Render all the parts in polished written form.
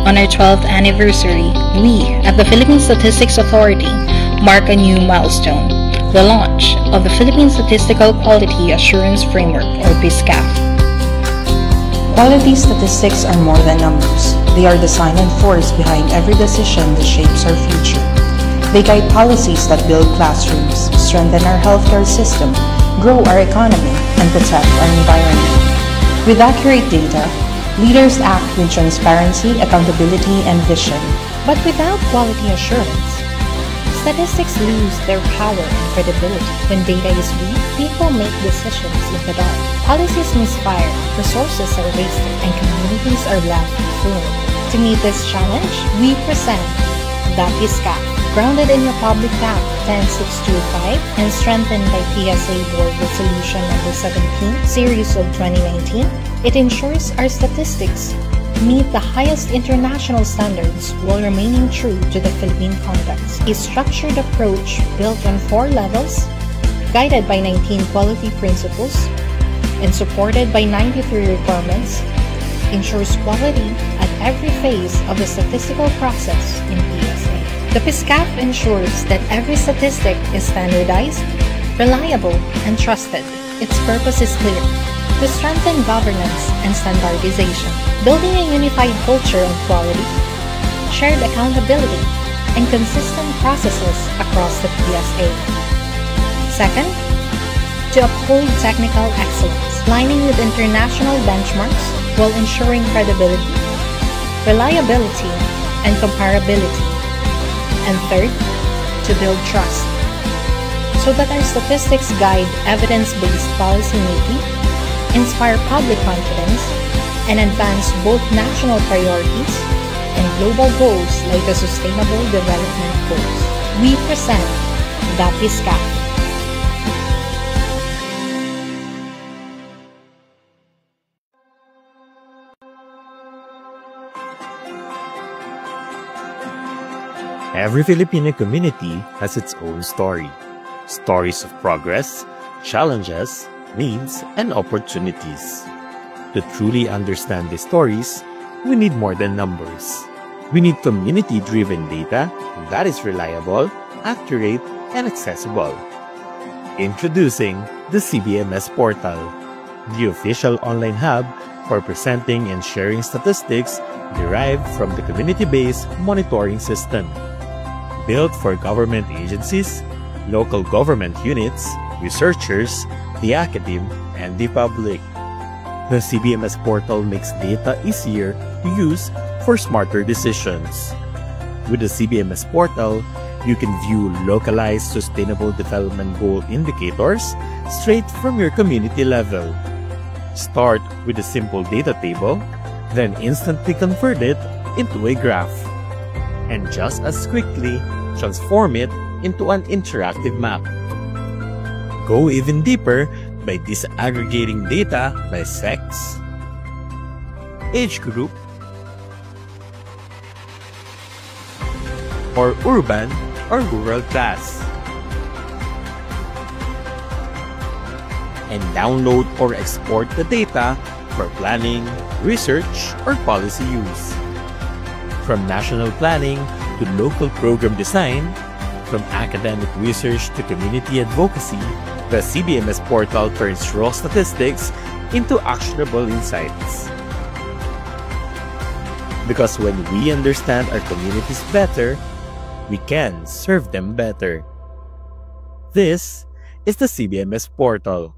On our 12th anniversary, we, at the Philippine Statistics Authority, mark a new milestone, the launch of the Philippine Statistical Quality Assurance Framework, or PSCAF. Quality statistics are more than numbers. They are the silent force behind every decision that shapes our future. They guide policies that build classrooms, strengthen our healthcare system, grow our economy, and protect our environment. With accurate data, leaders act with transparency, accountability, and vision. But without quality assurance, statistics lose their power and credibility. When data is weak, people make decisions in the dark. Policies misfire, resources are wasted, and communities are left informed. To meet this challenge, we present the PSCAF, grounded in Republic Act 10625 and strengthened by PSA Board Resolution No. 17, Series of 2019, it ensures our statistics meet the highest international standards while remaining true to the Philippine context. A structured approach built on 4 levels, guided by 19 quality principles, and supported by 93 requirements, ensures quality at every phase of the statistical process in PSA. The PSCAF ensures that every statistic is standardized, reliable, and trusted. Its purpose is clear: to strengthen governance and standardization, building a unified culture of quality, shared accountability, and consistent processes across the PSA. Second, to uphold technical excellence, aligning with international benchmarks while ensuring credibility, reliability, and comparability. And third, to build trust, so that our statistics guide evidence-based policymaking, inspire public confidence, and advance both national priorities and global goals like the Sustainable Development Goals. We present the PSCAF. Every Filipino community has its own story. Stories of progress, challenges, needs, and opportunities. To truly understand these stories, we need more than numbers. We need community-driven data that is reliable, accurate, and accessible. Introducing the CBMS Portal, the official online hub for presenting and sharing statistics derived from the community-based monitoring system. Built for government agencies, local government units, researchers, the academe, and the public. The CBMS portal makes data easier to use for smarter decisions. With the CBMS portal, you can view localized Sustainable Development Goal indicators straight from your community level. Start with a simple data table, then instantly convert it into a graph. And just as quickly, transform it into an interactive map. Go even deeper by disaggregating data by sex, age group, or urban or rural class. And download or export the data for planning, research, or policy use. From national planning to local program design, from academic research to community advocacy, the CBMS portal turns raw statistics into actionable insights. Because when we understand our communities better, we can serve them better. This is the CBMS portal.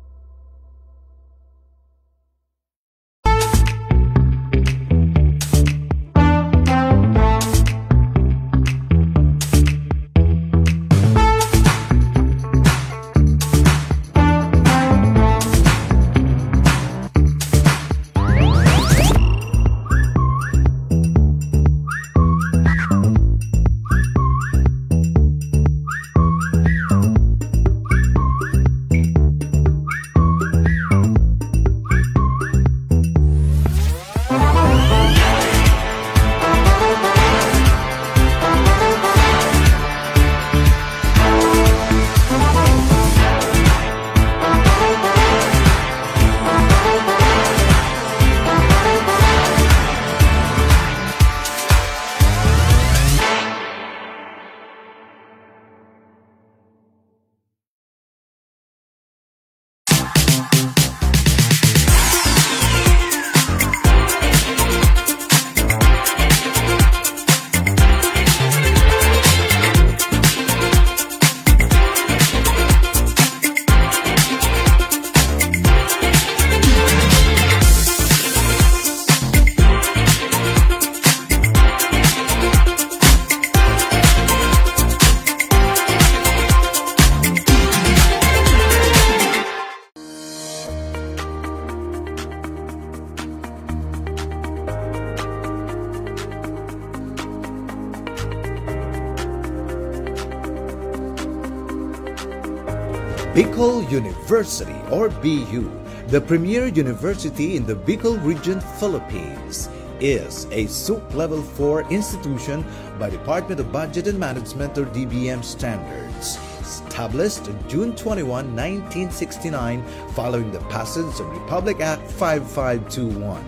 Bicol University, or BU, the premier university in the Bicol region, Philippines, is a SUP Level 4 institution by Department of Budget and Management, or DBM standards, established on June 21, 1969, following the passage of Republic Act 5521.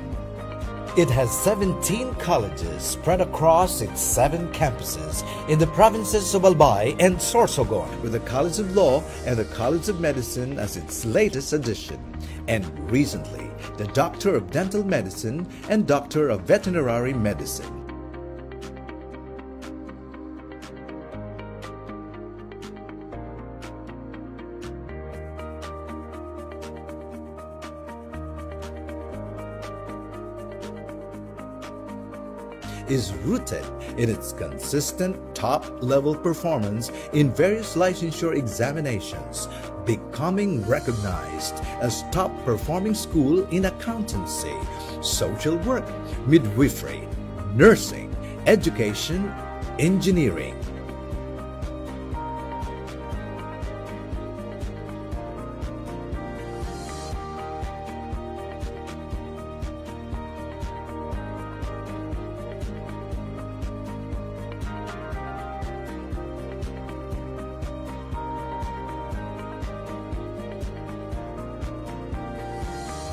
It has 17 colleges spread across its 7 campuses in the provinces of Albay and Sorsogon, with the College of Law and the College of Medicine as its latest addition, and recently the Doctor of Dental Medicine and Doctor of Veterinary Medicine. Is rooted in its consistent top-level performance in various licensure examinations, becoming recognized as top-performing school in accountancy, social work, midwifery, nursing, education, engineering.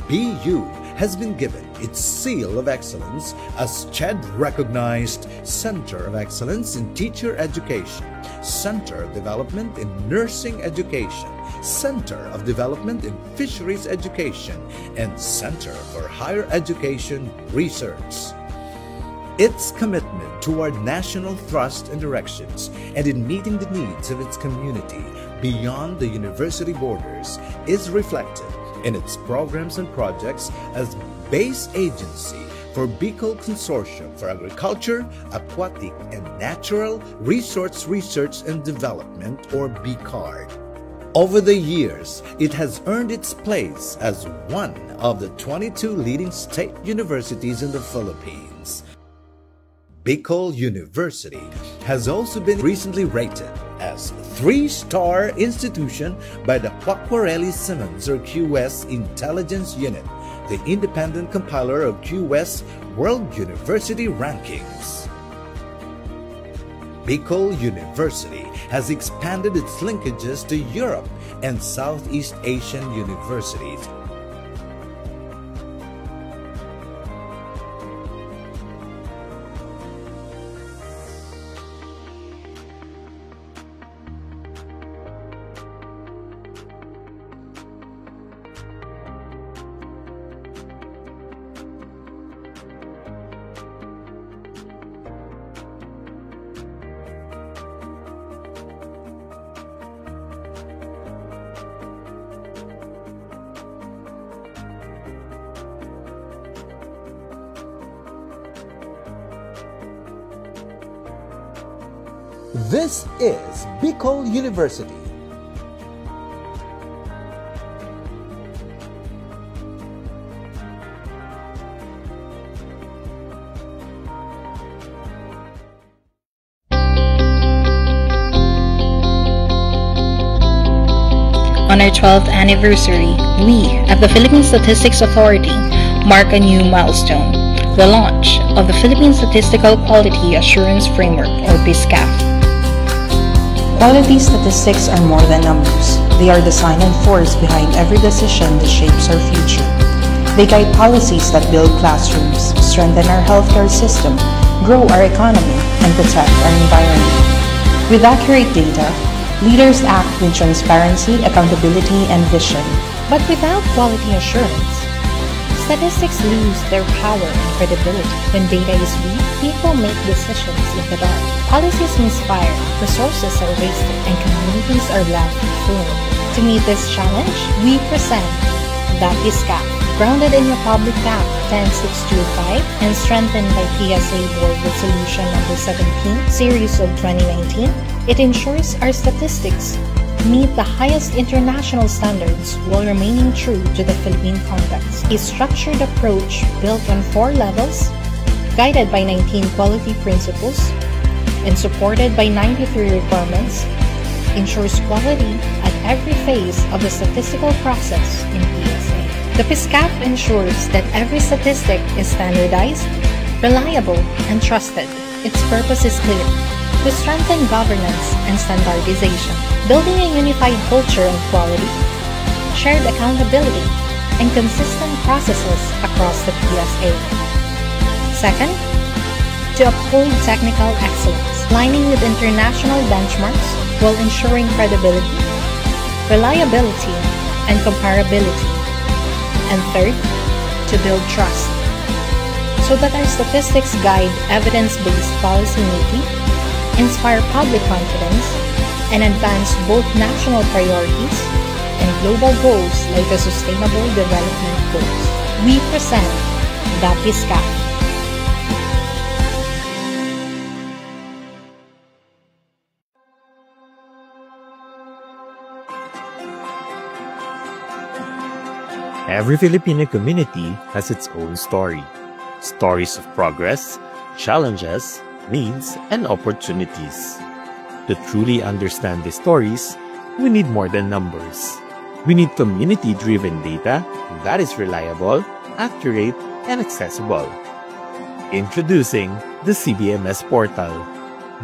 BU has been given its seal of excellence as CHED recognized Center of Excellence in Teacher Education, Center of Development in Nursing Education, Center of Development in Fisheries Education, and Center for Higher Education Research. Its commitment toward national thrust and directions and in meeting the needs of its community beyond the university borders is reflected in its programs and projects as base agency for Bicol Consortium for Agriculture, Aquatic, and Natural Resource Research and Development, or BICARD. Over the years, it has earned its place as one of the 22 leading state universities in the Philippines. Bicol University has also been recently rated as 3-star institution by the Quacquarelli-Symonds, or QS Intelligence Unit, the independent compiler of QS World University Rankings. Bicol University has expanded its linkages to Europe and Southeast Asian universities. This is Bicol University. On our 12th anniversary, we at the Philippine Statistics Authority mark a new milestone, the launch of the Philippine Statistical Quality Assurance Framework, or PSCAF. Quality statistics are more than numbers. They are the silent force behind every decision that shapes our future. They guide policies that build classrooms, strengthen our healthcare system, grow our economy, and protect our environment. With accurate data, leaders act with transparency, accountability, and vision. But without quality assurance, statistics lose their power and credibility. When data is weak, people make decisions in the dark. Policies misfire, resources are wasted, and communities are left vulnerable. To meet this challenge, we present the PSCAF, grounded in Republic Act 10625 and strengthened by PSA Board Resolution number 17, Series of 2019. It ensures our statistics meet the highest international standards while remaining true to the Philippine context. A structured approach built on 4 levels, guided by 19 quality principles, and supported by 93 requirements, ensures quality at every phase of the statistical process in PSA. The PSCAF ensures that every statistic is standardized, reliable, and trusted. Its purpose is clear: to strengthen governance and standardization, building a unified culture of quality, shared accountability, and consistent processes across the PSA. Second, to uphold technical excellence, aligning with international benchmarks while ensuring credibility, reliability, and comparability. And third, to build trust, so that our statistics guide evidence-based policy making, inspire public confidence, and advance both national priorities and global goals like the Sustainable Development Goals. We present the PSCAF. Every Filipino community has its own story. Stories of progress, challenges, needs, and opportunities. To truly understand these stories, we need more than numbers. We need community-driven data that is reliable, accurate, and accessible. Introducing the CBMS Portal,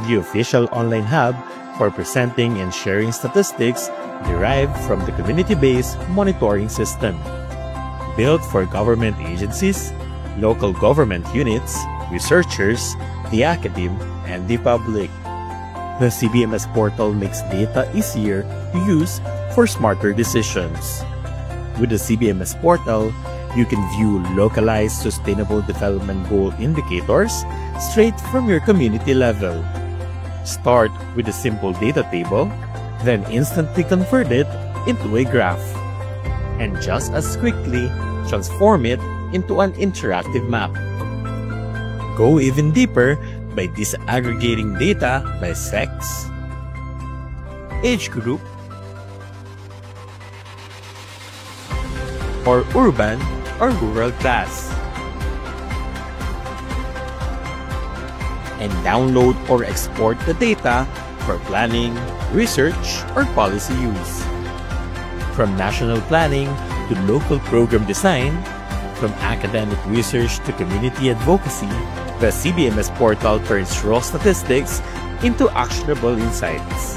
the official online hub for presenting and sharing statistics derived from the community-based monitoring system. Built for government agencies, local government units, researchers, the academe, and the public. The CBMS portal makes data easier to use for smarter decisions. With the CBMS portal, you can view localized Sustainable Development Goal indicators straight from your community level. Start with a simple data table, then instantly convert it into a graph. And just as quickly, transform it into an interactive map. Go even deeper by disaggregating data by sex, age group, or urban or rural class. And download or export the data for planning, research, or policy use. From national planning to local program design, from academic research to community advocacy, the CBMS portal turns raw statistics into actionable insights.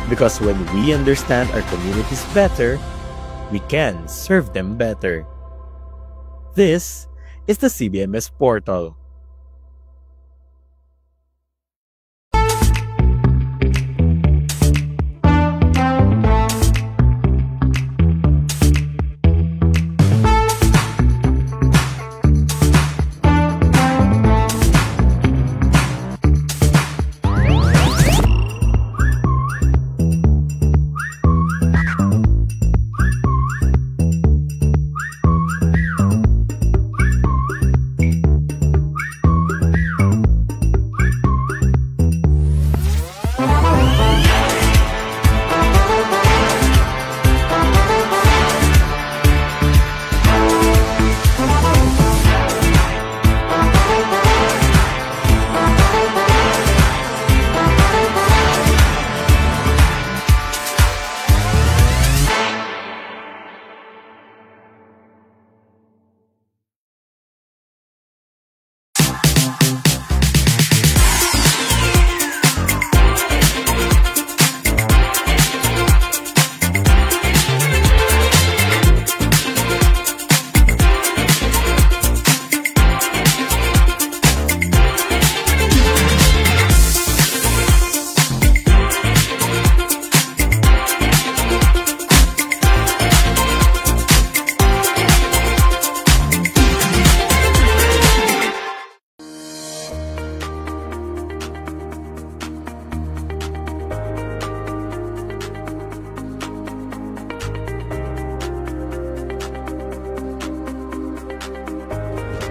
Because when we understand our communities better, we can serve them better. This is the CBMS portal.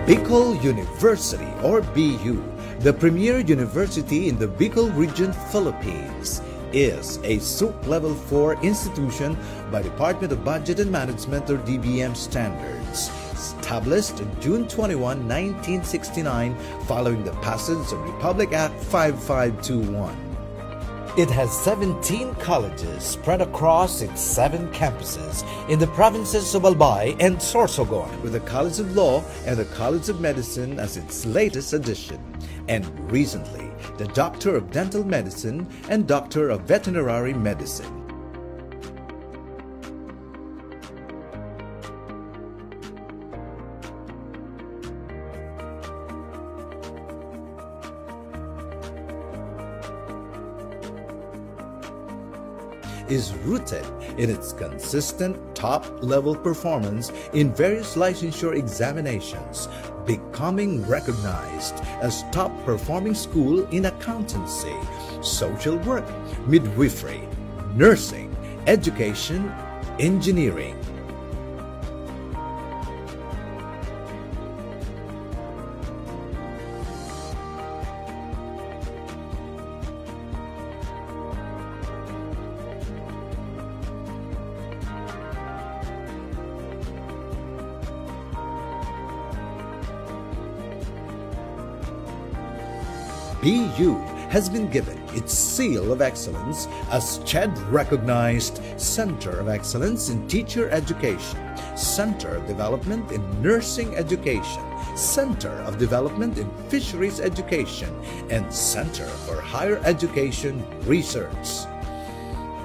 Bicol University, or BU, the premier university in the Bicol region, Philippines, is a SUP Level 4 institution by Department of Budget and Management, or DBM standards, established June 21, 1969, following the passage of Republic Act 5521. It has 17 colleges spread across its 7 campuses in the provinces of Albay and Sorsogon, with the College of Law and the College of Medicine as its latest addition, and recently the Doctor of Dental Medicine and Doctor of Veterinary Medicine. Is rooted in its consistent top-level performance in various licensure examinations, becoming recognized as top-performing school in accountancy, social work, midwifery, nursing, education, engineering. BU has been given its seal of excellence as CHED-recognized Center of Excellence in Teacher Education, Center of Development in Nursing Education, Center of Development in Fisheries Education, and Center for Higher Education Research.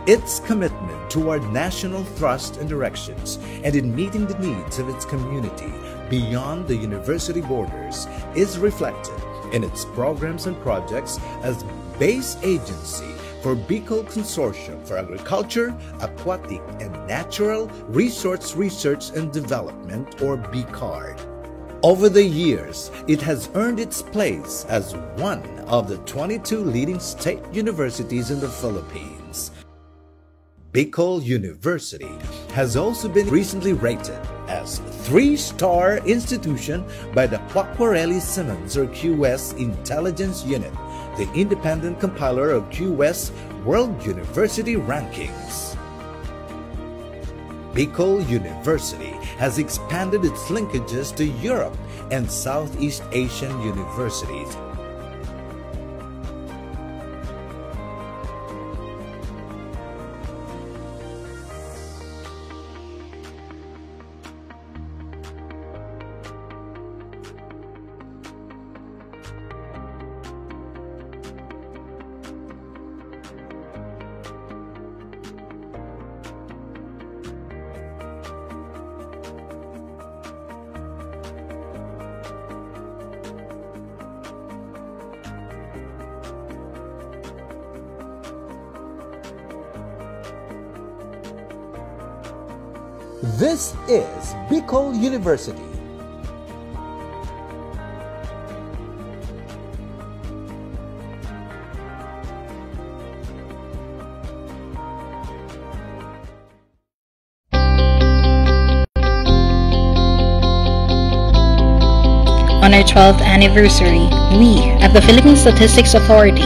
Its commitment toward national thrust and directions and in meeting the needs of its community beyond the university borders is reflected in its programs and projects as base agency for Bicol Consortium for Agriculture, Aquatic, and Natural Resource Research and Development, or BICARD. Over the years, it has earned its place as one of the 22 leading state universities in the Philippines. Bicol University has also been recently rated as 3-star institution by the Quacquarelli-Symonds or QS Intelligence Unit, the independent compiler of QS World University Rankings. Bicol University has expanded its linkages to Europe and Southeast Asian universities. This is Bicol University. On our 12th anniversary, we at the Philippine Statistics Authority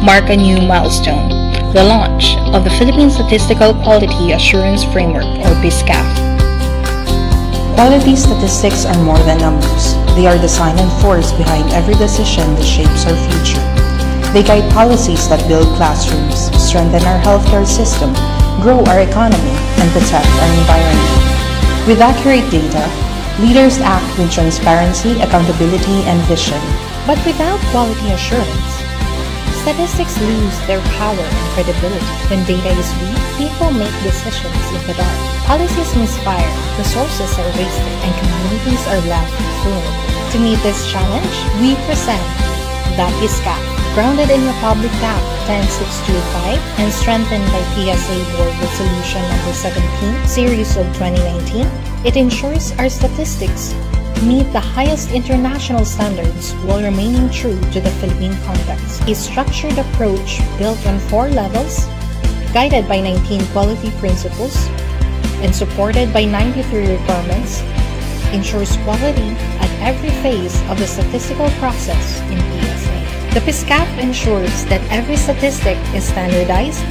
mark a new milestone, the launch of the Philippine Statistical Quality Assurance Framework, or PSCAF. Quality statistics are more than numbers. They are the design force behind every decision that shapes our future. They guide policies that build classrooms, strengthen our healthcare system, grow our economy, and protect our environment. With accurate data, leaders act with transparency, accountability, and vision. But without quality assurance, statistics lose their power and credibility. When data is weak, people make decisions in the dark. Policies misfire, resources are wasted, and communities are left vulnerable. To meet this challenge, we present the PSCAF, grounded in Republic Act 10625 and strengthened by PSA Board Resolution number 17, Series of 2019. It ensures our statistics meet the highest international standards while remaining true to the Philippine context. A structured approach built on 4 levels, guided by 19 quality principles, and supported by 93 requirements, ensures quality at every phase of the statistical process in PSA. The PSCAF ensures that every statistic is standardized,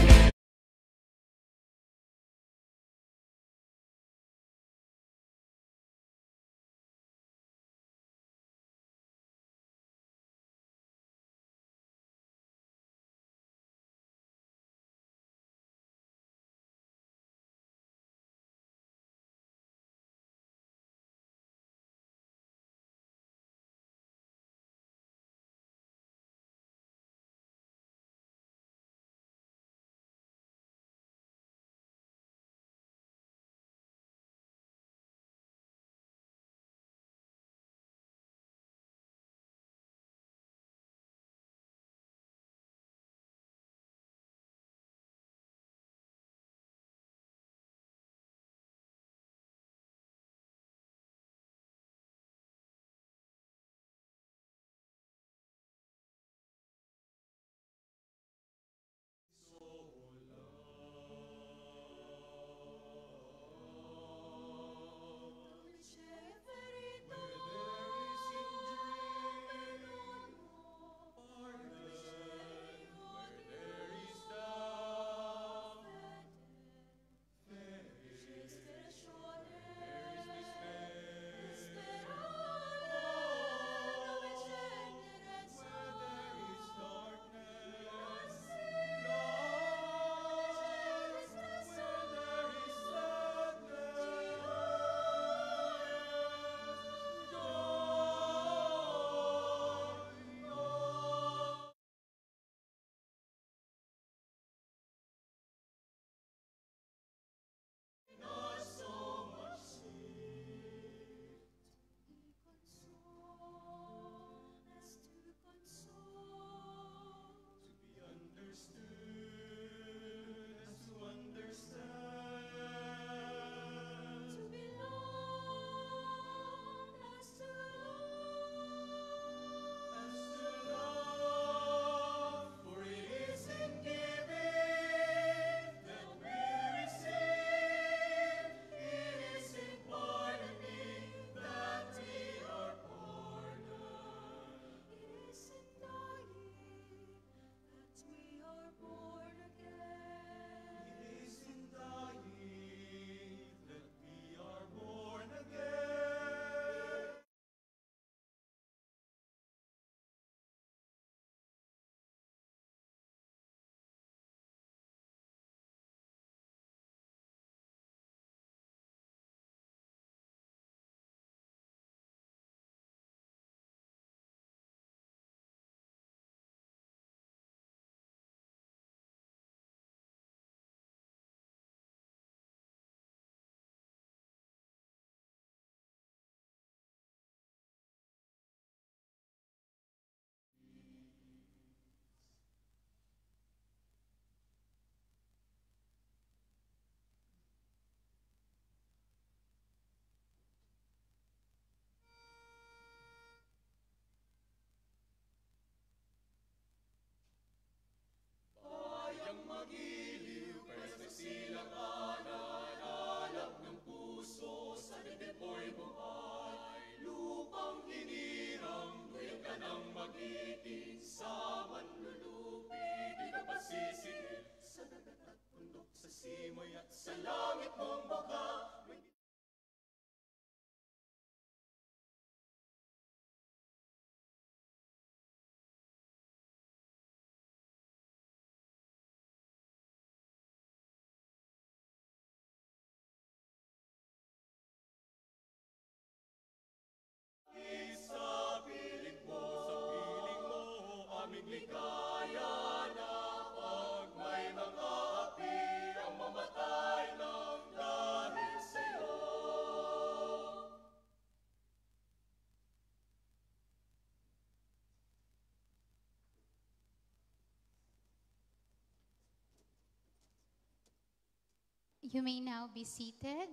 You may now be seated.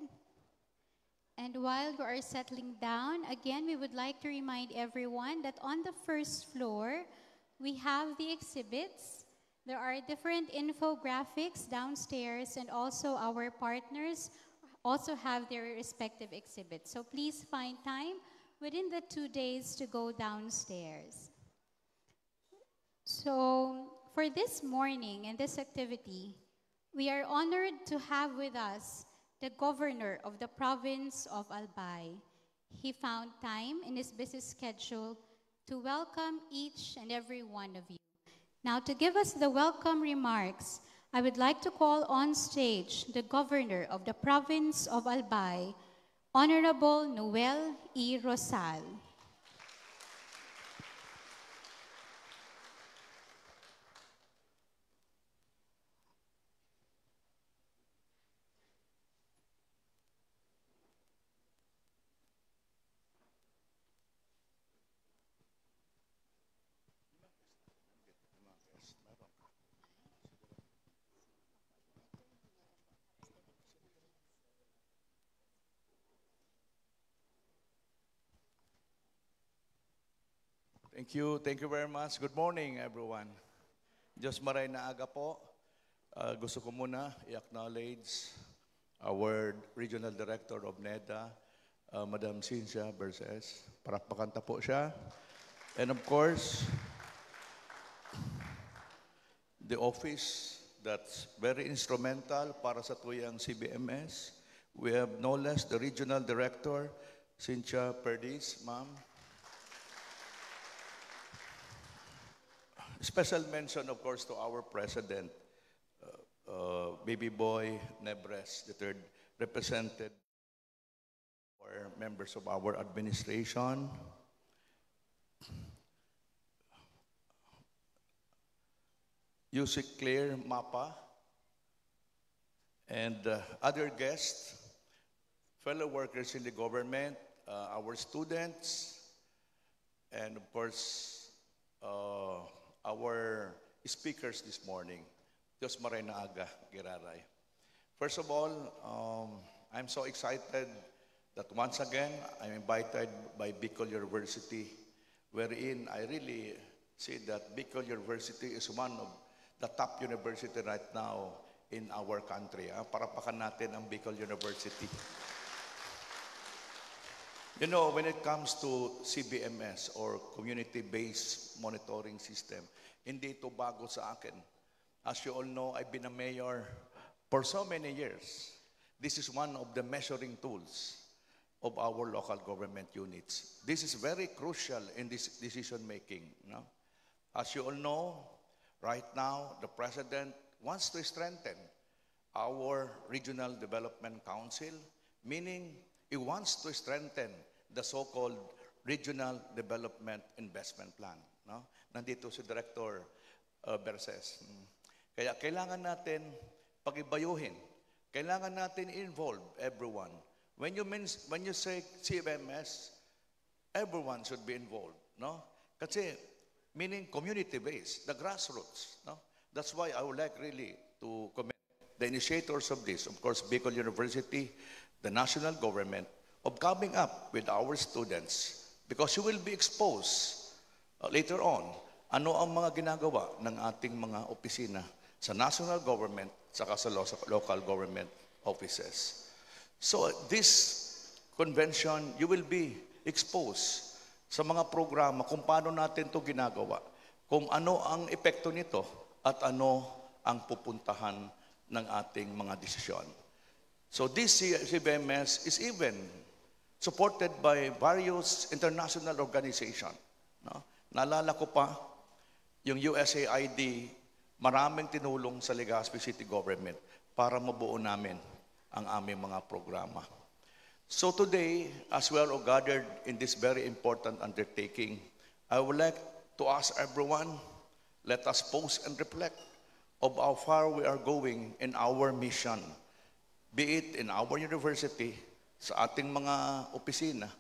And while we are settling down, again, we would like to remind everyone that on the first floor, we have the exhibits. There are different infographics downstairs, and also our partners also have their respective exhibits. So please find time within the 2 days to go downstairs. So for this morning and this activity, we are honored to have with us the governor of the province of Albay. He found time in his busy schedule to welcome each and every one of you. Now, to give us the welcome remarks, I would like to call on stage the governor of the province of Albay, Honorable Noel E. Rosal. Thank you very much. Good morning, everyone. Diyos maray na aga po. Gusto ko muna i-acknowledge our Regional Director of NEDA, Madam Cynthia Berses. Pakanta po siya. And of course, the office that's very instrumental para sa tuyang CBMS. We have no less the Regional Director, Cynthia Perdiz, ma'am. Special mention, of course, to our President, Baby Boy Nebres III, represented by members of our administration. Yusik Claire Mapa, and other guests, fellow workers in the government, our students, and of course, our speakers this morning. Diyos maray na aga, Giraray. First of all, I'm so excited that once again, I'm invited by Bicol University, wherein I really see that Bicol University is one of the top university right now in our country. Parapakan natin ang Bicol University. You know, when it comes to CBMS or Community-Based Monitoring System, hindi ito bago sa akin. As you all know, I've been a mayor for so many years. This is one of the measuring tools of our local government units. This is very crucial in this decision-making. No? As you all know, right now, the President wants to strengthen our Regional Development Council, meaning he wants to strengthen the so-called Regional Development Investment Plan. No? Nandito si Director Berses. Kaya kailangan natin pag-ibayuhin. Kailangan natin involve everyone. When you say CBMS, everyone should be involved. No? Kasi, meaning community-based, the grassroots. No? That's why I would like really to commend the initiators of this, of course, Bicol University, the national government, of coming up with our students, because you will be exposed later on ano ang mga ginagawa ng ating mga opisina sa national government saka sa local government offices. So this convention, you will be exposed sa mga programa kung paano natin ito ginagawa, kung ano ang epekto nito at ano ang pupuntahan ng ating mga desisyon. So this CBMS is even supported by various international organizations. No? Naalala ko pa, yung USAID, maraming tinulong sa Legazpi City Government para mabuo namin ang aming mga programa. So today, as we are all gathered in this very important undertaking, I would like to ask everyone, let us pause and reflect of how far we are going in our mission, be it in our university, sa ating mga opisina,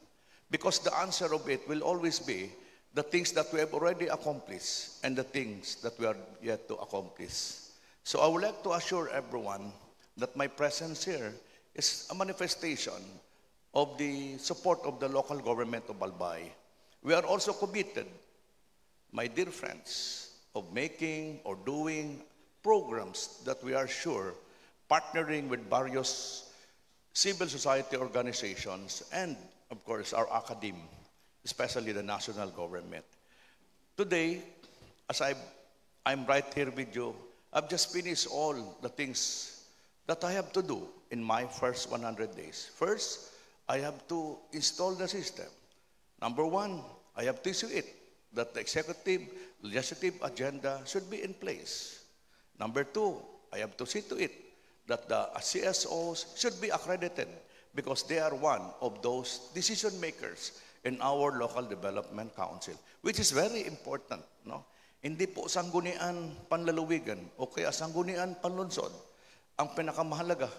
because the answer of it will always be the things that we have already accomplished and the things that we are yet to accomplish. So I would like to assure everyone that my presence here is a manifestation of the support of the local government of Albay. We are also committed, my dear friends, of making or doing programs that we are sure, partnering with various civil society organizations and, of course, our academe, especially the national government. Today, as I'm right here with you, I've just finished all the things that I have to do in my first 100 days. First, I have to install the system. Number one, I have to issue it, that the executive, legislative agenda should be in place. Number two, I have to see to it that the CSOs should be accredited because they are one of those decision makers in our local development council, which is very important. No? Hindi po sanggunian panlalawigan o kaya sanggunian panlunsod ang pinakamahalaga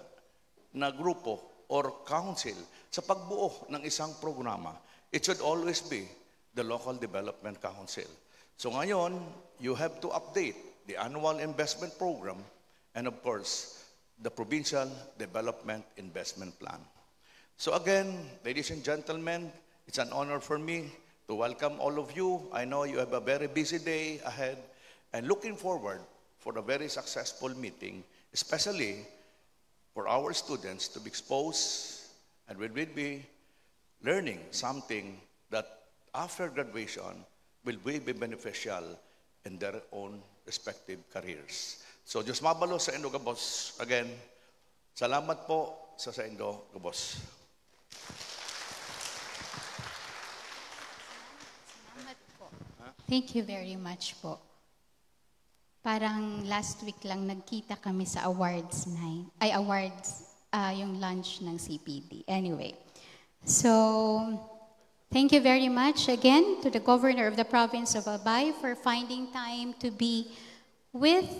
na grupo or council sa pagbuo ng isang programa. It should always be the local development council. So ngayon, you have to update the annual investment program and of course, the provincial development investment plan. So again, ladies and gentlemen, it's an honor for me to welcome all of you. I know you have a very busy day ahead and looking forward for a very successful meeting, especially for our students to be exposed and we will be learning something that after graduation will be beneficial in their own respective careers. So, Diyos mabalo sa Indo Gabos. Again, salamat po sa Indo Gabos. Salamat po. Thank you very much po. Parang last week lang nagkita kami sa awards night. Yung lunch ng CPD. Anyway, so thank you very much again to the Governor of the Province of Albay for finding time to be with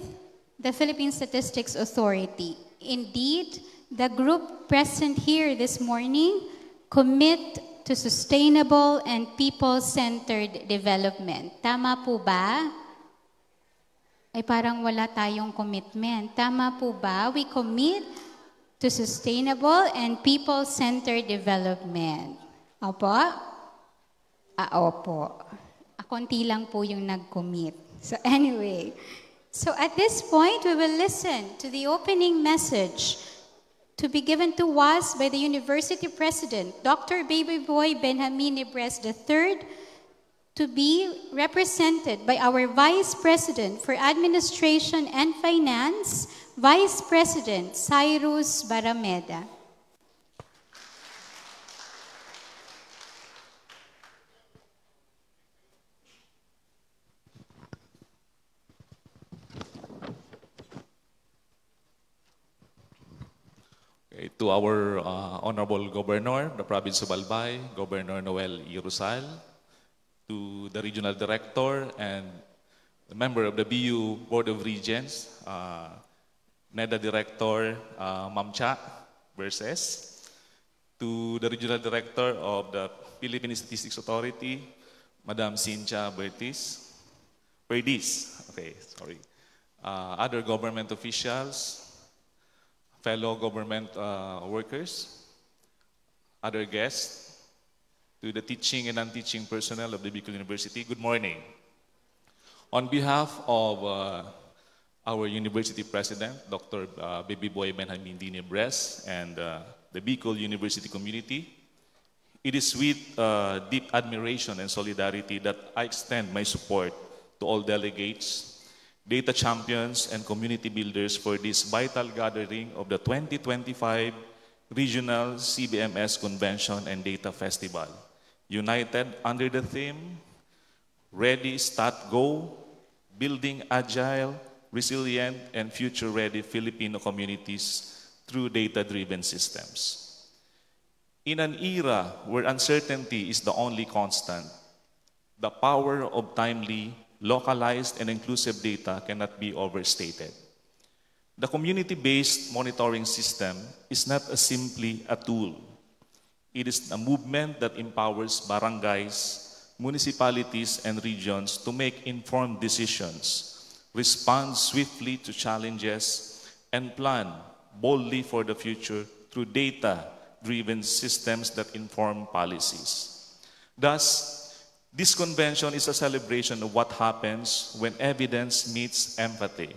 the Philippine Statistics Authority. Indeed, the group present here this morning commit to sustainable and people-centered development. Tama po ba? Ay parang wala tayong commitment. Tama po ba? We commit to sustainable and people-centered development. Opo? Opo. Konti lang po yung nag-commit. So anyway, so at this point, we will listen to the opening message to be given to us by the University President, Dr. Baby Boy Benjamin Nebres III, to be represented by our Vice President for Administration and Finance, Vice President Cyrus Barameda. To our Honorable Governor, the Province of Albay, Governor Noel E. Rusal, to the Regional Director and the member of the BU Board of Regents, NEDA Director, Ma'am Cha Verses, to the Regional Director of the Philippine Statistics Authority, Madam Cynthia Bertis, other government officials, fellow government workers, other guests, to the teaching and non-teaching personnel of the Bicol University, good morning. On behalf of our University President, Dr. Baby Boy Benjamin D. Nebres, and the Bicol University community, it is with deep admiration and solidarity that I extend my support to all delegates data champions, and community builders for this vital gathering of the 2025 Regional CBMS Convention and Data Festival, united under the theme, Ready, Start, Go, Building Agile, Resilient, and Future-Ready Filipino Communities through Data-Driven Systems. In an era where uncertainty is the only constant, the power of timely, localized, and inclusive data cannot be overstated. The community-based monitoring system is not simply a tool. It is a movement that empowers barangays, municipalities, and regions to make informed decisions, respond swiftly to challenges, and plan boldly for the future through data-driven systems that inform policies. Thus, this convention is a celebration of what happens when evidence meets empathy,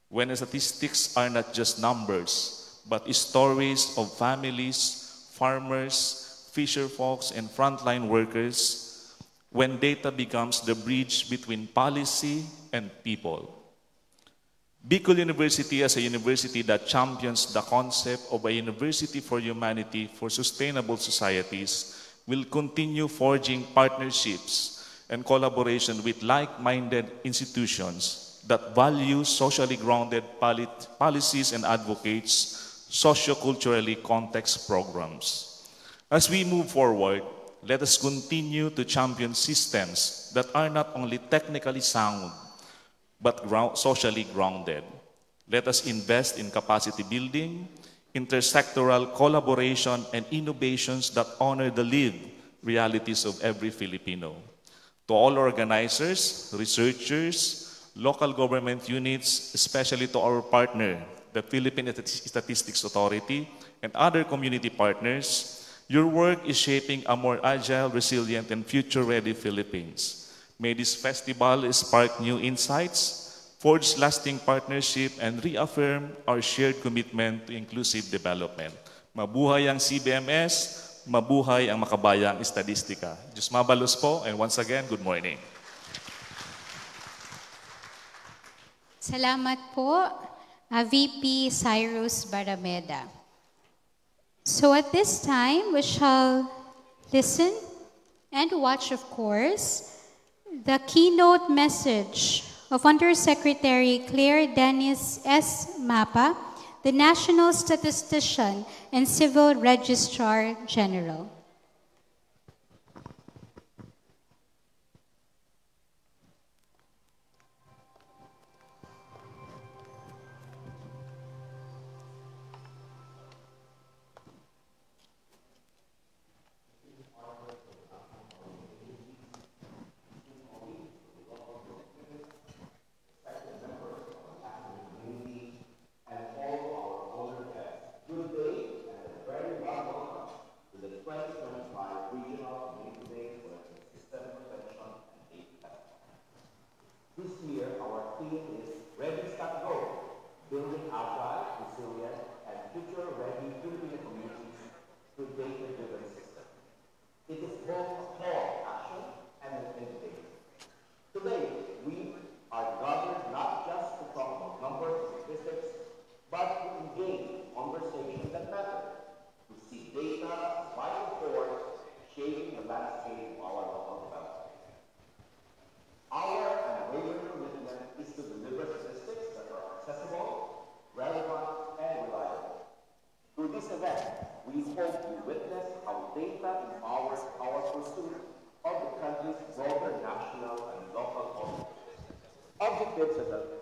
when statistics are not just numbers, but stories of families, farmers, fisher folks, and frontline workers, when data becomes the bridge between policy and people. Bicol University, as a university that champions the concept of a university for humanity for sustainable societies, will continue forging partnerships and collaboration with like-minded institutions that value socially grounded policies and advocates socio-culturally context programs. As we move forward, let us continue to champion systems that are not only technically sound, but socially grounded. Let us invest in capacity building, intersectoral collaboration, and innovations that honor the lived realities of every Filipino. To all organizers, researchers, local government units, especially to our partner, the Philippine Statistics Authority, and other community partners, your work is shaping a more agile, resilient, and future-ready Philippines. May this festival spark new insights, forge lasting partnership, and reaffirm our shared commitment to inclusive development. Mabuhay ang CBMS, mabuhay ang makabayang estadistika. Diyos mabalos po, and once again, good morning. Salamat po, VP Cyrus Barameda. So at this time, we shall listen and watch, of course, the keynote message of Undersecretary Claire Dennis S. Mapa, the National Statistician and Civil Registrar General.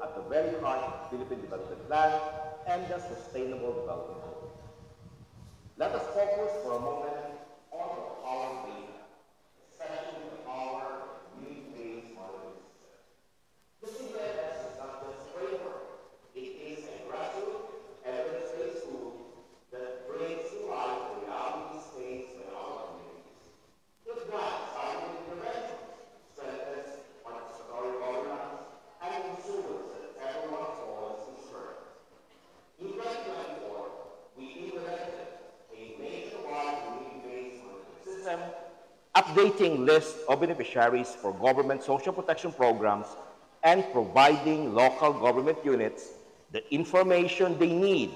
At the very heart of the Philippine Development Plan and the Sustainable Development Goals. Let us focus for a moment on the power of data, especially the power of community-based monitoring system. The CBMS is not just a framework. It is a grassroots, evidence-based tool that brings to life the reality states in our communities. It guides our intervention, strengthens participatory governance, and ensures that everyone's voice is heard. In 2024, we implemented a nationwide community-based monitoring system, updating lists of beneficiaries for government social protection programs and providing local government units the information they need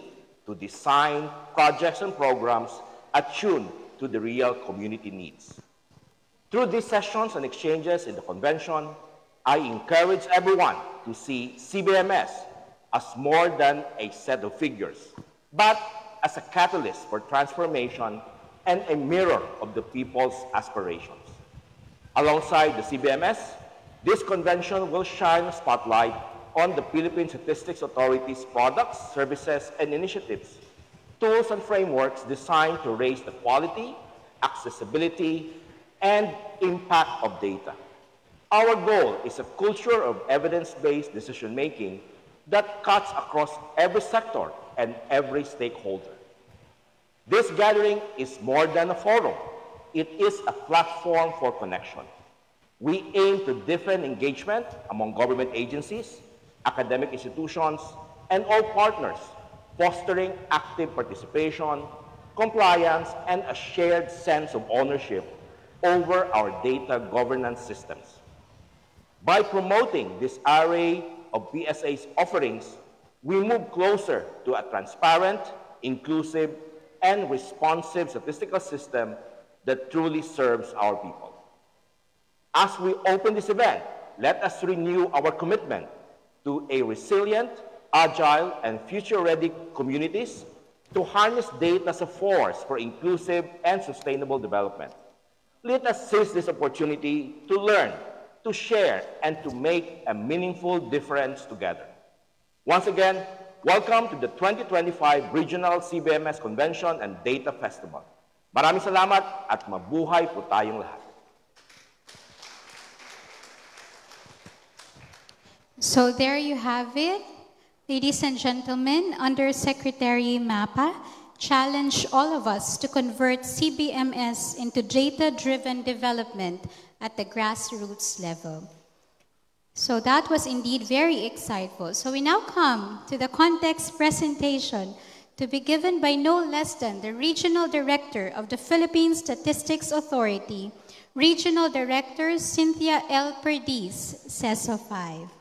to design projects and programs attuned to the real community needs. Through these sessions and exchanges in the convention, I encourage everyone to see CBMS as more than a set of figures, but as a catalyst for transformation and a mirror of the people's aspirations. Alongside the CBMS, this convention will shine a spotlight on the Philippine Statistics Authority's products, services, and initiatives, tools and frameworks designed to raise the quality, accessibility, and impact of data. Our goal is a culture of evidence-based decision-making that cuts across every sector and every stakeholder. This gathering is more than a forum. It is a platform for connection. We aim to deepen engagement among government agencies, academic institutions, and all partners, fostering active participation, compliance, and a shared sense of ownership over our data governance systems. By promoting this array of PSA's offerings, we move closer to a transparent, inclusive, and responsive statistical system that truly serves our people. As we open this event, let us renew our commitment to a resilient, agile, and future-ready communities to harness data as a force for inclusive and sustainable development. Let us seize this opportunity to learn, to share, and to make a meaningful difference together. Once again, welcome to the 2025 Regional CBMS Convention and Data Festival. Maraming salamat at mabuhay po tayong lahat. So there you have it. Ladies and gentlemen, Undersecretary Mapa challenged all of us to convert CBMS into data-driven development at the grassroots level. So that was indeed very exciteful. So we now come to the context presentation to be given by no less than the Regional Director of the Philippine Statistics Authority, Regional Director Cynthia L. Perdiz, CESO 5.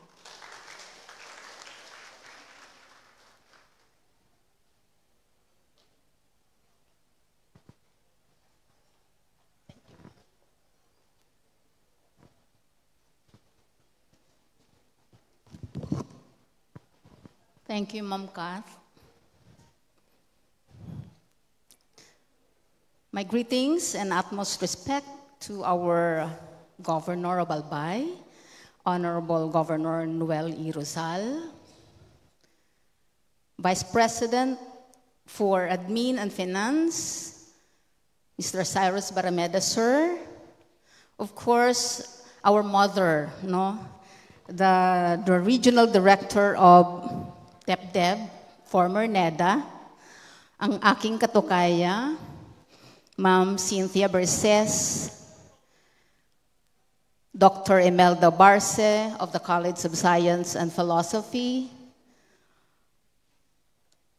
Thank you, Ma'am Kath. My greetings and utmost respect to our Governor of Albay, Honorable Governor Noel E. Rosal, Vice President for Admin and Finance, Mr. Cyrus Barameda, sir. Of course, our mother, the Regional Director of DepDev, former NEDA, ang aking katukaya, Ma'am Cynthia Berces, Dr. Imelda Barce of the College of Science and Philosophy,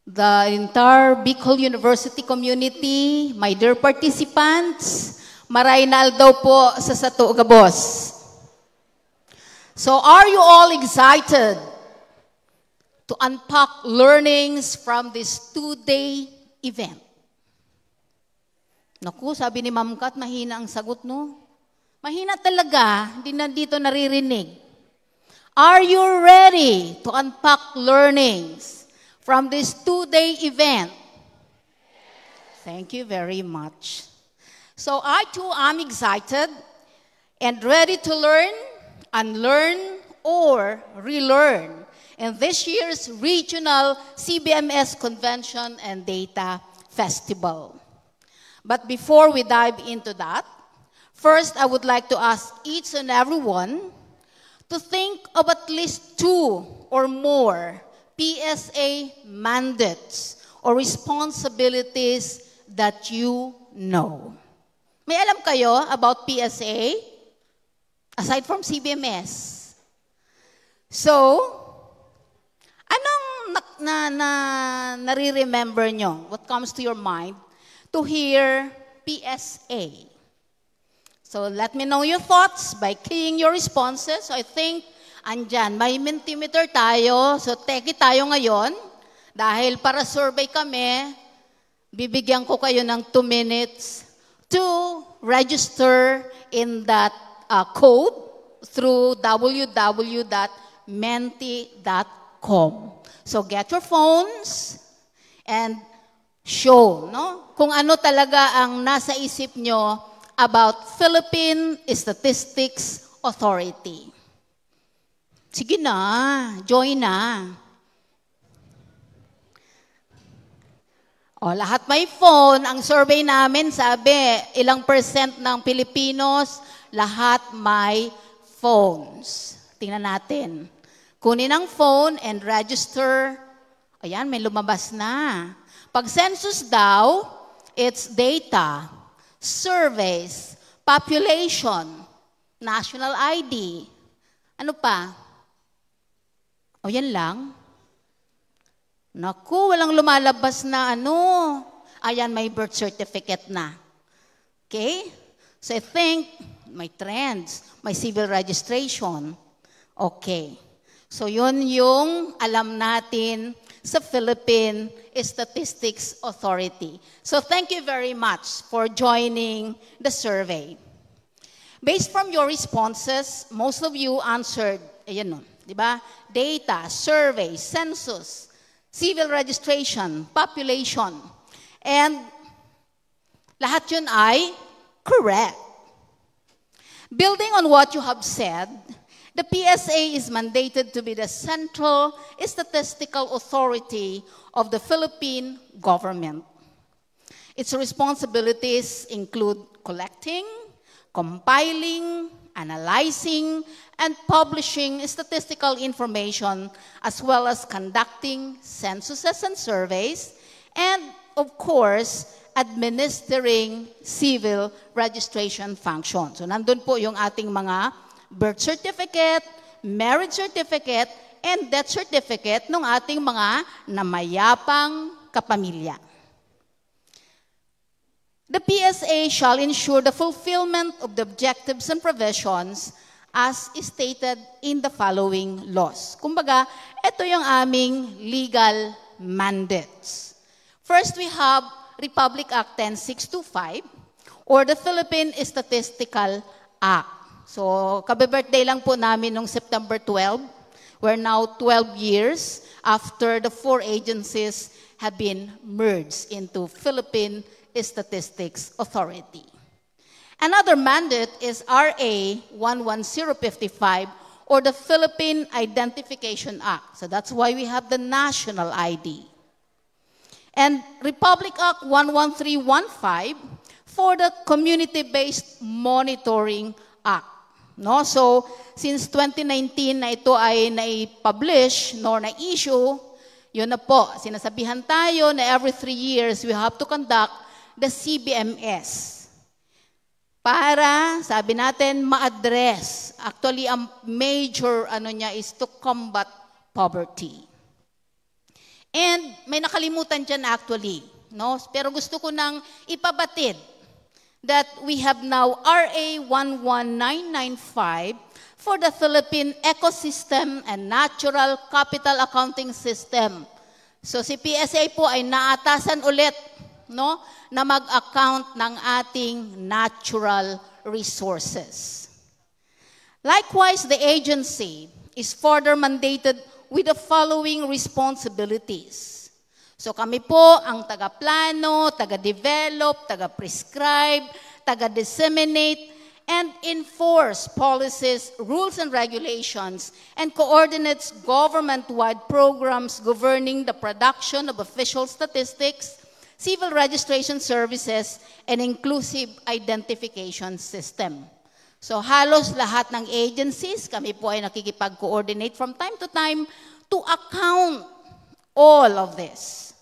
the entire Bicol University community, my dear participants, maraynal daw po sa Sato Gabos. So are you all excited to unpack learnings from this two-day event? Naku, sabi ni Ma'am Kat, mahina ang sagot, no? Mahina talaga, hindi na dito naririnig. Are you ready to unpack learnings from this two-day event? Thank you very much. So I too am excited and ready to learn, unlearn, or relearn in this year's Regional CBMS Convention and Data Festival. But before we dive into that, first I would like to ask each and everyone to think of at least 2 or more PSA mandates or responsibilities that you know. May alam kayo about PSA? Aside from CBMS. So, anong nare-remember nyo? What comes to your mind to hear PSA? So let me know your thoughts by keying your responses. I think Andyan, may Mentimeter tayo. So, teki tayo ngayon. Dahil para survey kami, bibigyan ko kayo ng 2 minutes to register in that code through www.menti.com. So, get your phones and show, no? Kung ano talaga ang nasa isip nyo about Philippine Statistics Authority. Sige na, join na. O, lahat may phone. Ang survey namin, sabi, ilang % ng Pilipinos, lahat may phones. Tingnan natin. Kunin ang phone and register. Ayan, may lumabas na. Pag census daw, it's data, surveys, population, national ID. Ano pa? O, yan lang. Naku, walang lumalabas na ano. Ayan, may birth certificate na. Okay? So I think may trends, may civil registration. Okay. So yun yung alam natin sa Philippine Statistics Authority. So thank you very much for joining the survey. Based from your responses, most of you answered, ayan no, di ba? Data, survey, census, civil registration, population, and lahat yun ay correct. Building on what you have said, the PSA is mandated to be the central statistical authority of the Philippine government. Its responsibilities include collecting, compiling, analyzing, and publishing statistical information, as well as conducting censuses and surveys, and, of course, administering civil registration functions. So, nandun po yung ating mga birth certificate, marriage certificate, and death certificate ng ating mga namayapang kapamilya. The PSA shall ensure the fulfillment of the objectives and provisions as stated in the following laws. Kumbaga, ito yung aming legal mandates. First, we have Republic Act 10625 or the Philippine Statistical Act. So, kabe-birthday lang po namin noong September 12. We're now 12 years after the 4 agencies have been merged into Philippine Statistics Authority. Another mandate is RA 11055 or the Philippine Identification Act. So that's why we have the national ID. And Republic Act 11315 for the Community-Based Monitoring Act. No? So since 2019 na ito ay nai-publish nor na-issue, yun na po, sinasabihan tayo na every 3 years we have to conduct the CBMS. Para, sabi natin, ma-address. Actually, ang major niya is to combat poverty. And may nakalimutan dyan actually. No? Pero gusto ko nang ipabatid that we have now RA 11995 for the Philippine Ecosystem and Natural Capital Accounting System. So si PSA po ay naatasan ulit, no, na mag-account ng ating natural resources. Likewise, the agency is further mandated with the following responsibilities. So kami po ang taga-plano, taga-develop, taga-prescribe, taga-disseminate, and enforce policies, rules, and regulations, and coordinates government-wide programs governing the production of official statistics, civil registration services, and inclusive identification system. So halos lahat ng agencies, kami po ay nakikipag-coordinate from time to time to account all of this.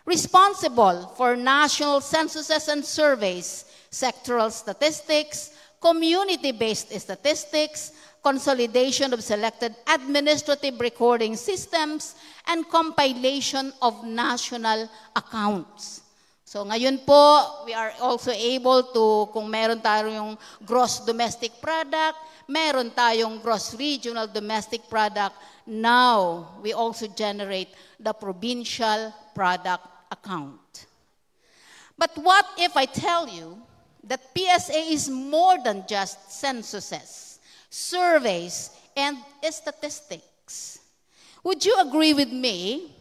Responsible for national censuses and surveys, sectoral statistics, community-based statistics, consolidation of selected administrative recording systems, and compilation of national accounts. So ngayon po, we are also able to, kung meron tayong gross domestic product, meron tayong gross regional domestic product, now we also generate the provincial product account. But what if I tell you that PSA is more than just censuses, surveys, and statistics? Would you agree with me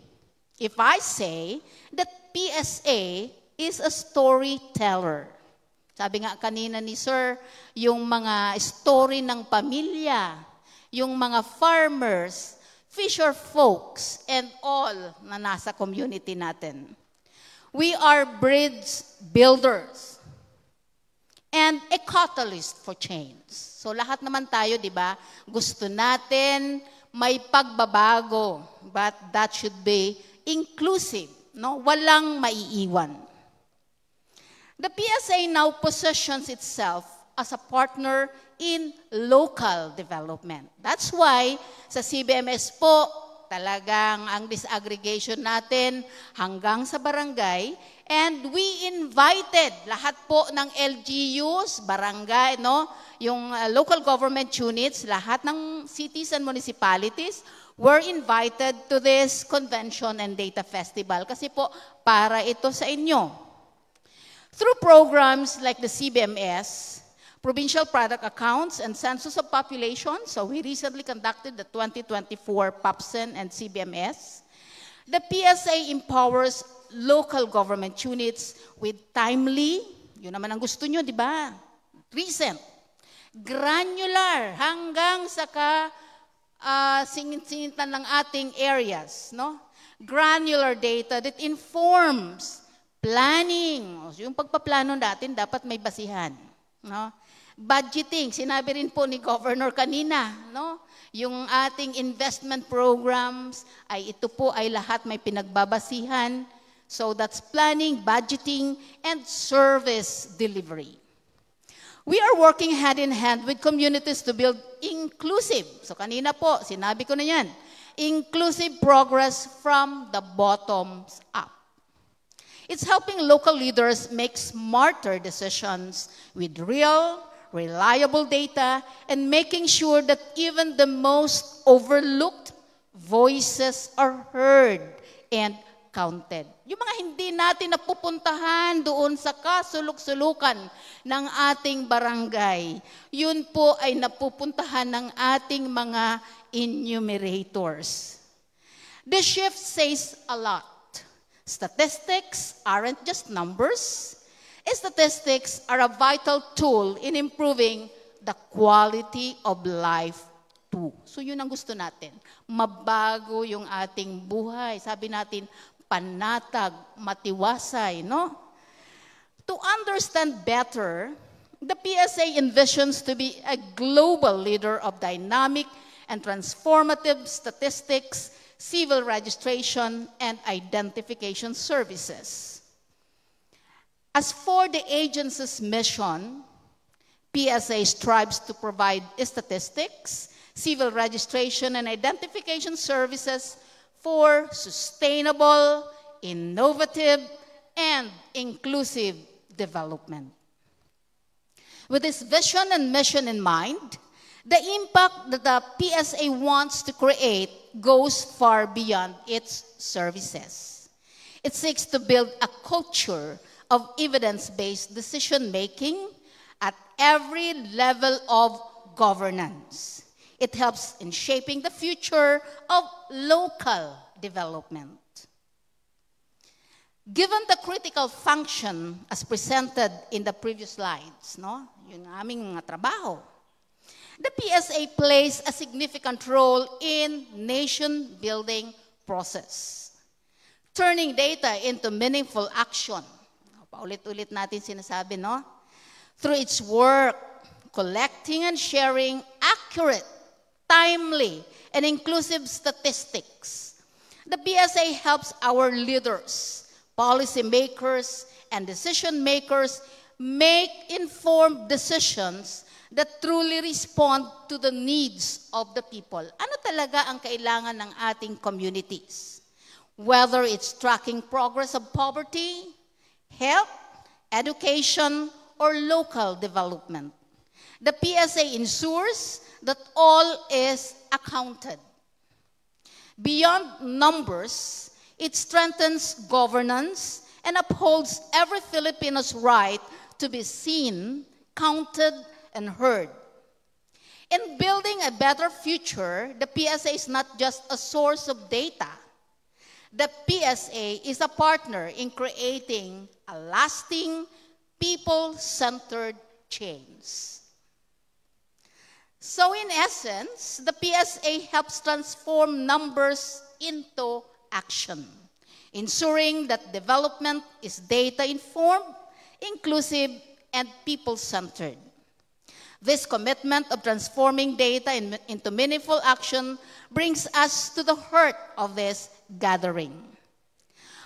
if I say that PSA is a storyteller? Sabi nga kanina ni Sir, yung mga story ng pamilya, yung mga farmers, fisher folks, and all na nasa community natin. We are bridge builders and a catalyst for change. So lahat naman tayo, di ba, gusto natin may pagbabago, but that should be inclusive, no? Walang maiiwan. The PSA now positions itself as a partner in local development. That's why sa CBMS po, talagang ang disaggregation natin hanggang sa barangay, and we invited lahat po ng LGUs, barangay, no? Yung local government units, lahat ng cities and municipalities were invited to this convention and data festival kasi po para ito sa inyo. Through programs like the CBMS, Provincial Product Accounts, and Census of Population, so we recently conducted the 2024 POPSEN and CBMS, the PSA empowers local government units with timely, yun naman ang gusto nyo, di ba? Recent, granular, hanggang sa singit-singitan ng ating areas, no? Granular data that informs planning. Yung pagpaplano natin, dapat may basihan. No? Budgeting, sinabi rin po ni Governor kanina, no? Yung ating investment programs, ay ito po ay lahat may pinagbabasihan. So that's planning, budgeting, and service delivery. We are working hand in hand with communities to build inclusive. So kanina po, sinabi ko na yan, inclusive progress from the bottoms up. It's helping local leaders make smarter decisions with real, reliable data and making sure that even the most overlooked voices are heard and counted. Yung mga hindi natin napupuntahan doon sa kasulok-sulukan ng ating barangay, yun po ay napupuntahan ng ating mga enumerators. This shift says a lot. Statistics aren't just numbers. Statistics are a vital tool in improving the quality of life too. So yun ang gusto natin. Mabago yung ating buhay. Sabi natin, panatag, matiwasay, no? To understand better, the PSA envisions to be a global leader of dynamic and transformative statistics, civil registration, and identification services. As for the agency's mission, PSA strives to provide statistics, civil registration, and identification services for sustainable, innovative, and inclusive development. With this vision and mission in mind, the impact that the PSA wants to create goes far beyond its services. It seeks to build a culture of evidence-based decision-making at every level of governance. It helps in shaping the future of local development. Given the critical function as presented in the previous slides, no? Yung aming mga trabaho, the PSA plays a significant role in nation-building process, turning data into meaningful action. Paulit-ulit natin sinasabi, no? Through its work, collecting and sharing accurate, timely, and inclusive statistics, the PSA helps our leaders, policymakers, and decision makers make informed decisions that truly respond to the needs of the people. Ano talaga ang kailangan ng ating communities? Whether it's tracking progress of poverty, health, education, or local development. The PSA ensures that all is accounted. Beyond numbers, it strengthens governance and upholds every Filipino's right to be seen, counted, and heard. In building a better future, the PSA is not just a source of data. The PSA is a partner in creating a lasting, people-centered change. So in essence, the PSA helps transform numbers into action, ensuring that development is data-informed, inclusive, and people-centered. This commitment of transforming data into meaningful action brings us to the heart of this gathering.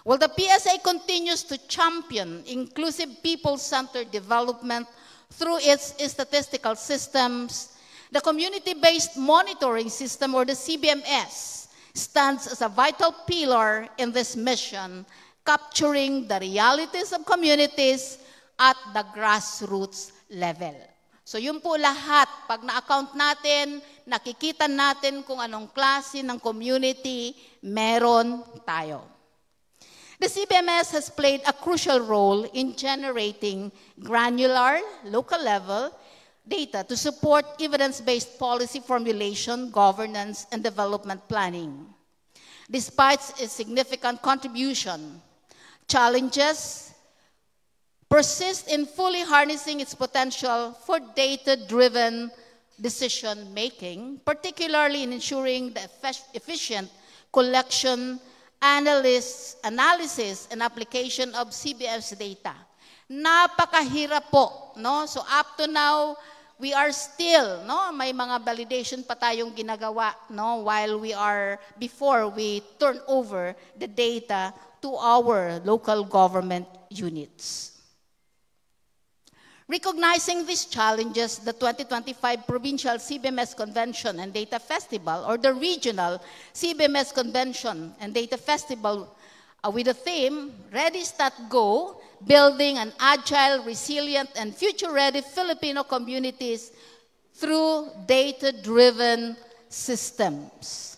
While the PSA continues to champion inclusive people-centered development through its statistical systems, the Community-Based Monitoring System, or the CBMS, stands as a vital pillar in this mission, capturing the realities of communities at the grassroots level. So yun po lahat, pag na-account natin, nakikita natin kung anong klase ng community meron tayo. The CBMS has played a crucial role in generating granular, local-level data to support evidence-based policy formulation, governance, and development planning. Despite its significant contribution, challenges persist in fully harnessing its potential for data-driven decision-making, particularly in ensuring the efficient collection, analysis, and application of CBMS data. Napakahirap po, no? So up to now, we are still, no? May mga validation pa tayong ginagawa, no? Before we turn over the data to our local government units. Recognizing these challenges, the 2025 Provincial CBMS Convention and Data Festival, or the Regional CBMS Convention and Data Festival with the theme, Ready, Start, Go, Building an Agile, Resilient, and Future-Ready Filipino Communities through Data-Driven Systems.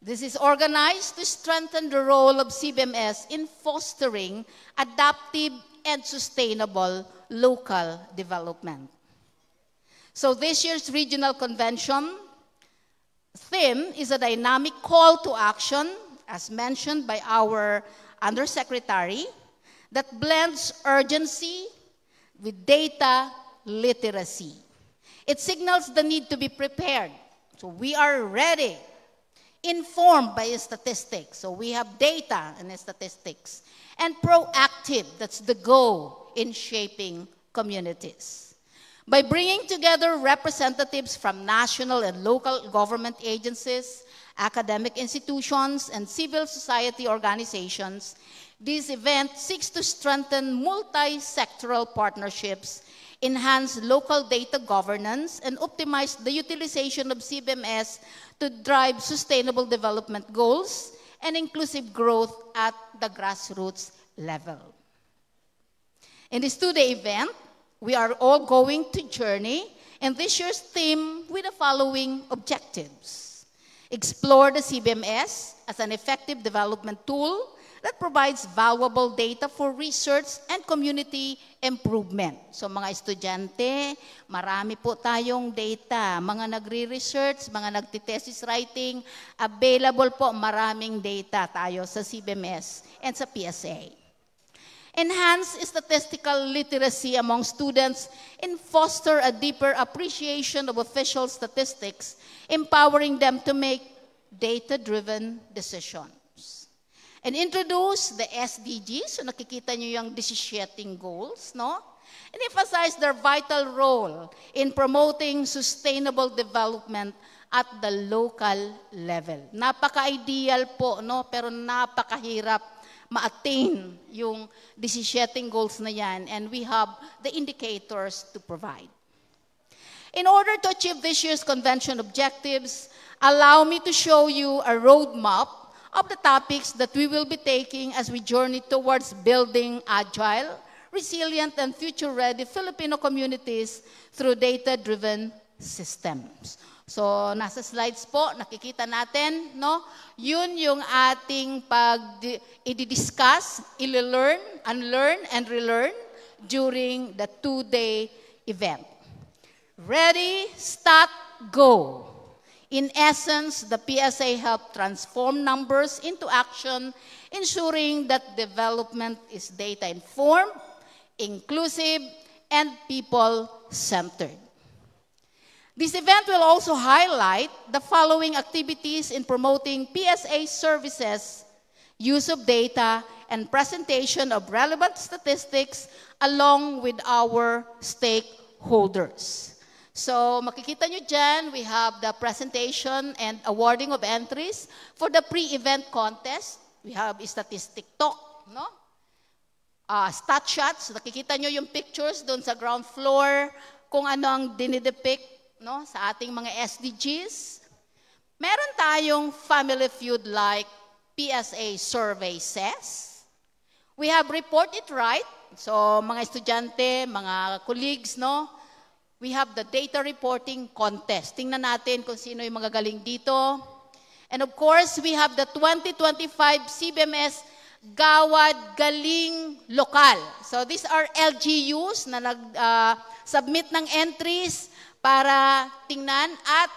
This is organized to strengthen the role of CBMS in fostering adaptive and sustainable local development. So this year's regional convention theme is a dynamic call to action, as mentioned by our Undersecretary, that blends urgency with data literacy. It signals the need to be prepared. So we are ready, informed by statistics. So we have data and statistics. And proactive, that's the goal in shaping communities. By bringing together representatives from national and local government agencies, academic institutions, and civil society organizations, this event seeks to strengthen multi-sectoral partnerships, enhance local data governance, and optimize the utilization of CBMS to drive sustainable development goals and inclusive growth at the grassroots level. In this two-day event, we are all going to journey in this year's theme with the following objectives. Explore the CBMS as an effective development tool that provides valuable data for research and community improvement. So mga estudyante, marami po tayong data. Mga nagre-research, mga nagti-thesis writing, available po maraming data tayo sa CBMS and sa PSA. Enhance statistical literacy among students and foster a deeper appreciation of official statistics, empowering them to make data-driven decisions. And introduce the SDGs, so nakikita nyo yung 17 goals, no? And emphasize their vital role in promoting sustainable development at the local level. Napaka-ideal po, no? Pero napakahirap ma-attain yung 17 goals na yan, and we have the indicators to provide. In order to achieve this year's convention objectives, allow me to show you a roadmap of the topics that we will be taking as we journey towards building agile, resilient, and future-ready Filipino communities through data-driven systems. So, nasa slides po, nakikita natin, no? Yun yung ating i-discuss, i-learn, unlearn, and relearn during the 2-day event. Ready, start, go. In essence, the PSA helped transform numbers into action, ensuring that development is data-informed, inclusive, and people-centered. This event will also highlight the following activities in promoting PSA services, use of data, and presentation of relevant statistics along with our stakeholders. So, makikita nyo dyan, we have the presentation and awarding of entries for the pre-event contest. We have statistic talk, no? Stat shots, nakikita nyo yung pictures doon sa ground floor, kung ano ang dinidepict, no, sa ating mga SDGs. Meron tayong Family Feud-like PSA survey says. We have Report It Right. So, mga estudyante, mga colleagues, no? We have the data reporting contest. Tingnan natin kung sino yung magagaling dito. And of course, we have the 2025 CBMS Gawad Galing Lokal. So, these are LGUs na nag-submit ng entries para tingnan at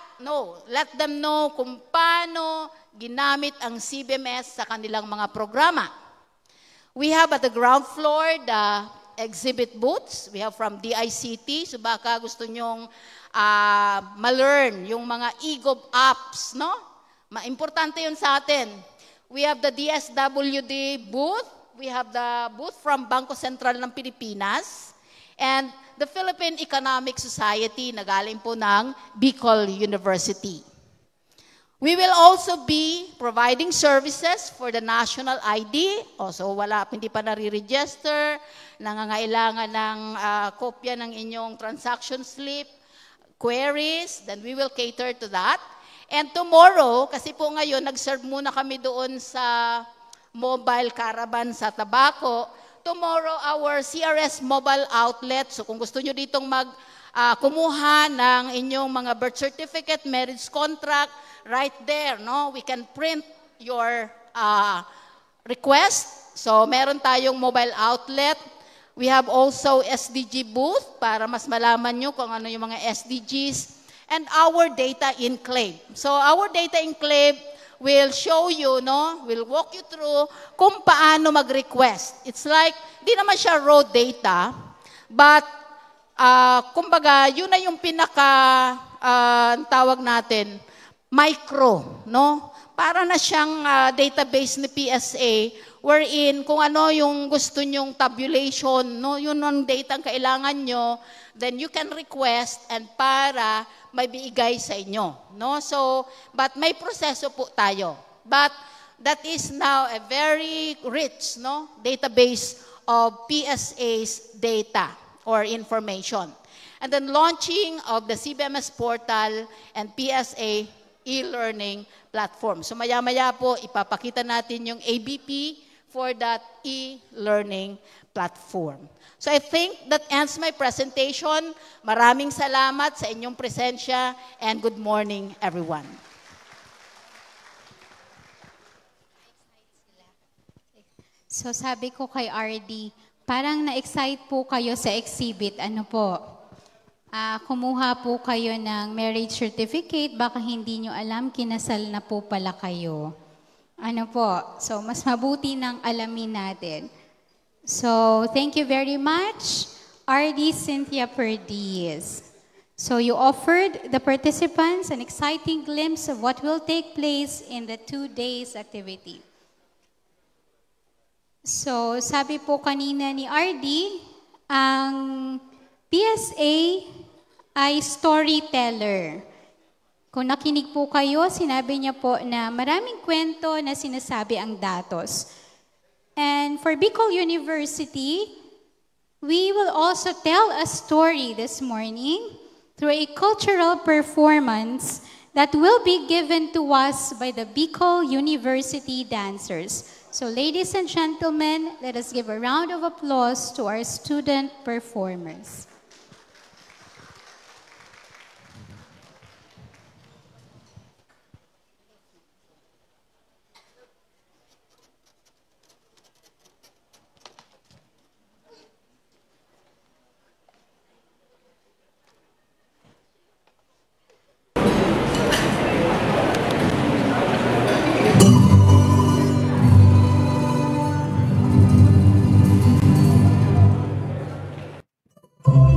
let them know kung paano ginamit ang CBMS sa kanilang mga programa. We have at the ground floor the exhibit booths. We have from DICT. So baka gusto nyong ma-learn yung mga EGOV apps, no? Importante yun sa atin. We have the DSWD booth. We have the booth from Bangko Sentral ng Pilipinas. And the Philippine Economic Society na galing po ng Bicol University. We will also be providing services for the national ID. So hindi pa nare-register, nangangailangan ng kopya ng inyong transaction slip, queries, then we will cater to that. And tomorrow, kasi po ngayon, nag-serve muna kami doon sa mobile caravan sa Tabaco. Tomorrow, our CRS mobile outlet. So kung gusto nyo ditong kumuha ng inyong mga birth certificate, marriage contract, right there, no? We can print your request. So meron tayong mobile outlet. We have also SDG booth para mas malaman nyo kung ano yung mga SDGs. And our data enclave. So our data enclave will show you, no? Will walk you through kung paano mag-request. It's like, di naman siya raw data, but kumbaga, yun na yung tawag natin, micro, no? Para na siyang database ni PSA wherein kung ano yung gusto nyong tabulation, no? Yun ang data ang kailangan nyo, then you can request and para may biigay sa inyo, no? So, but may proseso po tayo. But that is now a very rich, no, database of PSA's data or information. And then launching of the CBMS portal and PSA e-learning platform. So maya-maya po ipapakita natin yung ABP for that e-learning platform. So I think that ends my presentation. Maraming salamat sa inyong presensya and good morning everyone. So sabi ko kay RD, parang na-excite po kayo sa exhibit. Ano po? Kumuha po kayo ng marriage certificate, baka hindi nyo alam, kinasal na po pala kayo. Ano po? So mas mabuti nang alamin natin. So, thank you very much, RD Cynthia Perdiz. So, you offered the participants an exciting glimpse of what will take place in the 2 days activity. So, sabi po kanina ni RD, ang PSA ay storyteller. Kung nakinig po kayo, sinabi niya po na maraming kwento na sinasabi ang datos. And for Bicol University, we will also tell a story this morning through a cultural performance that will be given to us by the Bicol University dancers. So ladies and gentlemen, let us give a round of applause to our student performers. Thank you.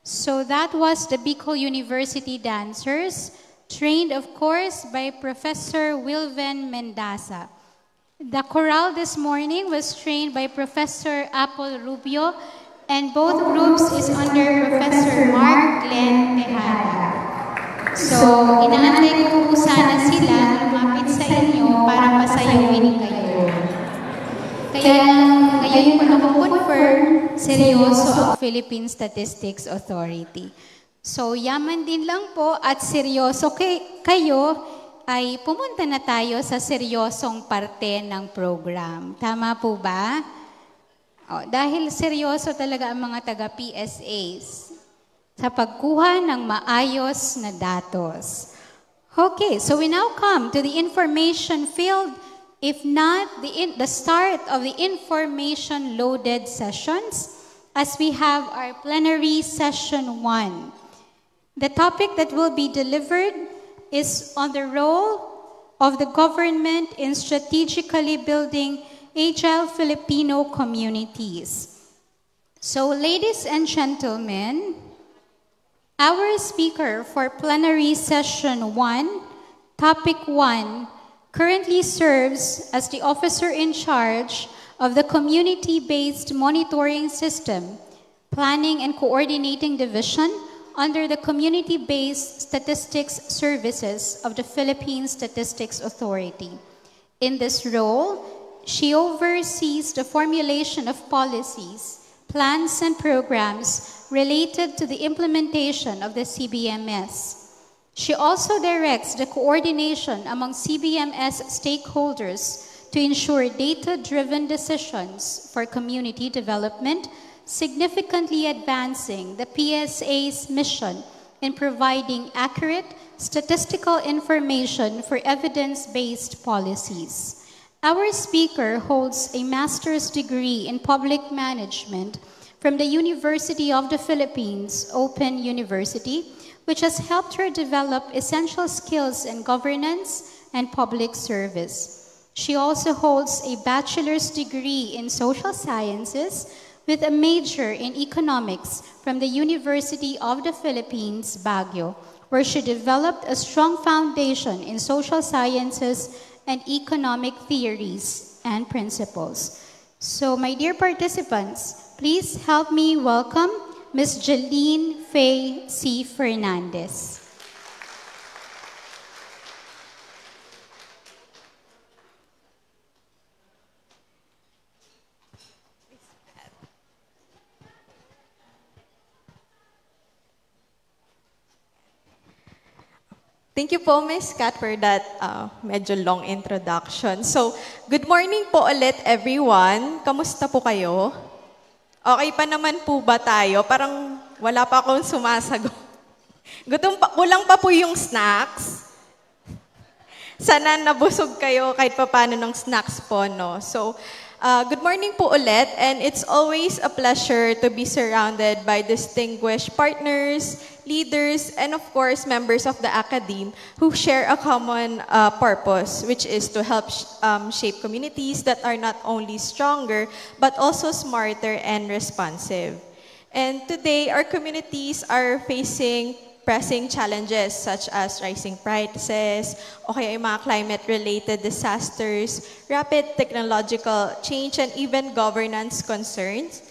So that was the Bicol University dancers, trained of course by Professor Wilven Mendaza. The chorale this morning was trained by Professor Apple Rubio, and both groups is under Professor Mark Glenn Tejada. So, inaantay ko po sana sila lumapit sa inyo para pasayawin kayo. Kaya lang, ngayon ko na-confirm, seryoso ang Philippine Statistics Authority. So, yaman din lang po at seryoso kayo ay pumunta na tayo sa seryosong parte ng program. Tama po ba? Dahil seryoso talaga ang mga taga-PSAs sa pagkuha ng maayos na datos. Okay, so we now come to the information field. If not, the start of the information-loaded sessions, as we have our plenary session 1. The topic that will be delivered is on the role of the government in strategically building agile Filipino communities. So, ladies and gentlemen, our speaker for plenary session 1, topic 1, currently serves as the officer in charge of the Community-Based Monitoring System, Planning and Coordinating Division under the Community-Based Statistics Services of the Philippine Statistics Authority. In this role, she oversees the formulation of policies, plans, and programs related to the implementation of the CBMS. She also directs the coordination among CBMS stakeholders to ensure data-driven decisions for community development, significantly advancing the PSA's mission in providing accurate statistical information for evidence-based policies. Our speaker holds a master's degree in public management from the University of the Philippines, Open University, which has helped her develop essential skills in governance and public service. She also holds a bachelor's degree in social sciences with a major in economics from the University of the Philippines, Baguio, where she developed a strong foundation in social sciences and economic theories and principles. So, my dear participants, please help me welcome Ms. Jeline Faye C. Fernandez. Thank you po, Ms. Kat, for that medyo long introduction. So, good morning po ulit, everyone. Kamusta po kayo? Okay pa naman po ba tayo? Parang wala pa akong sumasagot. Kulang pa po yung snacks. Sana nabusog kayo kahit pa paano ng snacks po, no? So, good morning po ulit, and it's always a pleasure to be surrounded by distinguished partners, leaders, and of course, members of the academe who share a common purpose, which is to help shape communities that are not only stronger, but also smarter and responsive. And today, our communities are facing pressing challenges such as rising prices, o kaya yung mga climate-related disasters, rapid technological change, and even governance concerns.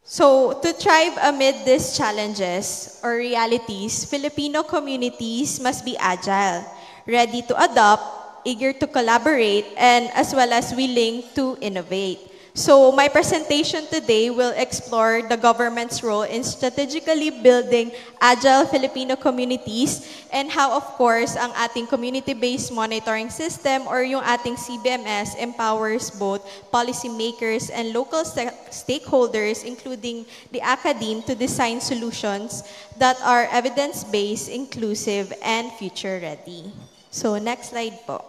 So, to thrive amid these challenges or realities, Filipino communities must be agile, ready to adopt, eager to collaborate, and as well as willing to innovate. So, my presentation today will explore the government's role in strategically building agile Filipino communities and how, of course, ang ating community-based monitoring system or yung ating CBMS empowers both policymakers and local stakeholders, including the academe, to design solutions that are evidence-based, inclusive, and future-ready. So, next slide po.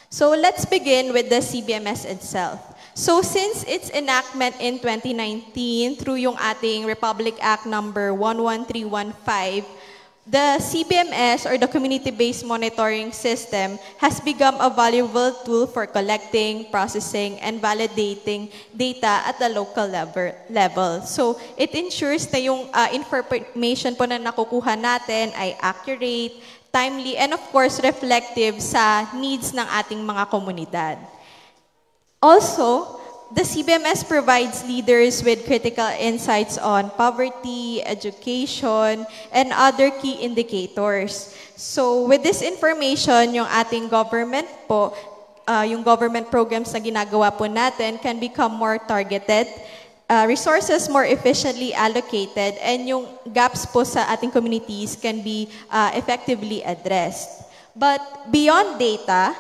So, let's begin with the CBMS itself. So since its enactment in 2019 through yung ating Republic Act number 11315, the CBMS or the Community-Based Monitoring System has become a valuable tool for collecting, processing, and validating data at the local level. So it ensures na yung information po na nakukuha natin ay accurate, timely, and of course reflective sa needs ng ating mga komunidad. Also, the CBMS provides leaders with critical insights on poverty, education, and other key indicators. So, with this information, yung ating government po, yung government programs na ginagawa po natin can become more targeted, resources more efficiently allocated, and yung gaps po sa ating communities can be effectively addressed. But beyond data,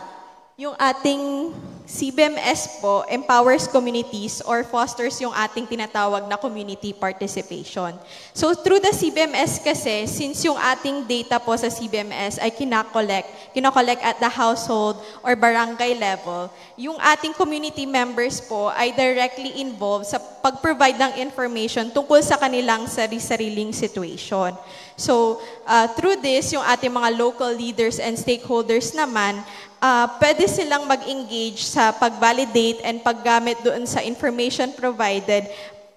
yung ating CBMS po empowers communities or fosters yung ating tinatawag na community participation. So through the CBMS kasi, since yung ating data po sa CBMS ay kinokollect at the household or barangay level, yung ating community members po ay directly involved sa pag-provide ng information tungkol sa kanilang sariling situation. So through this, yung ating mga local leaders and stakeholders naman, pwede silang mag-engage sa pag-validate and paggamit doon sa information provided,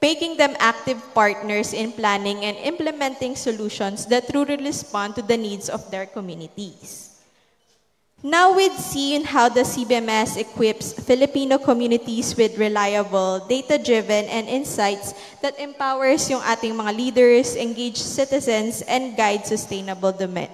making them active partners in planning and implementing solutions that truly respond to the needs of their communities. Now we've seen how the CBMS equips Filipino communities with reliable, data-driven, and insights that empowers yung ating mga leaders, engaged citizens, and guide sustainable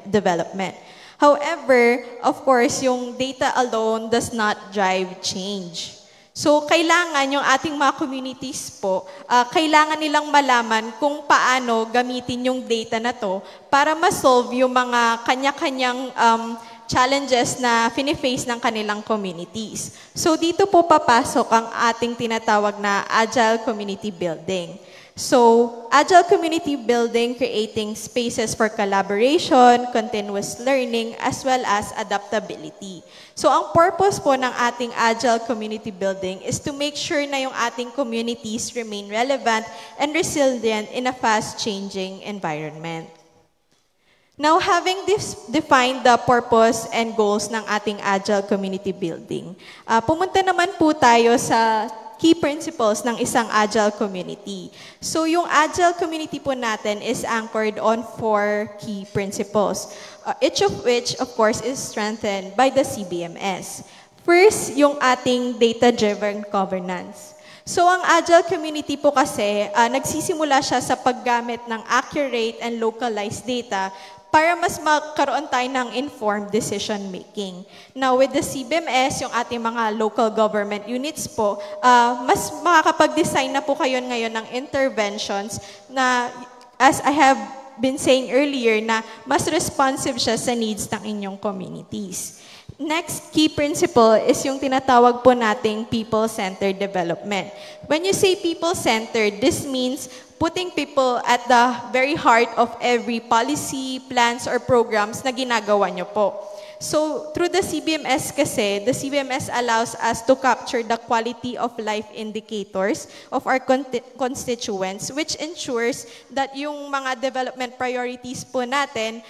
development. However, of course, yung data alone does not drive change. So, kailangan yung ating mga communities po, kailangan nilang malaman kung paano gamitin yung data na to para ma-solve yung mga kanya-kanyang challenges na fini-face ng kanilang communities. So, dito po papasok ang ating tinatawag na Agile Community Building. So, agile community building, creating spaces for collaboration, continuous learning, as well as adaptability. So, ang purpose po ng ating agile community building is to make sure na yung ating communities remain relevant and resilient in a fast-changing environment. Now, having defined the purpose and goals ng ating agile community building, pumunta naman po tayo sa key principles ng isang agile community. So, yung agile community po natin is anchored on 4 key principles, each of which, of course, is strengthened by the CBMS. First, yung ating data-driven governance. So, ang agile community po kasi, nagsisimula siya sa paggamit ng accurate and localized data para mas magkaroon tayo ng informed decision-making. Now, with the CBMS, yung ating mga local government units po, mas makakapag-design na po kayo ngayon ng interventions na, as I have been saying earlier, na mas responsive siya sa needs ng inyong communities. Next key principle is yung tinatawag po nating people-centered development. When you say people-centered, this means putting people at the very heart of every policy, plans, or programs na ginagawa nyo po. So, through the CBMS kasi, the CBMS allows us to capture the quality of life indicators of our constituents, which ensures that yung mga development priorities po natin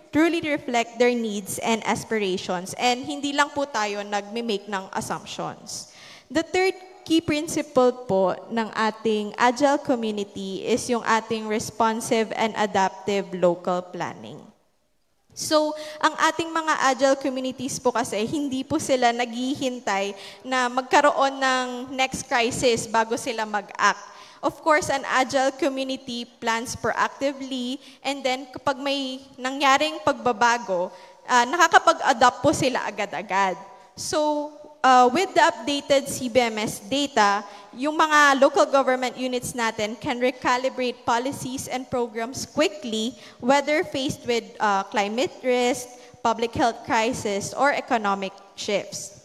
truly reflect their needs and aspirations, and hindi lang po tayo nagme-make ng assumptions. The third key principle po ng ating agile community is yung ating responsive and adaptive local planning. So, ang ating mga agile communities po kasi, hindi po sila naghihintay na magkaroon ng next crisis bago sila mag-act. Of course, an agile community plans proactively, and then kapag may nangyaring pagbabago, nakakapag-adapt po sila agad-agad. So, with the updated CBMS data, yung mga local government units natin can recalibrate policies and programs quickly, whether faced with climate risk, public health crisis, or economic shifts.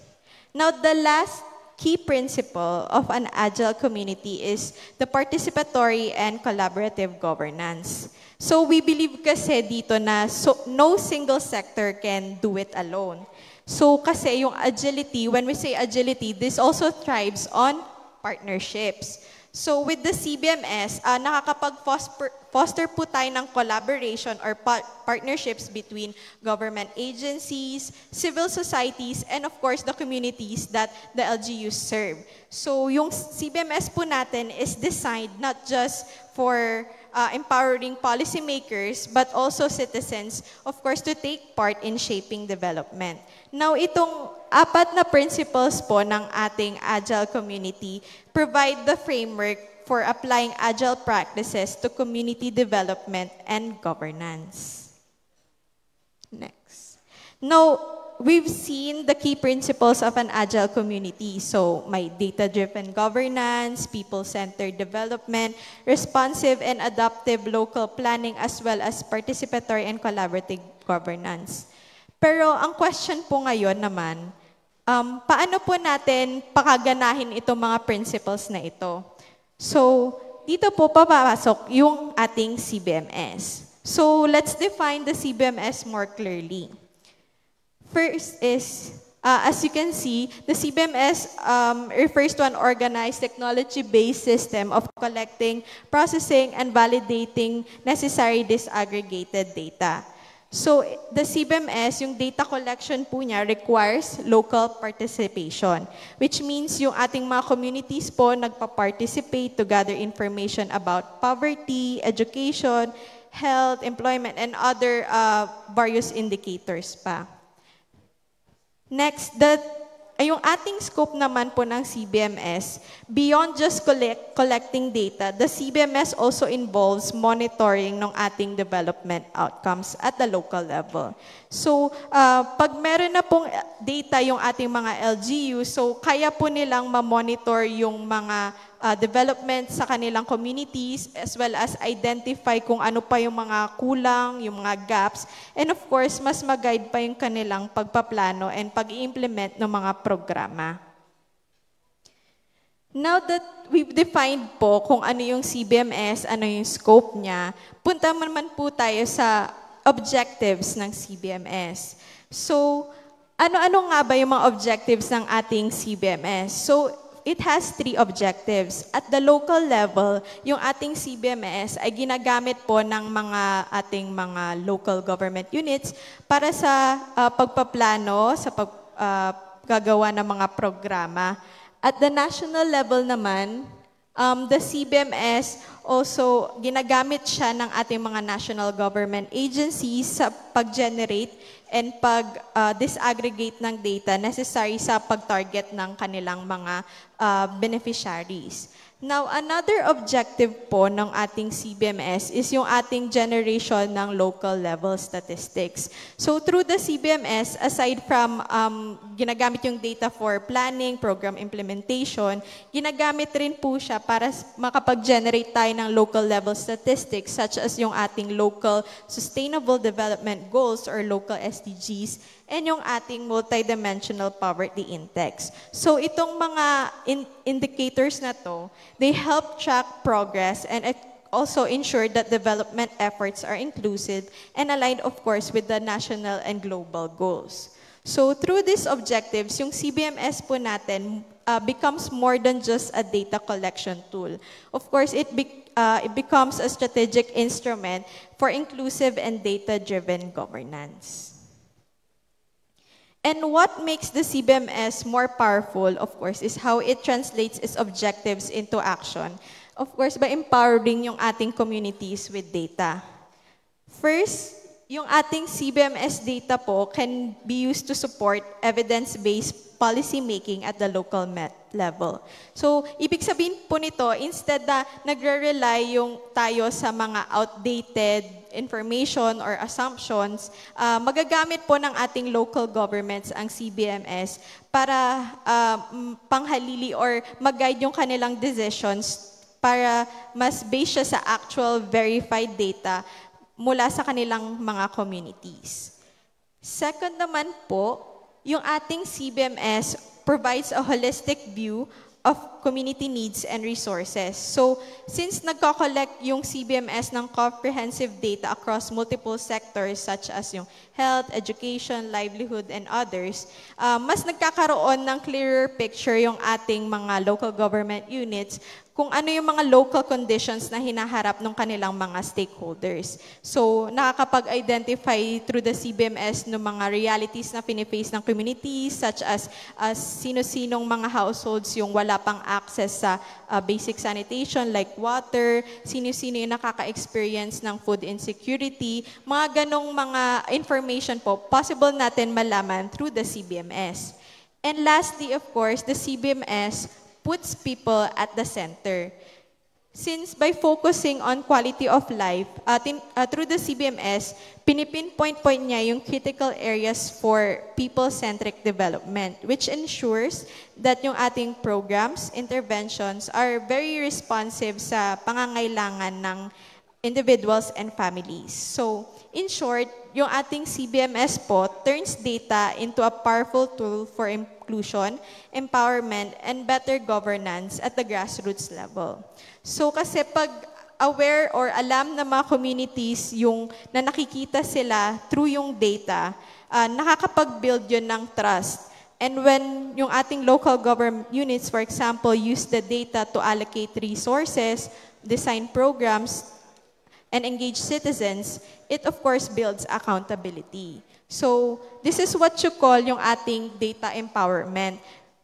Now, the last key principle of an agile community is the participatory and collaborative governance. So, we believe kasi dito na no single sector can do it alone. So, kasi yung agility, when we say agility, this also thrives on partnerships. So, with the CBMS, nakakapag-foster po tayo ng collaboration or partnerships between government agencies, civil societies, and of course, the communities that the LGUs serve. So, yung CBMS po natin is designed not just for empowering policymakers, but also citizens, of course, to take part in shaping development. Now, itong 4 na principles po ng ating agile community provide the framework for applying agile practices to community development and governance. Next. Now, we've seen the key principles of an agile community. So, may data-driven governance, people-centered development, responsive and adaptive local planning, as well as participatory and collaborative governance. Pero ang question po ngayon naman, paano po natin pakaganahin itong mga principles na ito? So, dito po papasok yung ating CBMS. So, let's define the CBMS more clearly. First is, as you can see, the CBMS refers to an organized technology-based system of collecting, processing, and validating necessary disaggregated data. So, the CBMS, yung data collection po niya requires local participation, which means yung ating mga communities po nagpa-participate to gather information about poverty, education, health, employment, and other various indicators pa. Next, yung ating scope naman po ng CBMS, beyond just collecting data, the CBMS also involves monitoring ng ating development outcomes at the local level. So, pag meron na pong data yung ating mga LGU, so kaya po nilang ma-monitor yung mga development sa kanilang communities, as well as identify kung ano pa yung mga kulang, yung mga gaps, and of course, mas mag-guide pa yung kanilang pagpaplano and pag-i-implement ng mga programa. Now that we've defined po kung ano yung CBMS, ano yung scope niya, punta naman po tayo sa objectives ng CBMS. So, ano-ano nga ba yung mga objectives ng ating CBMS? So, it has 3 objectives. At the local level, yung ating CBMS ay ginagamit po ng ating mga local government units para sa pagpaplano, sa paggagawa ng mga programa. At the national level naman, the CBMS also ginagamit siya ng ating mga national government agencies sa pag-generate and pag-disaggregate ng data necessary sa pag-target ng kanilang mga beneficiaries. Now, another objective po ng ating CBMS is yung ating generation ng local level statistics. So, through the CBMS, aside from ginagamit yung data for planning, program implementation, ginagamit rin po siya para makapag-generate tayo ng local level statistics such as yung ating local sustainable development goals or local SDGs and yung ating multidimensional poverty index. So itong mga indicators na to, they help track progress and it also ensure that development efforts are inclusive and aligned, of course, with the national and global goals. So through these objectives, yung CBMS po natin becomes more than just a data collection tool. Of course, it becomes a strategic instrument for inclusive and data-driven governance. And what makes the CBMS more powerful, of course, is how it translates its objectives into action. Of course, by empowering yung ating communities with data. First, yung ating CBMS data po can be used to support evidence-based policy making at the local level. So, ibig sabihin po nito, instead na nagre-rely yung tayo sa mga outdated information or assumptions, magagamit po ng ating local governments ang CBMS para panghalili or mag-guide yung kanilang decisions para mas based siya sa actual verified data mula sa kanilang mga communities. Second naman po, yung ating CBMS provides a holistic view of community needs and resources. So, since nagko-collect yung CBMS ng comprehensive data across multiple sectors such as yung health, education, livelihood, and others, mas nagkakaroon ng clearer picture yung ating mga local government units kung ano yung mga local conditions na hinaharap ng kanilang mga stakeholders. So, nakakapag-identify through the CBMS ng mga realities na piniface ng communities such as sino-sinong mga households yung wala pang access sa basic sanitation like water, sino-sino yung nakaka-experience ng food insecurity, mga ganong mga information po, possible natin malaman through the CBMS. And lastly, of course, the CBMS puts people at the center. Since by focusing on quality of life, through the CBMS, pinipinpoint niya yung critical areas for people-centric development, which ensures that yung ating programs, interventions are very responsive sa pangangailangan ng individuals and families. So, in short, yung ating CBMS po turns data into a powerful tool for inclusion, empowerment, and better governance at the grassroots level. So kasi pag aware or alam na mga communities yung na nakikita sila through yung data, nakakapag-build yun ng trust. And when yung ating local government units, for example, use the data to allocate resources, design programs, and engage citizens, it of course builds accountability. So, this is what you call yung ating data empowerment.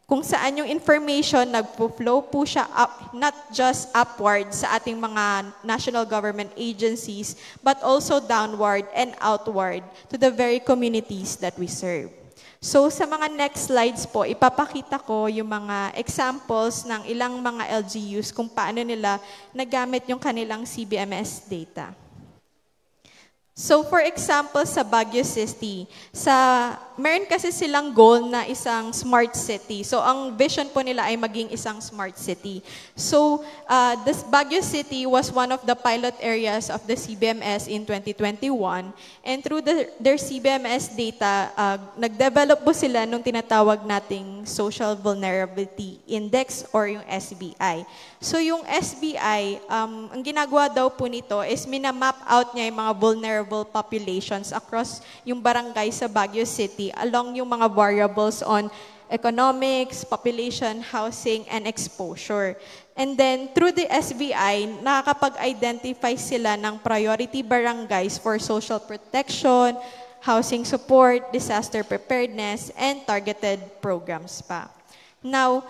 Kung saan yung information nagpo-flow po siya up, not just upward sa ating mga national government agencies, but also downward and outward to the very communities that we serve. So, sa mga next slides po, ipapakita ko yung mga examples ng ilang mga LGUs kung paano nila nagamit yung kanilang CBMS data. So for example, sa Baguio City, meron kasi silang goal na isang smart city. So ang vision po nila ay maging isang smart city. So this Baguio City was one of the pilot areas of the CBMS in 2021. And through their CBMS data, nag-develop po sila nung tinatawag nating Social Vulnerability Index or yung SVI. So yung SVI, ang ginagawa daw po nito is minamap out niya yung mga vulnerable populations across yung barangay sa Baguio City along yung mga variables on economics, population, housing, and exposure. And then, through the SVI, nakakapag-identify sila ng priority barangays for social protection, housing support, disaster preparedness, and targeted programs pa. Now,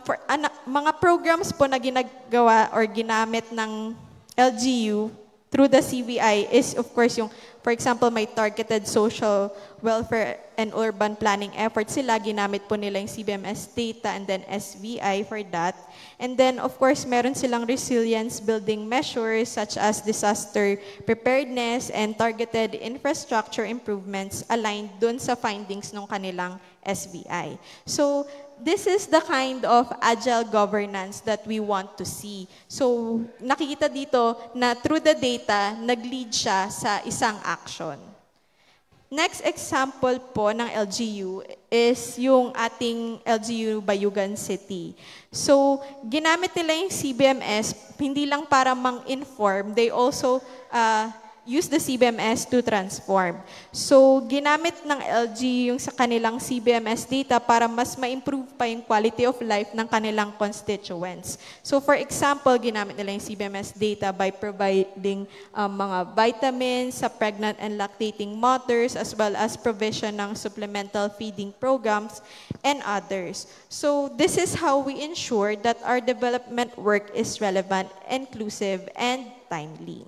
for mga programs po na ginagawa or ginamit ng LGU through the CVI is, of course, yung, for example, may targeted social welfare and urban planning efforts sila. Ginamit po nila yung CBMS data and then SVI for that. And then, of course, meron silang resilience building measures such as disaster preparedness and targeted infrastructure improvements aligned dun sa findings ng kanilang SVI. So, this is the kind of agile governance that we want to see. So, nakikita dito na through the data, nag-lead siya sa isang action. Next example po ng LGU is yung ating LGU Bayugan City. So, ginamit nila yung CBMS, hindi lang para mang-inform, they also use the CBMS to transform. So, ginamit ng LG yung sa kanilang CBMS data para mas ma-improve pa yung quality of life ng kanilang constituents. So, for example, ginamit nila yung CBMS data by providing mga vitamins sa pregnant and lactating mothers as well as provision ng supplemental feeding programs and others. So, this is how we ensure that our development work is relevant, inclusive, and timely.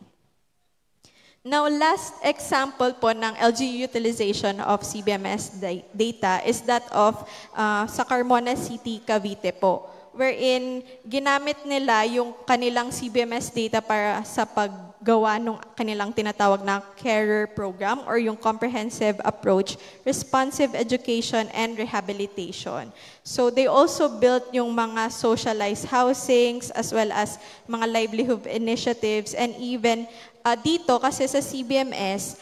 Now, last example po ng LGU utilization of CBMS data is that of sa Carmona City, Cavite po, wherein ginamit nila yung kanilang CBMS data para sa paggawa ng kanilang tinatawag na carer program or yung comprehensive approach, responsive education, and rehabilitation. So they also built yung mga socialized housings as well as mga livelihood initiatives and even dito kasi sa CBMS,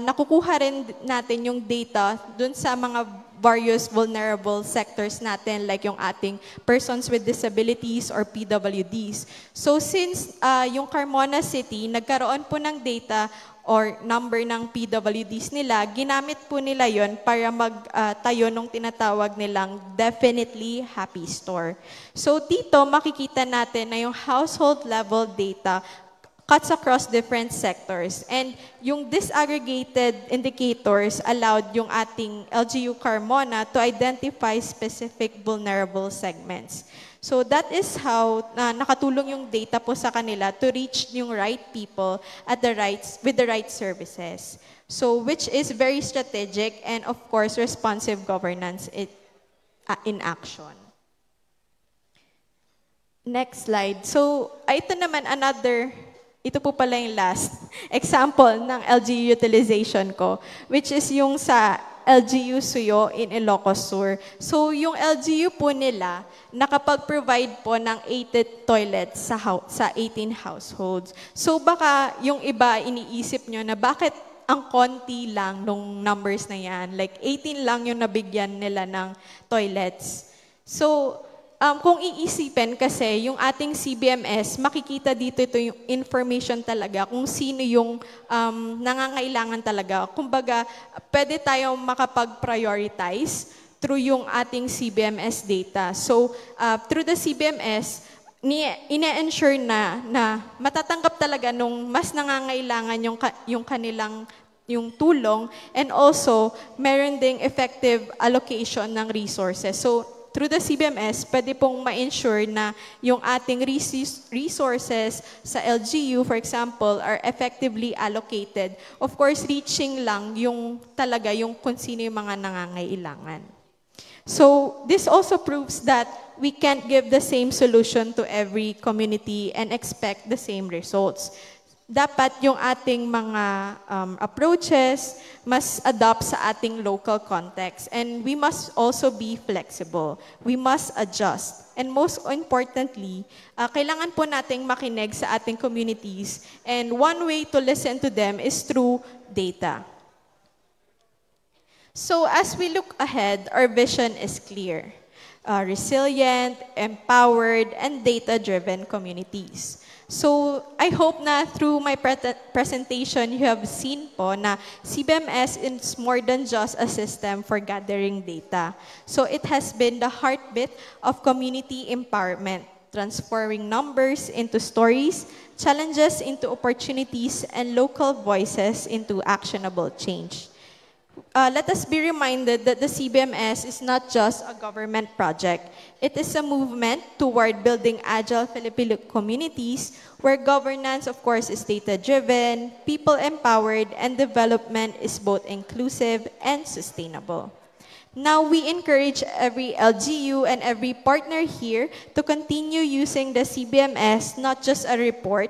nakukuha rin natin yung data dun sa mga various vulnerable sectors natin like yung ating persons with disabilities or PWDs. So since yung Carmona City, nagkaroon po ng data or number ng PWDs nila, ginamit po nila yon para magtayo nung tinatawag nilang Definitely Happy Store. So dito makikita natin na yung household level data cuts across different sectors. And yung disaggregated indicators allowed yung ating LGU Carmona to identify specific vulnerable segments. So that is how nakatulong yung data po sa kanila to reach yung right people at with the right services. So which is very strategic and of course responsive governance in action. Next slide. So ito naman ito po pala yung last example ng LGU utilization ko, which is yung sa LGU Suyo in Ilocos Sur. So yung LGU po nila, nakapag-provide po ng 80 toilets sa 18 households. So baka yung iba iniisip nyo na bakit ang konti lang nung numbers na yan, like 18 lang yung nabigyan nila ng toilets. So, kung iisipin kasi yung ating CBMS, makikita dito ito yung information talaga kung sino yung nangangailangan talaga. Kumbaga, pwede tayong makapag-prioritize through yung ating CBMS data. So, through the CBMS, ine-ensure na matatanggap talaga nung mas nangangailangan yung kanilang yung tulong and also meron ding effective allocation ng resources. So, through the CBMS, pwede pong ma-ensure na yung ating resources sa LGU, for example, are effectively allocated. Of course, reaching lang yung talaga yung kung sino yung mga nangangailangan. So, this also proves that we can't give the same solution to every community and expect the same results. dapat yung ating mga approaches must adapt sa ating local context. And we must also be flexible. We must adjust. And most importantly, kailangan po nating makinig sa ating communities. And one way to listen to them is through data. So as we look ahead, our vision is clear. Resilient, empowered, and data-driven communities. So, I hope na through my presentation, you have seen po na CBMS is more than just a system for gathering data. So, it has been the heartbeat of community empowerment, transforming numbers into stories, challenges into opportunities, and local voices into actionable change. Let us be reminded that the CBMS is not just a government project. It is a movement toward building agile Filipino communities where governance, of course, is data-driven, people-empowered, and development is both inclusive and sustainable. Now, we encourage every LGU and every partner here to continue using the CBMS not just a report,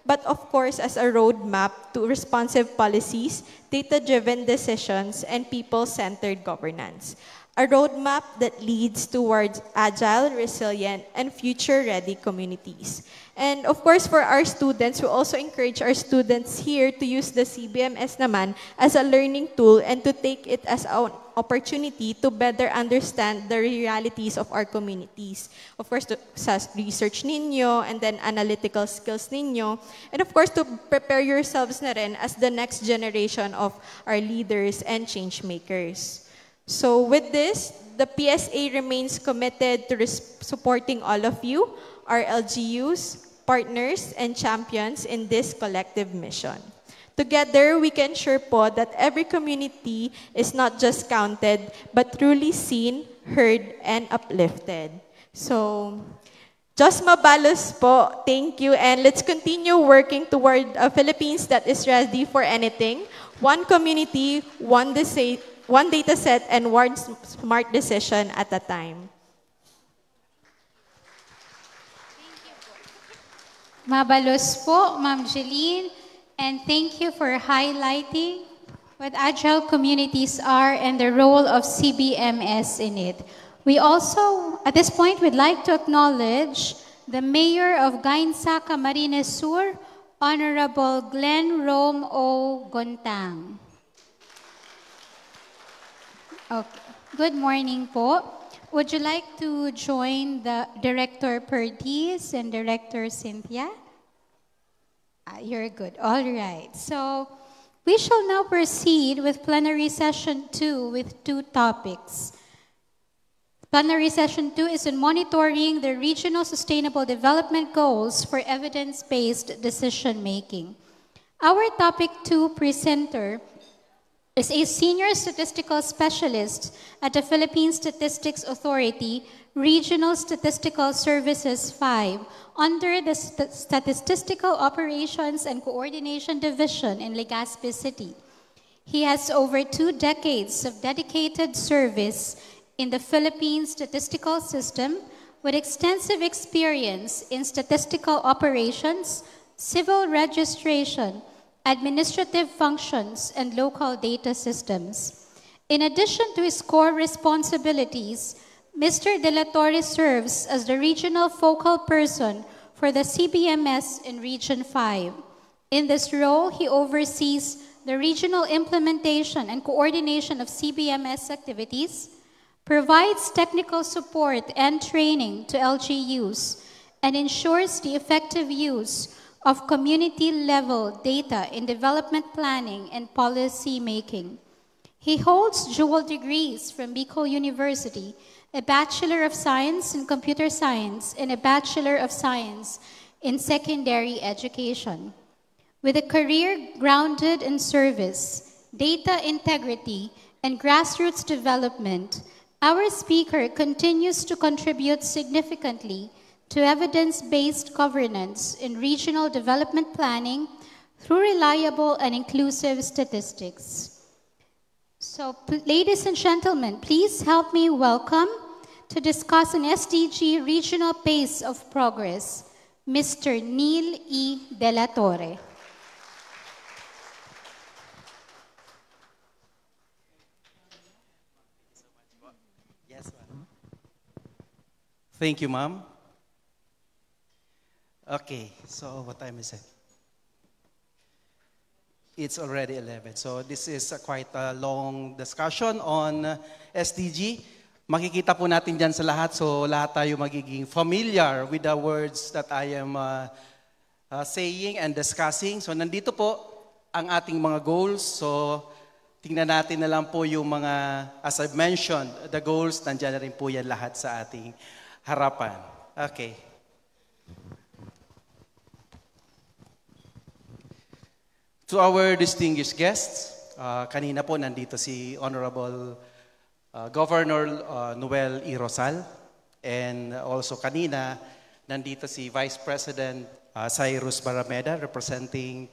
but of course as a roadmap to responsive policies, data-driven decisions, and people-centered governance. A roadmap that leads towards agile, resilient, and future-ready communities. And of course, for our students, we also encourage our students here to use the CBMS naman as a learning tool and to take it as an opportunity to better understand the realities of our communities. Of course, sa research ninyo, and then analytical skills ninyo, and of course, to prepare yourselves na rin as the next generation of our leaders and change makers. So with this, the PSA remains committed to supporting all of you, our LGUs, partners, and champions in this collective mission. Together, we can ensure po that every community is not just counted, but truly seen, heard, and uplifted. So, Jos Mabalos po, thank you, and let's continue working toward a Philippines that is ready for anything. One community, one data set, and one smart decision at a time. Mabalos po, Ma'am Jeline, and thank you for highlighting what agile communities are and the role of CBMS in it. We also, at this point, would like to acknowledge the Mayor of Gainsa, Camarines Sur, Honorable Glenn Rome O. Gontang. Okay. Good morning po. Would you like to join the Director Perdiz and Director Cynthia? You're good. All right. So we shall now proceed with plenary session 2 with 2 topics. Plenary session 2 is on monitoring the regional sustainable development goals for evidence-based decision-making. Our topic 2 presenter is a senior statistical specialist at the Philippine Statistics Authority, Regional Statistical Services 5, under the Statistical Operations and Coordination Division in Legazpi City. He has over 2 decades of dedicated service in the Philippine statistical system with extensive experience in statistical operations, civil registration, administrative functions, and local data systems. In addition to his core responsibilities, Mr. De La Torre serves as the regional focal person for the CBMS in Region 5. In this role, he oversees the regional implementation and coordination of CBMS activities, provides technical support and training to LGUs, and ensures the effective use of community-level data in development planning and policy making. He holds dual degrees from Bicol University, a Bachelor of Science in Computer Science and a Bachelor of Science in Secondary Education. With a career grounded in service, data integrity, and grassroots development, our speaker continues to contribute significantly to evidence-based governance in regional development planning through reliable and inclusive statistics. So, ladies and gentlemen, please help me welcome to discuss an SDG regional pace of progress, Mr. Neil E. De La Torre. Thank you, ma'am. Okay, so what time is it? It's already 11. So this is quite a long discussion on SDG. Makikita po natin dyan sa lahat, so lahat tayo magiging familiar with the words that I am saying and discussing. So nandito po ang ating mga goals. So tingnan natin na lang po yung mga, as I've mentioned, the goals, nandyan na rin po yan lahat sa ating harapan. Okay. To our distinguished guests, kanina po nandito si Honorable Governor Noel E. Rosal, and also kanina nandito si Vice President Cyrus Barameda representing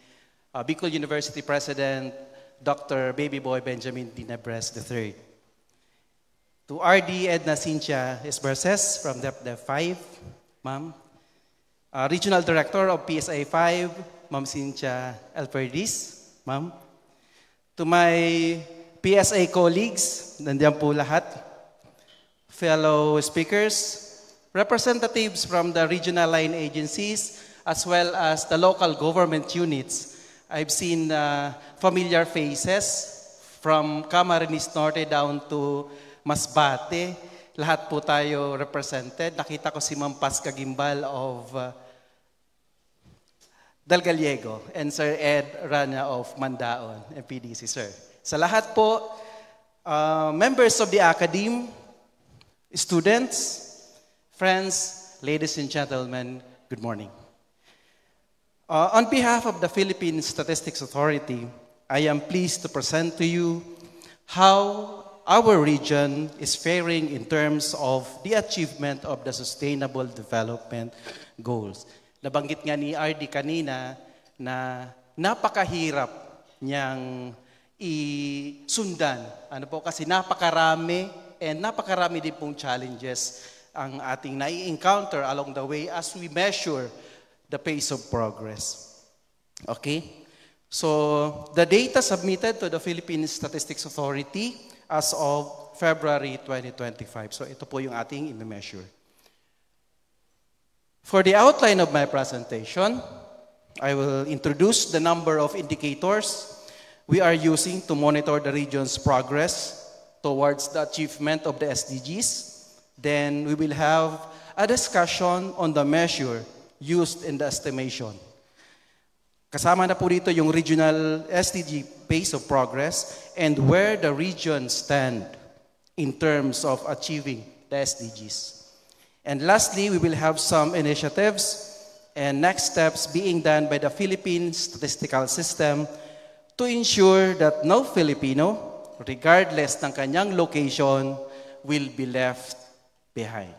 Bicol University President Dr. Baby Boy Benjamin Dinabres III. To RD Edna Cynthia Esberces from DepDev 5, ma'am. Regional Director of PSA 5, Ma'am Cynthia Alperdis, ma'am. To my PSA colleagues, nandiyan po lahat, fellow speakers, representatives from the regional line agencies, as well as the local government units. I've seen familiar faces from Camarines Norte down to Masbate. Lahat po tayo represented. Nakita ko si Ma'am Pasca Gimbal of Del Gallego and Sir Ed Rana of Mandaon, MPDC, sir. Sa lahat po, members of the academe, students, friends, ladies and gentlemen, good morning. On behalf of the Philippine Statistics Authority, I am pleased to present to you how our region is faring in terms of the achievement of the Sustainable Development Goals. Nabanggit nga ni RD kanina na napakahirap niyang isundan. Ano po, kasi napakarami and napakarami din pong challenges ang ating nai-encounter along the way as we measure the pace of progress. Okay? So, the data submitted to the Philippine Statistics Authority as of February 2025. So, ito po yung ating i-measure. For the outline of my presentation, I will introduce the number of indicators we are using to monitor the region's progress towards the achievement of the SDGs. Then we will have a discussion on the measure used in the estimation. Kasama na po dito yung regional SDG pace of progress and where the regions stand in terms of achieving the SDGs. And lastly, we will have some initiatives and next steps being done by the Philippine Statistical System to ensure that no Filipino, regardless ng kanyang location, will be left behind.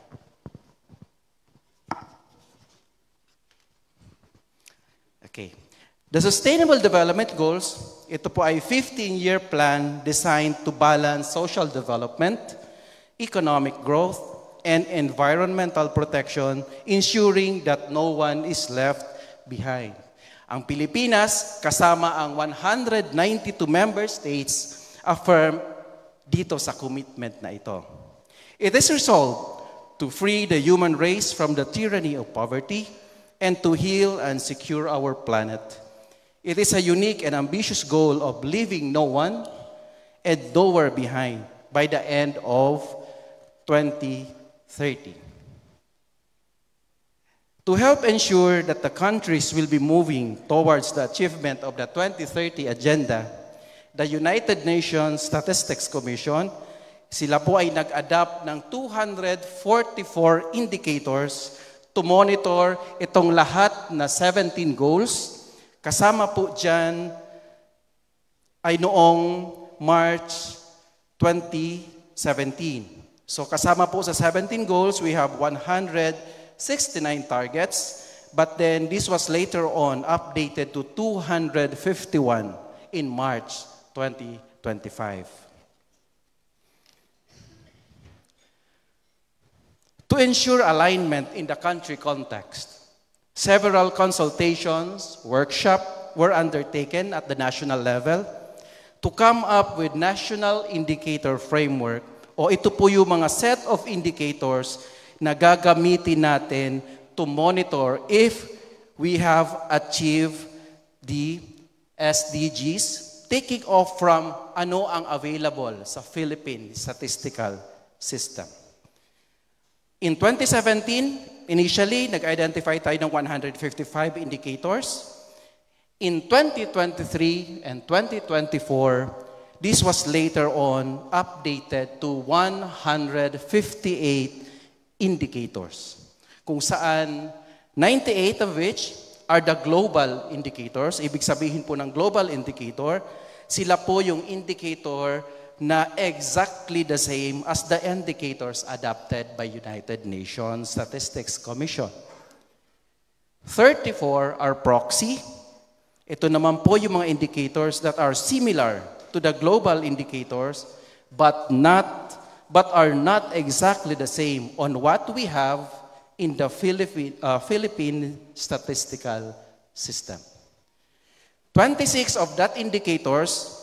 Okay. The Sustainable Development Goals, ito po ay 15-year plan designed to balance social development, economic growth, and environmental protection, ensuring that no one is left behind. Ang Pilipinas, kasama ang 192 member states, affirm dito sa commitment na ito. It is resolved to free the human race from the tyranny of poverty and to heal and secure our planet. It is a unique and ambitious goal of leaving no one and nowhere behind by the end of 2030. To help ensure that the countries will be moving towards the achievement of the 2030 agenda, the United Nations Statistics Commission, sila po ay nag-adapt ng 244 indicators to monitor itong lahat na 17 goals. Kasama po dyan ay noong March 2017. So kasama po sa 17 goals, we have 169 targets, but then this was later on updated to 251 in March 2025. To ensure alignment in the country context, several consultations, workshops were undertaken at the national level to come up with national indicator framework o ito po yung mga set of indicators na gagamitin natin to monitor if we have achieved the SDGs, taking off from ano ang available sa Philippine Statistical System. In 2017, initially, nag-identify tayo ng 155 indicators. In 2023 and 2024, this was later on updated to 158 indicators, kung saan 98 of which are the global indicators. Ibig sabihin po ng global indicator, sila po yung indicator na exactly the same as the indicators adopted by United Nations Statistics Commission. 34 are proxy. Ito naman po yung mga indicators that are similar to the global indicators but are not exactly the same on what we have in the Philippine Statistical System. 26 of that indicators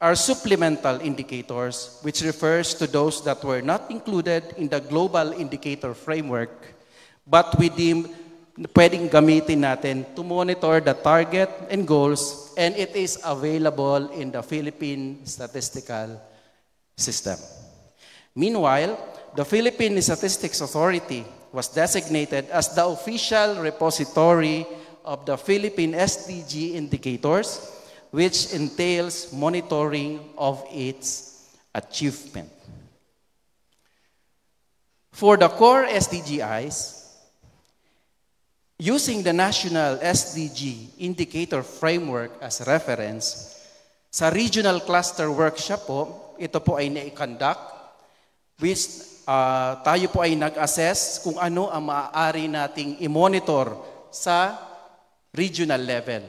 are supplemental indicators, which refers to those that were not included in the global indicator framework, but we deem pwedeng gamitin natin to monitor the target and goals, and it is available in the Philippine Statistical System. Meanwhile, the Philippine Statistics Authority was designated as the official repository of the Philippine SDG indicators, which entails monitoring of its achievement. For the core SDGs, using the National SDG Indicator Framework as reference, sa Regional Cluster Workshop po, ito po ay na-conduct, which tayo po ay nag-assess kung ano ang maaari nating i-monitor sa regional level.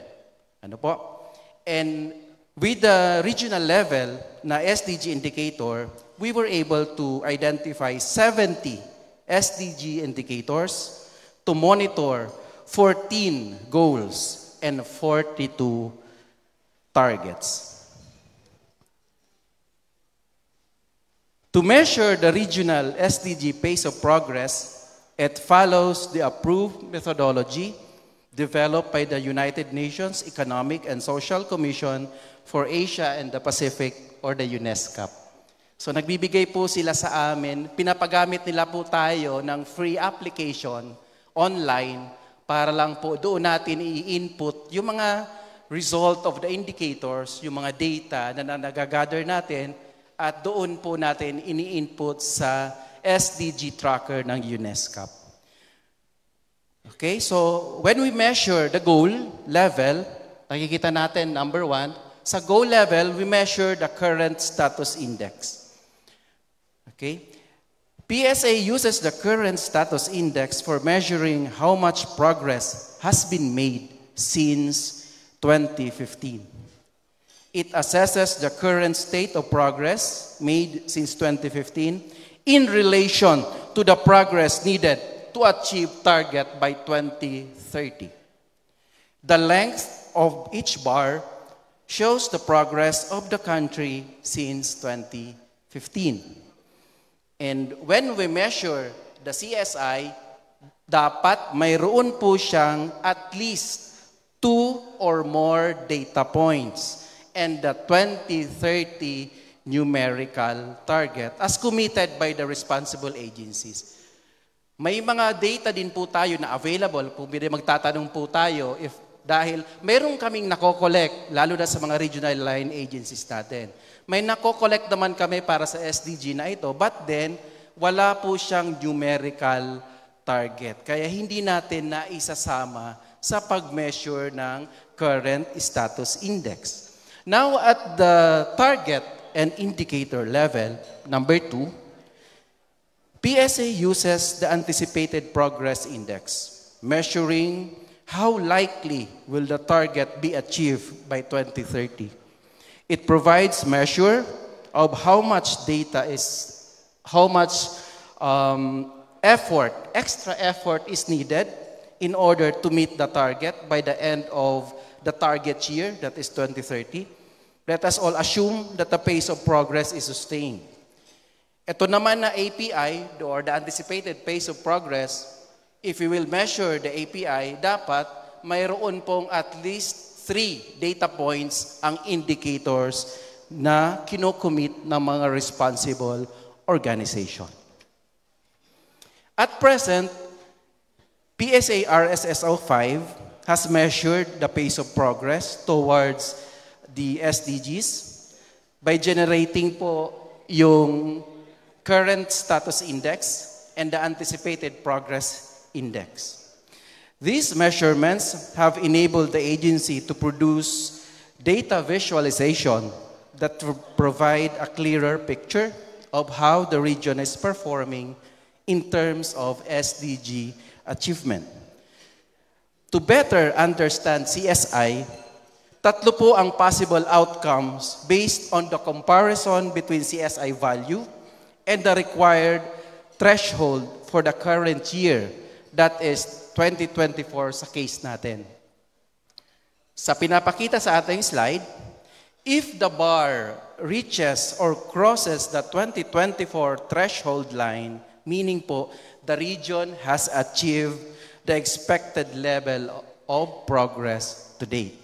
Ano po? And with the regional level na SDG indicator, we were able to identify 70 SDG indicators to monitor 14 goals and 42 targets. To measure the regional SDG pace of progress, it follows the approved methodology developed by the United Nations Economic and Social Commission for Asia and the Pacific, or the UNESCO. So nagbibigay po sila sa amin, pinapagamit nila po tayo ng free application online para lang po doon natin i-input yung mga result of the indicators, yung mga data na nagagather natin, at doon po natin ini-input sa SDG tracker ng UNESCO. Okay, so when we measure the goal level, nakikita natin, number 1, sa goal level, we measure the current status index. Okay, PSA uses the current status index for measuring how much progress has been made since 2015. It assesses the current state of progress made since 2015 in relation to the progress needed to achieve target by 2030. The length of each bar shows the progress of the country since 2015. And when we measure the CSI, dapat mayroon po siyang at least 2 or more data points and the 2030 numerical target as committed by the responsible agencies. May mga data din po tayo na available, kung magtatanong po tayo, dahil meron kaming nako-collect, lalo na sa mga regional line agencies natin. May nako-collect naman kami para sa SDG na ito, but then, wala po siyang numerical target. Kaya hindi natin na isasama sa pag-measure ng current status index. Now, at the target and indicator level, number 2, PSA uses the Anticipated Progress Index, measuring how likely will the target be achieved by 2030. It provides measure of how much extra effort is needed in order to meet the target by the end of the target year, that is 2030. Let us all assume that the pace of progress is sustained. Ito naman na API, or the anticipated pace of progress, if we will measure the API, dapat mayroon pong at least 3 data points ang indicators na kinocommit ng mga responsible organization. At present, PSA RSSO 5 has measured the pace of progress towards the SDGs by generating po yung current status index and the anticipated progress index. These measurements have enabled the agency to produce data visualization that will provide a clearer picture of how the region is performing in terms of SDG achievement. To better understand CSI, tatlo po ang possible outcomes based on the comparison between CSI value and the required threshold for the current year, that is 2024 sa case natin. Sa pinapakita sa ating slide, if the bar reaches or crosses the 2024 threshold line, meaning po, the region has achieved the expected level of progress to date.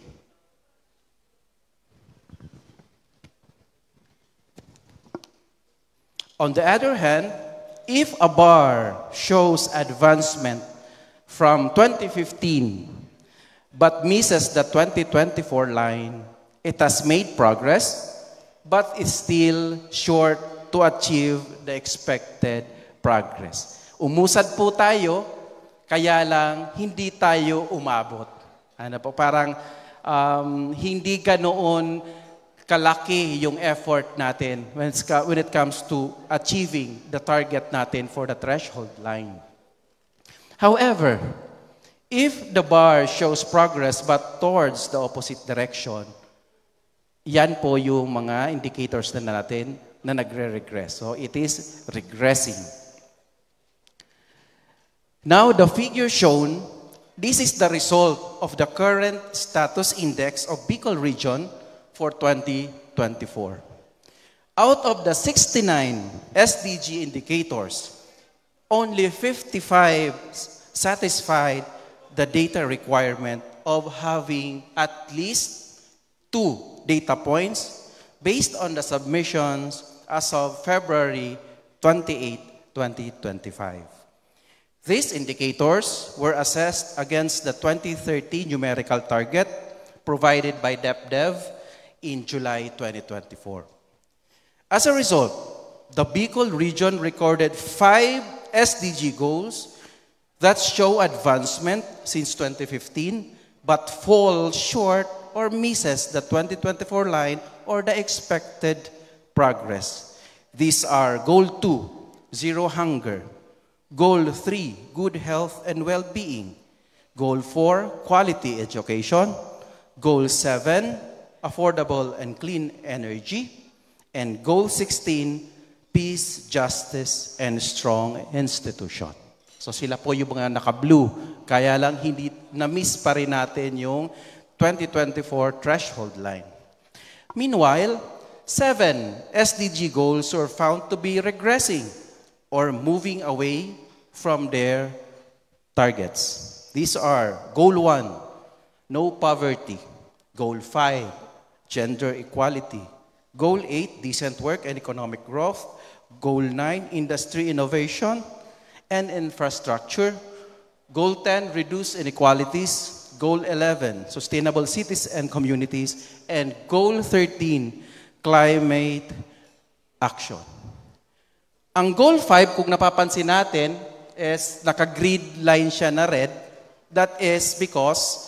On the other hand, if a bar shows advancement from 2015 but misses the 2024 line, it has made progress but is still short to achieve the expected progress. Umusad po tayo, kaya lang hindi tayo umabot. Ano po, parang hindi ganoon kalaki yung effort natin when it comes to achieving the target natin for the threshold line. However, if the bar shows progress but towards the opposite direction, yan po yung mga indicators na natin na nagre-regress. So it is regressing. Now, the figure shown, this is the result of the current status index of Bicol region for 2024. Out of the 69 SDG indicators, only 55 satisfied the data requirement of having at least 2 data points based on the submissions as of February 28, 2025. These indicators were assessed against the 2030 numerical target provided by DepDev in July 2024. As a result, the Bicol region recorded 5 SDG goals that show advancement since 2015 but fall short or misses the 2024 line or the expected progress. These are Goal 2, Zero Hunger; Goal 3, Good Health and Well-Being; Goal 4, Quality Education; Goal 7, Affordable and Clean Energy; and Goal 16, Peace, Justice, and Strong Institution. So sila po yung mga naka-blue, kaya lang hindi na-miss pa rin natin yung 2024 threshold line. Meanwhile, 7 SDG goals were found to be regressing or moving away from their targets. These are Goal 1, No Poverty; Goal 5, Gender Equality; Goal 8, Decent Work and Economic Growth; Goal 9, Industry Innovation and Infrastructure; Goal 10, Reduce Inequalities; Goal 11, Sustainable Cities and Communities; and Goal 13, Climate Action. Ang Goal 5, kung napapansin natin, is naka-grid line siya na red. That is because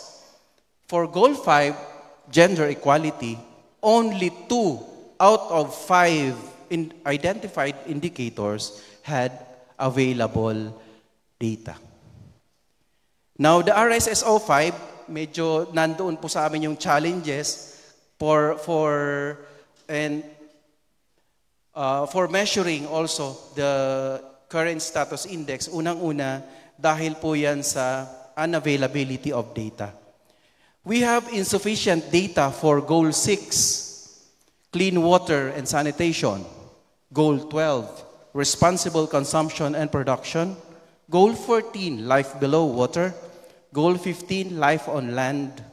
for Goal 5, Gender Equality, only 2 out of 5 identified indicators had available data. Now, the RSSO 5, medyo nandoon po sa amin yung challenges for measuring also the current status index. Unang-una, dahil po yan sa unavailability of data. We have insufficient data for Goal 6, Clean Water and Sanitation; Goal 12, responsible consumption and production. Goal 14, life below water. Goal 15, life on land.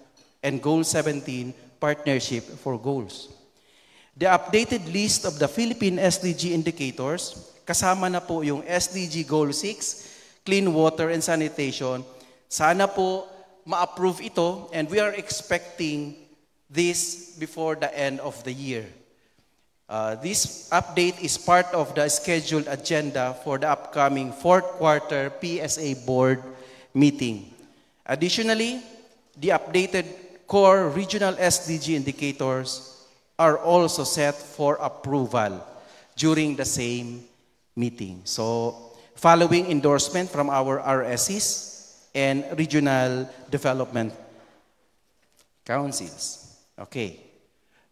And Goal 17, partnership for goals. The updated list of the Philippine SDG indicators, kasama na po yung SDG Goal 6, clean water and sanitation. Sana po ma-approve ito, and we are expecting this before the end of the year. This update is part of the scheduled agenda for the upcoming fourth quarter PSA board meeting. Additionally, the updated core regional SDG indicators are also set for approval during the same meeting. So, following endorsement from our RSCs and regional development councils. Okay.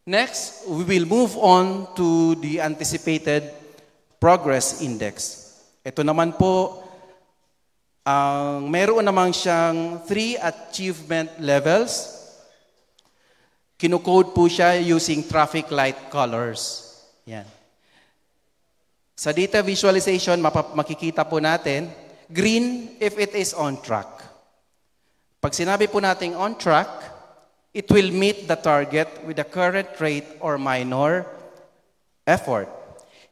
Next, we will move on to the anticipated progress index. Ito naman po, meron naman siyang 3 achievement levels. Kinukode po siya using traffic light colors. Yan. Sa data visualization, makikita po natin, green if it is on track. Pag sinabi po natin on track, it will meet the target with the current rate or minor effort.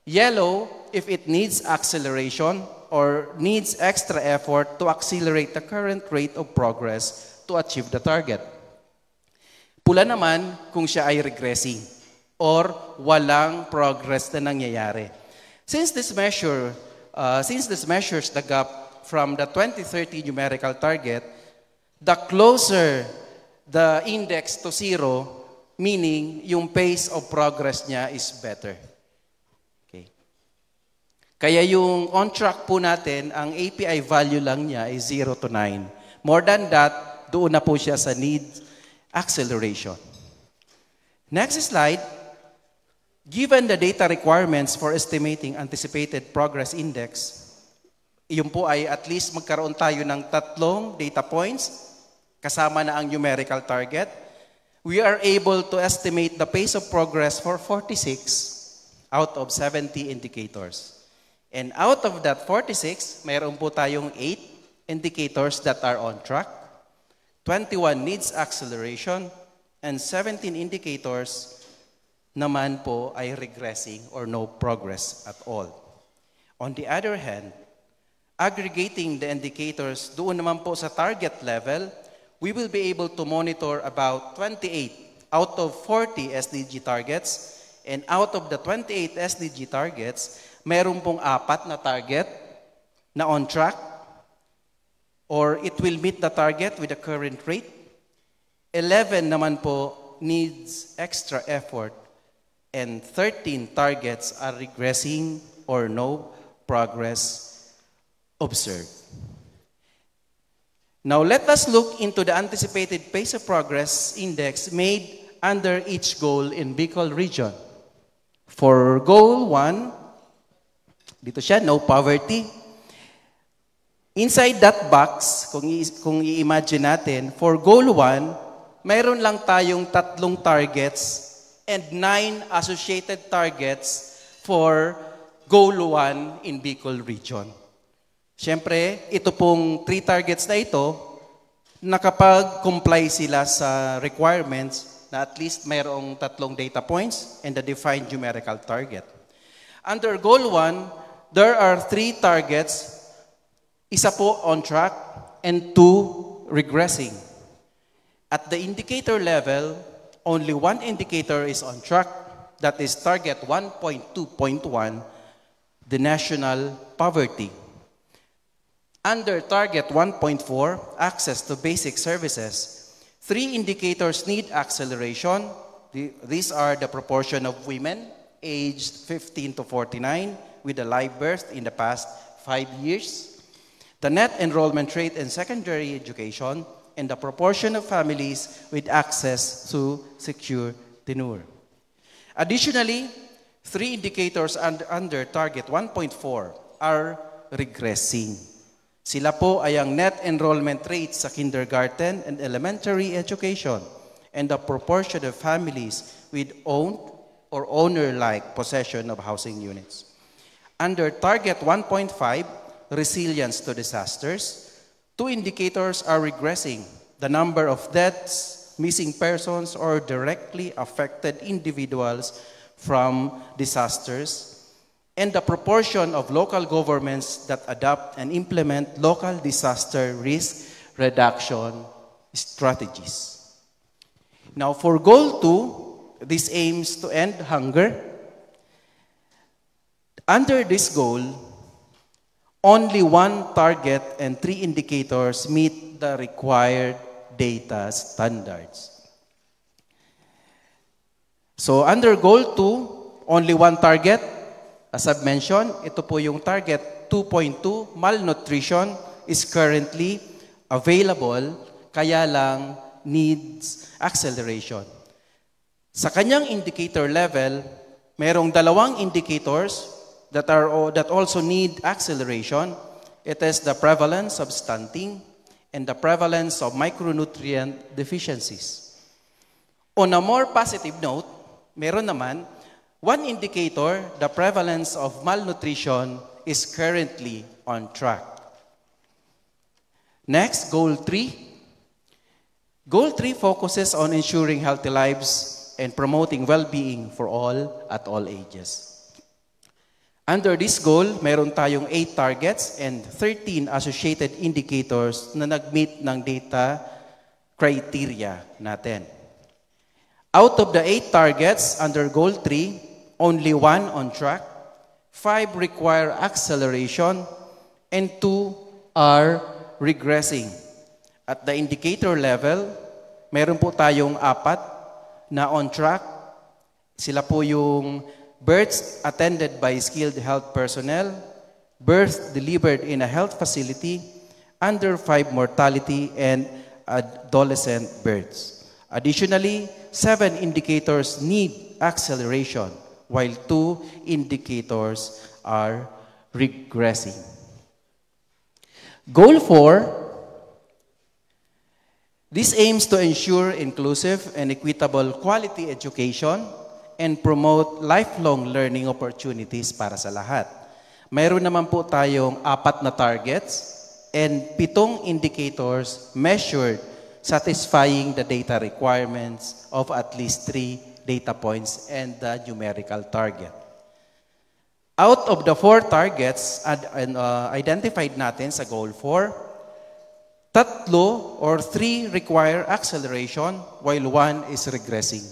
Yellow if it needs acceleration or needs extra effort to accelerate the current rate of progress to achieve the target. Pula naman kung siya ay regressing or walang progress na nangyayari. Since this measures the gap from the 2030 numerical target, the closer the index to 0, meaning yung pace of progress niya is better. Okay. Kaya yung on track po natin, ang API value lang niya is 0 to 9. More than that, doon na po siya sa need acceleration. Next slide. Given the data requirements for estimating anticipated progress index, yun po ay at least magkaroon tayo ng 3 data points, kasama na ang numerical target. We are able to estimate the pace of progress for 46 out of 70 indicators. And out of that 46, mayroon po tayong 8 indicators that are on track, 21 needs acceleration, and 17 indicators naman po ay regressing or no progress at all. On the other hand, aggregating the indicators doon naman po sa target level, we will be able to monitor about 28 out of 40 SDG targets, and out of the 28 SDG targets, mayroon pong 4 na target na on track, or it will meet the target with the current rate. 11 naman po needs extra effort, and 13 targets are regressing or no progress observed. Now let us look into the anticipated pace of progress index made under each goal in Bicol region. For goal 1, dito siya, no poverty. Inside that box, kung i-imagine natin, for goal 1, mayroon lang tayong 3 targets and 9 associated targets for goal 1 in Bicol region. Siyempre, ito pong 3 targets na ito, nakapag-comply sila sa requirements na at least mayroong 3 data points and the defined numerical target. Under goal 1, there are 3 targets, isa po on track and 2 regressing. At the indicator level, only 1 indicator is on track, that is target 1.2.1, the national poverty. Under target 1.4, access to basic services, 3 indicators need acceleration. These are the proportion of women aged 15 to 49 with a live birth in the past 5 years, the net enrollment rate in secondary education, and the proportion of families with access to secure tenure. Additionally, 3 indicators under target 1.4 are regressing. Sila po ay ang net enrollment rate sa kindergarten and elementary education and the proportion of families with owned or owner-like possession of housing units. Under Target 1.5, Resilience to Disasters, 2 indicators are regressing: the number of deaths, missing persons, or directly affected individuals from disasters, and the proportion of local governments that adopt and implement local disaster risk reduction strategies. Now, for Goal 2, this aims to end hunger. Under this goal, only 1 target and 3 indicators meet the required data standards. So under Goal 2, only 1 target. As I've mentioned, ito po yung target 2.2, malnutrition is currently available, kaya lang needs acceleration. Sa kanyang indicator level, merong 2 indicators that also need acceleration. It is the prevalence of stunting and the prevalence of micronutrient deficiencies. On a more positive note, meron naman 1 indicator, the prevalence of malnutrition is currently on track. Next, Goal 3. Goal 3 focuses on ensuring healthy lives and promoting well-being for all at all ages. Under this goal, meron tayong 8 targets and 13 associated indicators na nag-meet ng data criteria natin. Out of the 8 targets under Goal 3, only 1 on track, 5 require acceleration, and 2 are regressing. At the indicator level, meron po tayong 4 na on track. Sila po yung births attended by skilled health personnel, birth delivered in a health facility, under 5 mortality, and adolescent births. Additionally, 7 indicators need acceleration, while 2 indicators are regressing. Goal 4, this aims to ensure inclusive and equitable quality education and promote lifelong learning opportunities para sa lahat. Mayroon naman po tayong 4 na targets and 7 indicators measured satisfying the data requirements of at least 3 data points and the numerical target. Out of the 4 targets identified natin sa Goal 4, 3 or 3 require acceleration while 1 is regressing.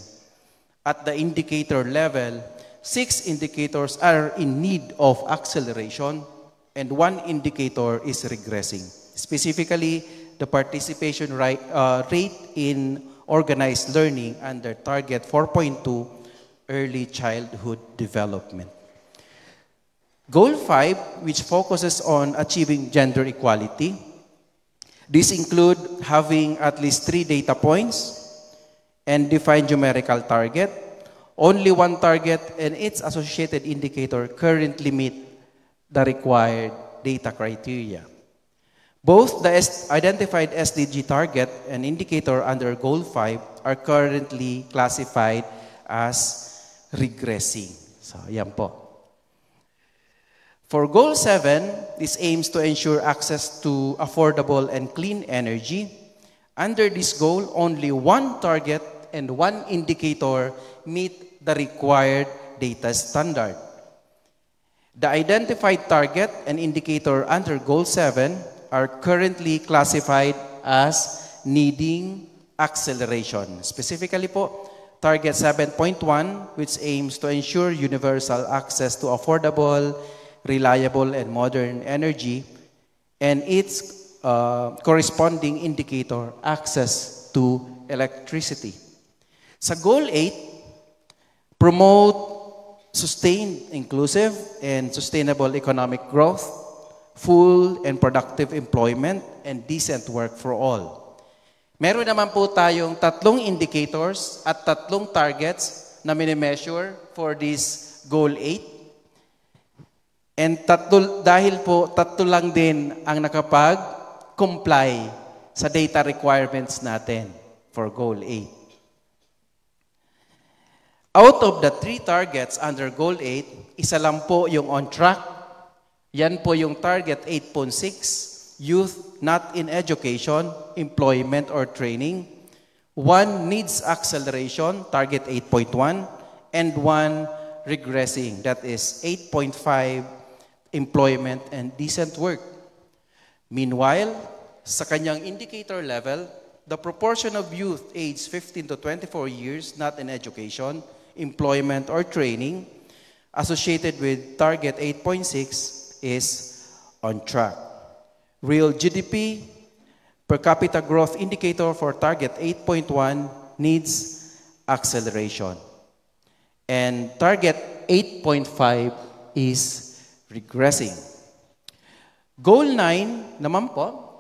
At the indicator level, 6 indicators are in need of acceleration and 1 indicator is regressing. Specifically, the participation rate in organized learning under Target 4.2, Early Childhood Development. Goal 5, which focuses on achieving gender equality. These include having at least 3 data points and define numerical target. Only 1 target and its associated indicator currently meet the required data criteria. Both the identified SDG target and indicator under Goal 5 are currently classified as regressing. So, yan po. For Goal 7, this aims to ensure access to affordable and clean energy. Under this goal, only 1 target and 1 indicator meet the required data standard. The identified target and indicator under Goal 7 are currently classified as needing acceleration. Specifically po, Target 7.1, which aims to ensure universal access to affordable, reliable, and modern energy, and its corresponding indicator, access to electricity. Sa Goal 8, promote sustained, inclusive, and sustainable economic growth, full and productive employment, and decent work for all. Meron naman po tayong 3 indicators at 3 targets na mini-measure for this Goal 8. And dahil po 3 lang din ang nakapag-comply sa data requirements natin for Goal 8. Out of the 3 targets under Goal 8, isa lang po yung on track Yan po yung target 8.6, youth not in education, employment, or training. 1 needs acceleration, target 8.1, and 1 regressing, that is 8.5, employment and decent work. Meanwhile, sa kanyang indicator level, the proportion of youth aged 15 to 24 years not in education, employment, or training associated with target 8.6 is on track. Real GDP per capita growth indicator for target 8.1 needs acceleration. And target 8.5 is regressing. Goal 9 naman po,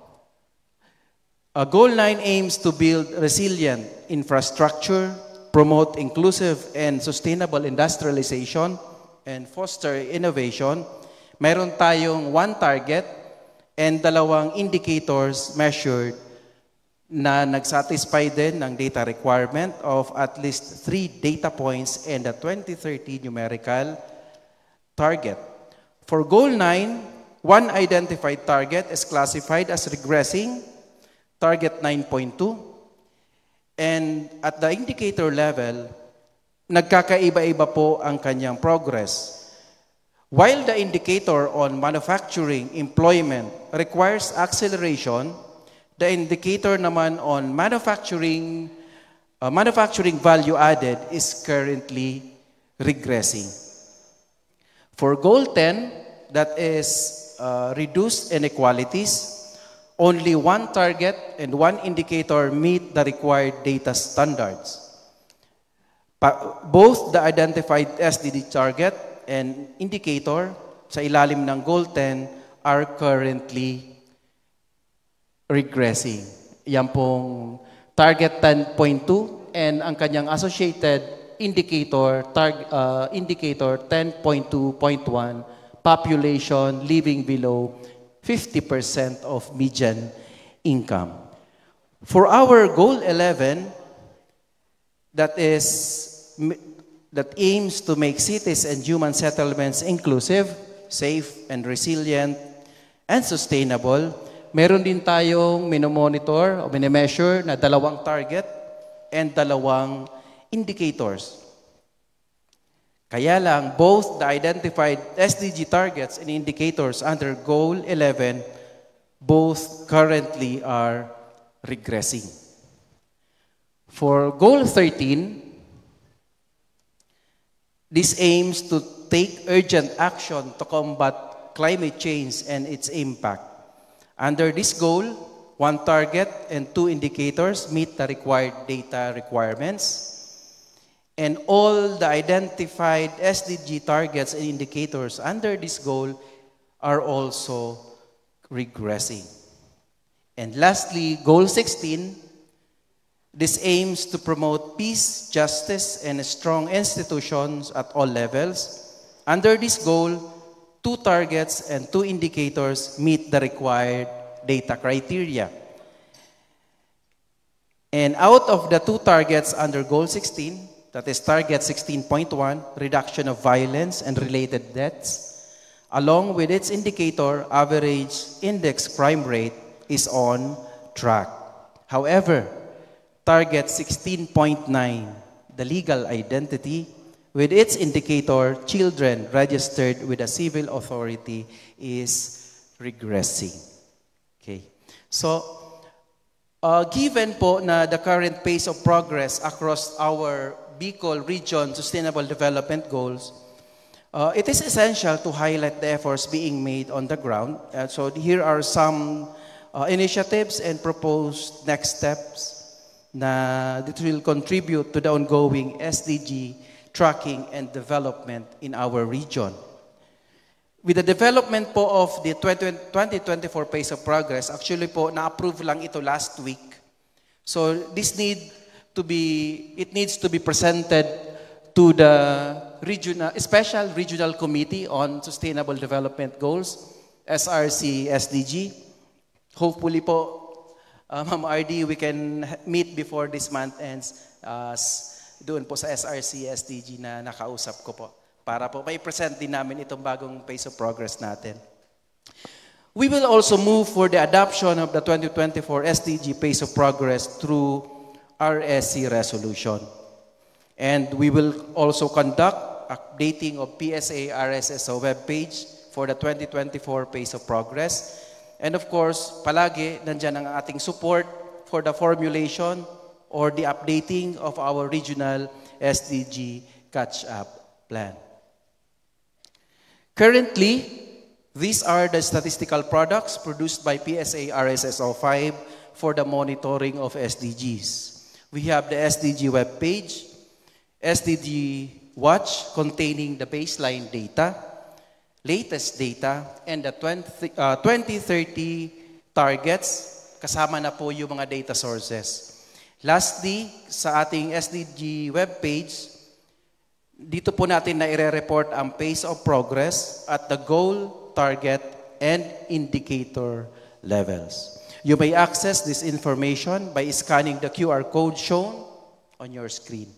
Goal 9 aims to build resilient infrastructure, promote inclusive and sustainable industrialization, and foster innovation. Meron tayong 1 target and 2 indicators measured na nag-satisfy din ng data requirement of at least 3 data points and a 2030 numerical target. For Goal 9, 1 identified target is classified as regressing, target 9.2, and at the indicator level, nagkakaiba-iba po ang kanyang progress. While the indicator on manufacturing employment requires acceleration, the indicator naman on manufacturing value added is currently regressing. For Goal 10, that is reduced inequalities, only 1 target and 1 indicator meet the required data standards. Both the identified SDG target and indicator sa ilalim ng Goal 10 are currently regressing. Yan pong target 10.2 and ang kanyang associated indicator, indicator 10.2.1, population living below 50% of median income. For our Goal 11, that aims to make cities and human settlements inclusive, safe, and resilient, and sustainable, meron din tayong minomonitor o minimeasure na 2 target and 2 indicators. Kaya lang, both the identified SDG targets and indicators under Goal 11, both currently are regressing. For Goal 13, this aims to take urgent action to combat climate change and its impact. Under this goal, 1 target and 2 indicators meet the required data requirements. And all the identified SDG targets and indicators under this goal are also regressing. And lastly, Goal 16, this aims to promote peace, justice, and strong institutions at all levels. Under this goal, 2 targets and 2 indicators meet the required data criteria. And out of the 2 targets under Goal 16, that is target 16.1, reduction of violence and related deaths, along with its indicator, average index crime rate is on track. However, target 16.9, the legal identity, with its indicator, children registered with a civil authority, is regressing. Okay. So, given po na the current pace of progress across our Bicol Region Sustainable Development Goals, it is essential to highlight the efforts being made on the ground. So here are some initiatives and proposed next steps that will contribute to the ongoing SDG tracking and development in our region. With the development po of the 2024 pace of progress, actually po na-approve lang ito last week. So this needs to be presented to the Special Regional Committee on Sustainable Development Goals, SRC SDG. Hopefully po, Ma'am RD, we can meet before this month ends doon po sa SRC SDG na nakausap ko po. Para po may present din namin itong bagong pace of progress natin. We will also move for the adoption of the 2024 SDG Pace of Progress through RSC resolution. And we will also conduct updating of PSA RSSO webpage for the 2024 Pace of Progress. And of course, palagi nandyan ang ating support for the formulation or the updating of our regional SDG catch-up plan. Currently, these are the statistical products produced by PSA RSSO 5 for the monitoring of SDGs. We have the SDG webpage, SDG Watch containing the baseline data, latest data, and the 2030 targets, kasama na po yung mga data sources. Lastly, sa ating SDG webpage, dito po natin na i-report ang pace of progress at the goal, target, and indicator levels. You may access this information by scanning the QR code shown on your screen.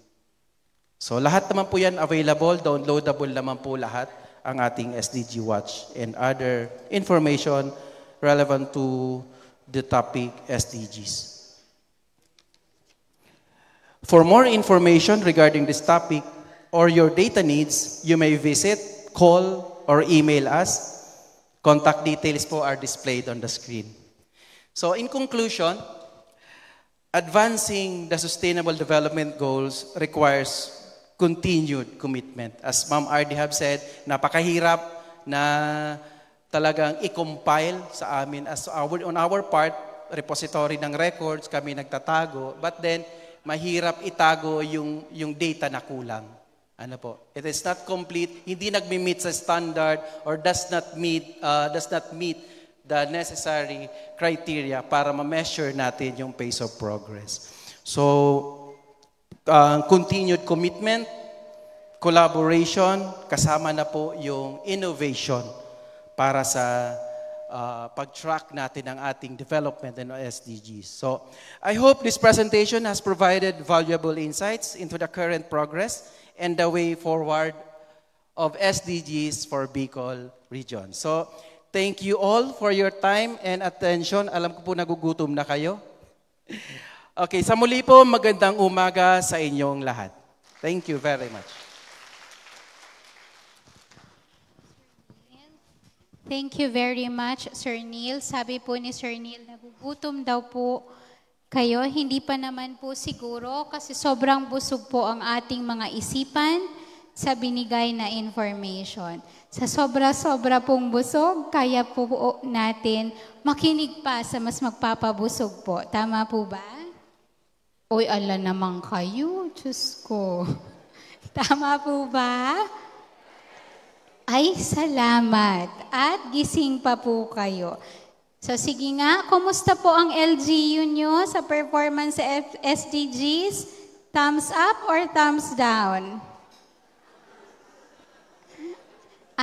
So lahat naman po yan available, downloadable naman po lahat ang ating SDG Watch and other information relevant to the topic SDGs. For more information regarding this topic or your data needs, you may visit, call, or email us. Contact details po are displayed on the screen. So in conclusion, advancing the Sustainable Development Goals requires continued commitment. As Ma'am Ardy have said, napakahirap na talagang i-compile sa amin. On our part, repository ng records, kami nagtatago. But then, mahirap itago yung data na kulang. Ano po? It is not complete, hindi nagmi-meet sa standard or does not meet the necessary criteria para ma-measure natin yung pace of progress. So, continued commitment, collaboration, kasama na po yung innovation para sa pag-track natin ang ating development and SDGs. So, I hope this presentation has provided valuable insights into the current progress and the way forward of SDGs for Bicol region. So, thank you all for your time and attention. Alam ko po nagugutom na kayo. Okay, sa muli po, magandang umaga sa inyong lahat. Thank you very much. Thank you very much, Sir Neil. Sabi po ni Sir Neil, nagugutom daw po kayo. Hindi pa naman po siguro kasi sobrang busog po ang ating mga isipan sa binigay na information. Sa sobra-sobra pong busog, kaya po natin makinig pa sa mas magpapabusog po. Tama po ba? Uy, ala naman kayo. Diyos ko. Tama po ba? Ay, salamat. At gising pa po kayo. So sige nga, kumusta po ang LGU nyo sa performance sa SDGs? Thumbs up or thumbs down?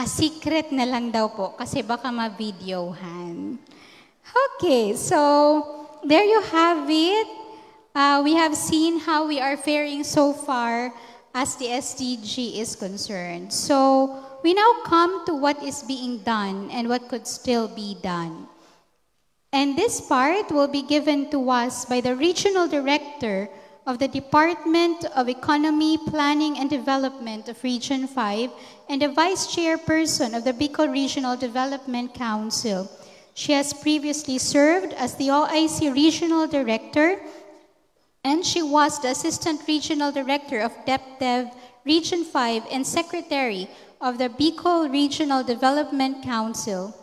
Secret na lang daw po kasi baka ma-videohan. Okay, so there you have it. We have seen how we are faring so far as the SDG is concerned. So we now come to what is being done and what could still be done. And this part will be given to us by the Regional Director of the Department of Economy, Planning and Development of Region 5 and the Vice Chairperson of the Bicol Regional Development Council. She has previously served as the OIC Regional Director and she was the Assistant Regional Director of DepDev Region 5 and Secretary of the Bicol Regional Development Council.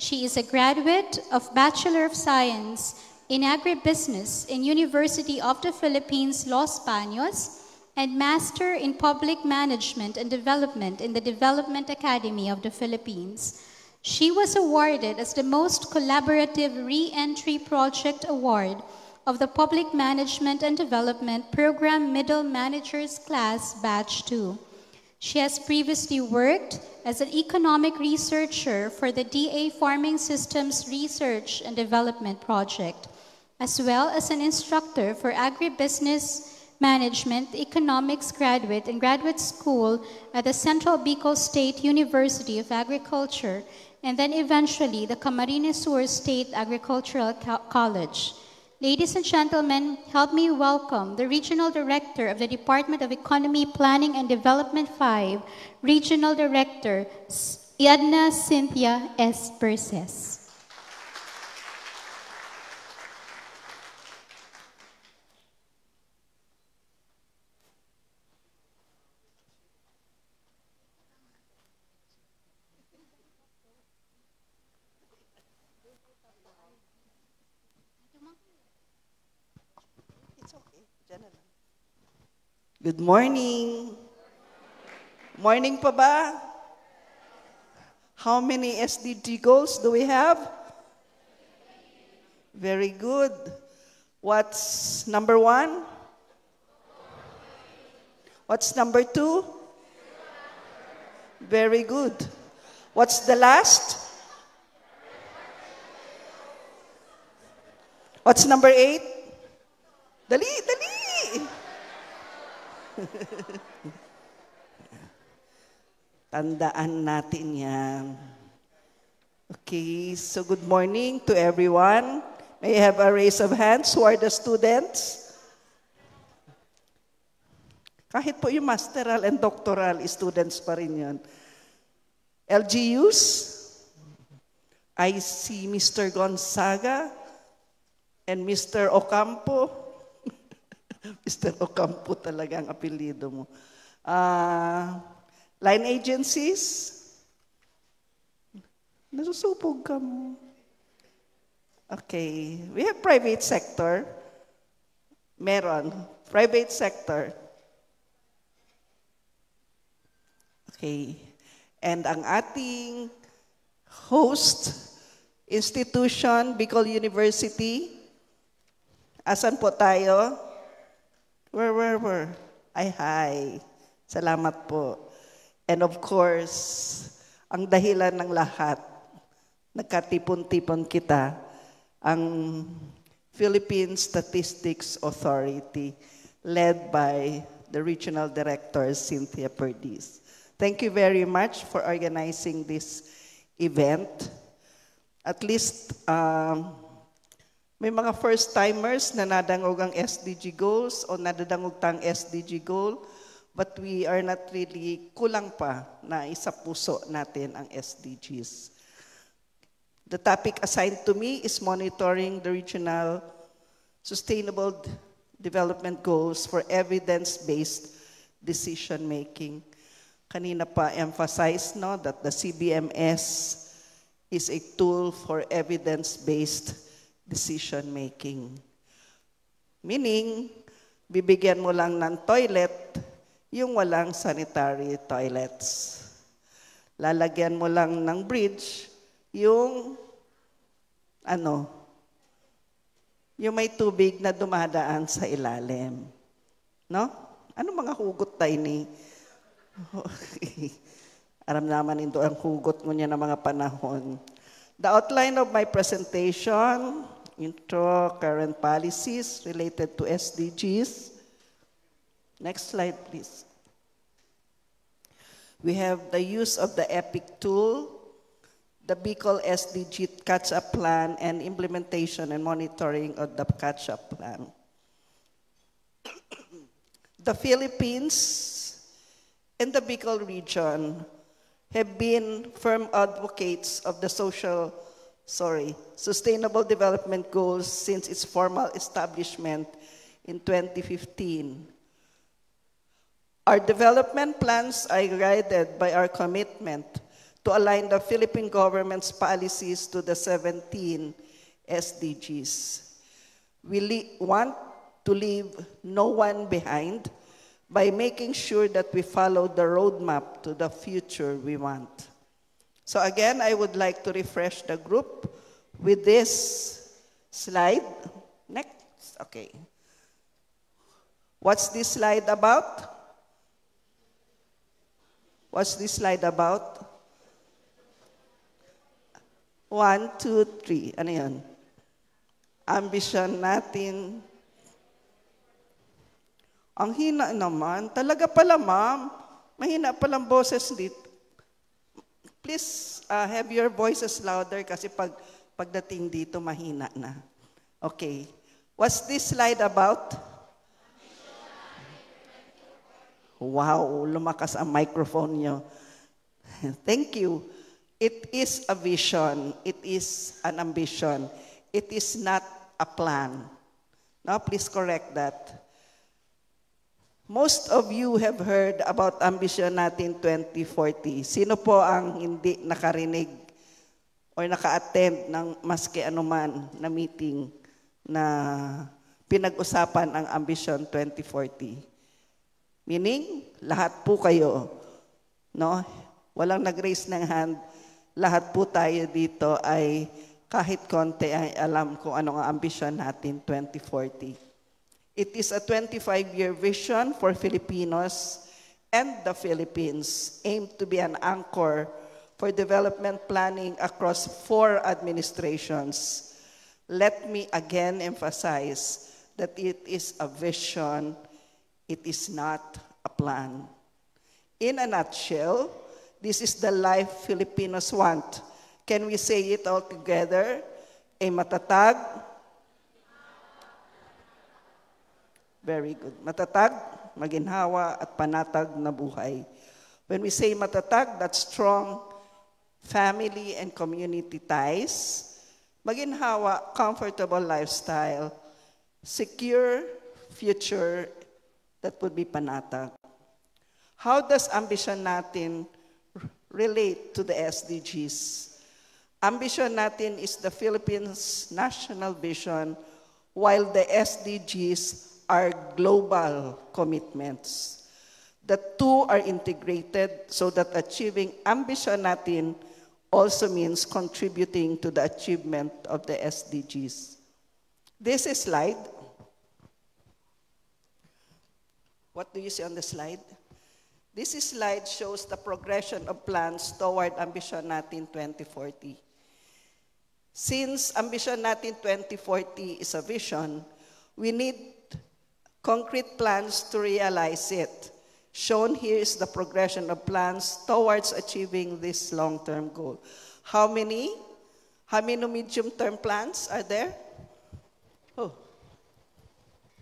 She is a graduate of Bachelor of Science in Agribusiness in University of the Philippines, Los Baños, and Master in Public Management and Development in the Development Academy of the Philippines. She was awarded as the Most Collaborative Re-Entry Project Award of the Public Management and Development Program Middle Managers Class Batch 2. She has previously worked as an economic researcher for the DA Farming Systems Research and Development Project, as well as an instructor for agribusiness, Management, Economics graduate and graduate school at the Central Bicol State University of Agriculture, and then eventually the Camarines Sur State Agricultural College. Ladies and gentlemen, help me welcome the Regional Director of the Department of Economy, Planning and Development 5, Regional Director Edna Cynthia S. Perses. Good morning. Morning pa ba? How many SDG goals do we have? Very good. What's number 1? What's number 2? Very good. What's the last? What's number 8? Dali, dali! Tandaan natin yan. Okay, so good morning to everyone. May I have a raise of hands? Who are the students? Kahit po yung masteral and doctoral students pa rin yun. LGUs? I see Mr. Gonzaga and Mr. Ocampo. Mr. Ocampo talaga ang apelido mo. Line agencies? Nasusupog ka mo. Okay. We have private sector. Meron. Private sector. Okay. And ang ating host institution, Bicol University. Asan po tayo? Where? Ay, hi. Salamat po. And of course, ang dahilan ng lahat, nagkatipon-tipon kita, ang Philippine Statistics Authority, led by the Regional Director, Cynthia Perdes. Thank you very much for organizing this event. At least, may mga first-timers na nadangog ang SDG goals o nadadangog tang SDG goal, but we are not really kulang pa na isa puso natin ang SDGs. The topic assigned to me is monitoring the regional sustainable development goals for evidence-based decision-making. Kanina pa emphasized no, that the CBMS is a tool for evidence-based decision-making. Meaning, bibigyan mo lang ng toilet yung walang sanitary toilets. Lalagyan mo lang ng bridge yung yung may tubig na dumadaan sa ilalim. No? Ano mga hugot tayo ni? Aram naman ito ang hugot mo niya ng mga panahon. The outline of my presentation, intro, current policies related to SDGs. Next slide, please. We have the use of the EPIC tool, the Bicol SDG catch-up plan, and implementation and monitoring of the catch-up plan. The Philippines and the Bicol region have been firm advocates of the Sustainable Development Goals since its formal establishment in 2015. Our development plans are guided by our commitment to align the Philippine government's policies to the 17 SDGs. We want to leave no one behind by making sure that we follow the roadmap to the future we want. So again, I would like to refresh the group with this slide. Next, okay. What's this slide about? What's this slide about? 1, 2, 3. Ano yun? Ambition natin. Ang hina naman. Talaga pala, ma'am. Mahina palang boses dito. Please have your voices louder kasi pagdating dito, mahina na. Okay. What's this slide about? Wow, lumakas ang microphone nyo. Thank you. It is a vision. It is an ambition. It is not a plan. Now, please correct that. Most of you have heard about Ambition Natin 2040. Sino po ang hindi nakarinig or naka-attend ng maski anuman na meeting na pinag-usapan ang Ambition 2040? Meaning, lahat po kayo, no? Walang nag-raise ng hand. Lahat po tayo dito ay kahit konti ay alam kung ano ang ambisyon natin 2040. It is a 25-year vision for Filipinos and the Philippines, aimed to be an anchor for development planning across 4 administrations. Let me again emphasize that it is a vision. It is not a plan. In a nutshell, this is the life Filipinos want. Can we say it all together? A matatag. Very good. Matatag, maginhawa, at panatag na buhay. When we say matatag, that's strong family and community ties. Maginhawa, comfortable lifestyle. Secure future, that would be panatag. How does ambition natin relate to the SDGs? Ambition natin is the Philippines' national vision, while the SDGs are global commitments. The two are integrated so that achieving ambition natin also means contributing to the achievement of the SDGs. This is slide. What do you see on the slide? This slide shows the progression of plans toward Ambition Natin 2040. Since Ambition Natin 2040 is a vision, we need concrete plans to realize it. Shown here is the progression of plans towards achieving this long-term goal. How many medium-term plans are there? Oh.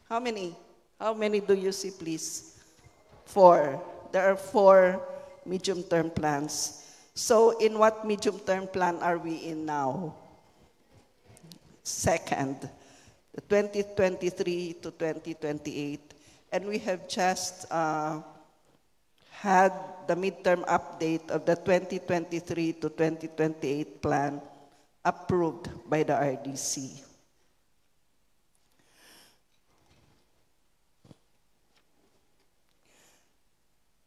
How many? How many do you see, please? 4. There are 4 medium-term plans. So in what medium-term plan are we in now? Second, the 2023 to 2028. And we have just had the midterm update of the 2023 to 2028 plan approved by the RDC.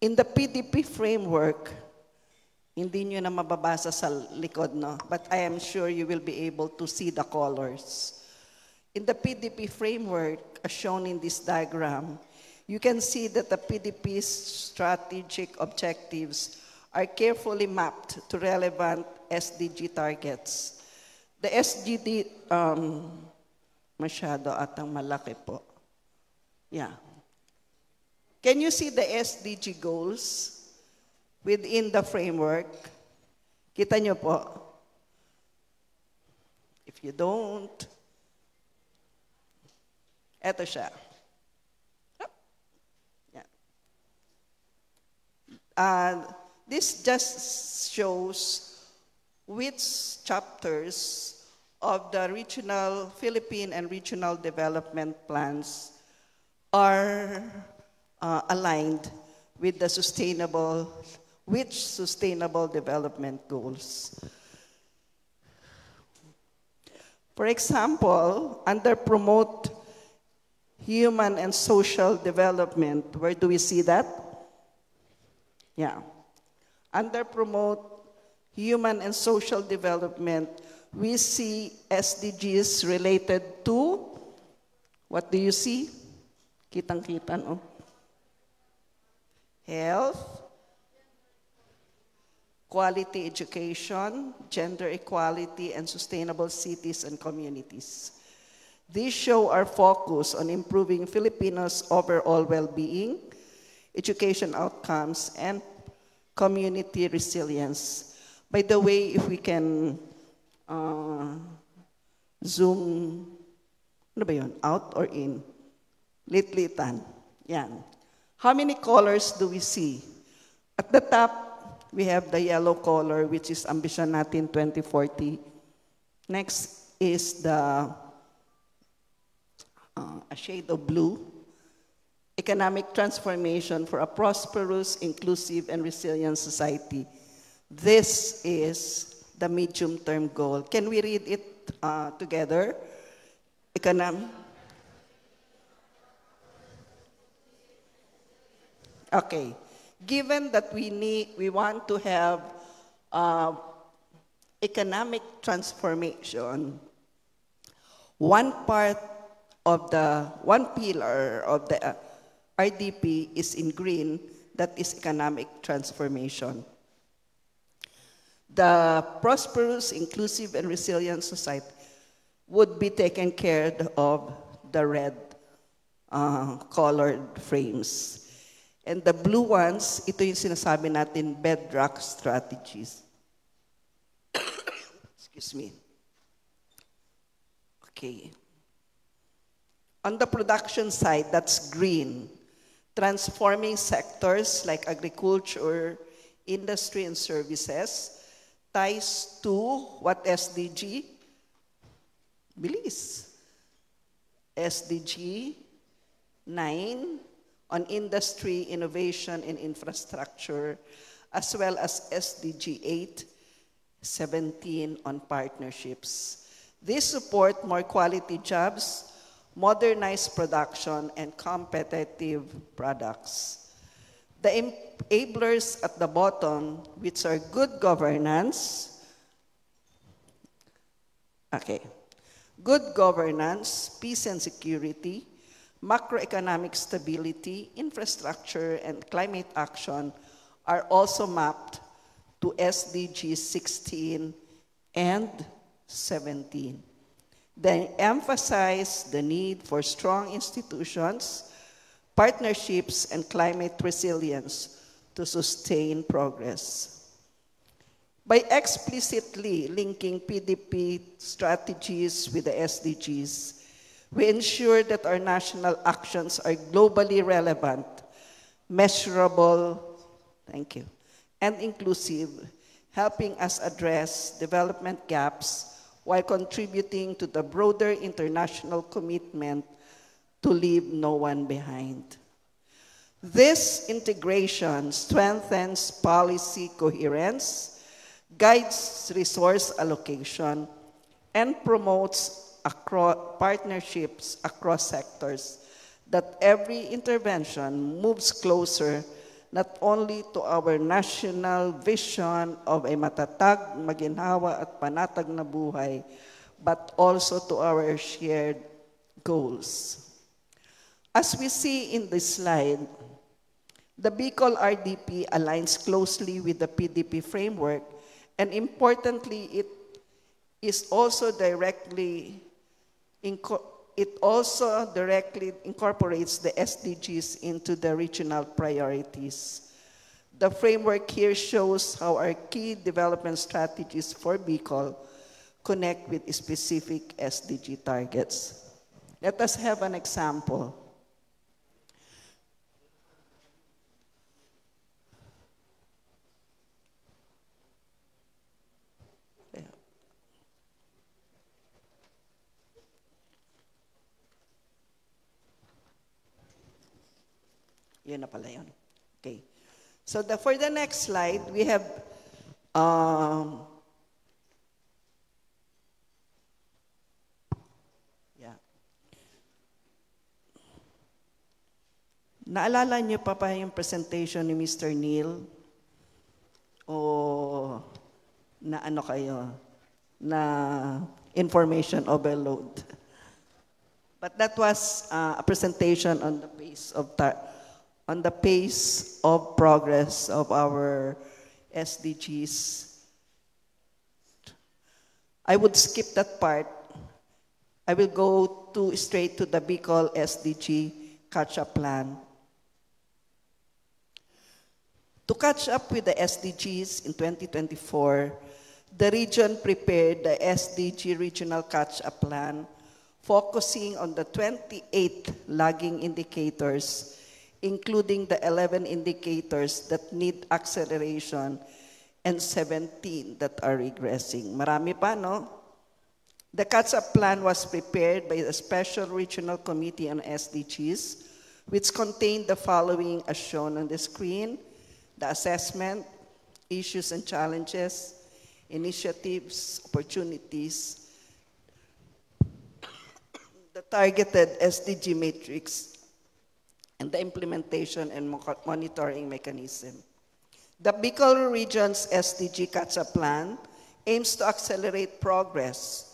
In the PDP framework, hindi nyo na mababasa sa likod, no? But I am sure you will be able to see the colors. In the PDP framework, as shown in this diagram, you can see that the PDP's strategic objectives are carefully mapped to relevant SDG targets. The SDG, masyado atang malaki po. Yeah. Can you see the SDG goals within the framework? Kita nyo po? If you don't, eto siya. Yeah. This just shows which chapters of the regional Philippine and regional development plans are aligned with the sustainable development goals. For example, under promote human and social development, where do we see that? Yeah. Under promote human and social development, we see SDGs related to, what do you see? Kitang-kita, no? Health, quality education, gender equality, and sustainable cities and communities. These show our focus on improving Filipinos' overall well-being, education outcomes, and community resilience. By the way, if we can zoom, ano ba yun? Out or in? Litlitan. Yan. How many colors do we see? At the top, we have the yellow color, which is Ambition Natin 2040. Next is the a shade of blue, economic transformation for a prosperous, inclusive, and resilient society. This is the medium-term goal. Can we read it together? Okay. Given that we want to have economic transformation, one pillar of the RDP is in green, that is economic transformation. The prosperous, inclusive, and resilient society would be taken care of the red colored frames. And the blue ones, ito yung sinasabi natin, bedrock strategies. Excuse me. Okay. On the production side, that's green. Transforming sectors like agriculture, industry, and services ties to what SDG? Bilis. SDG 9 on industry, innovation, and infrastructure, as well as SDG 8, 17 on partnerships. These support more quality jobs, modernized production, and competitive products. The enablers at the bottom, which are good governance, good governance, peace and security, macroeconomic stability, infrastructure, and climate action are also mapped to SDGs 16 and 17. They emphasize the need for strong institutions, partnerships, and climate resilience to sustain progress. By explicitly linking PDP strategies with the SDGs, we ensure that our national actions are globally relevant, measurable, and inclusive, helping us address development gaps while contributing to the broader international commitment to leave no one behind. This integration strengthens policy coherence, guides resource allocation, and promotes partnerships across sectors, that every intervention moves closer not only to our national vision of a matatag, maginhawa at panatag na buhay, but also to our shared goals. As we see in this slide, the Bicol RDP aligns closely with the PDP framework, and importantly, it also directly incorporates the SDGs into the regional priorities. The framework here shows how our key development strategies for Bicol connect with specific SDG targets. Let us have an example. Yun na pala yun. Okay. So for the next slide, we have naalala niyo pa yung presentation ni Mr. Neil? O na ano kayo? Na information overload. But that was a presentation on the pace of progress of our SDGs. I would skip that part I will go straight to the Bicol SDG catch-up plan. To catch up with the SDGs in 2024, the region prepared the SDG Regional Catch-up Plan, focusing on the 28 lagging indicators, including the 11 indicators that need acceleration and 17 that are regressing. Marami pa, no? The catch-up plan was prepared by the Special Regional Committee on SDGs, which contained the following as shown on the screen: the assessment, issues and challenges, initiatives, opportunities, the targeted SDG matrix, and the implementation and monitoring mechanism. The Bicol Region's SDG catch-up plan aims to accelerate progress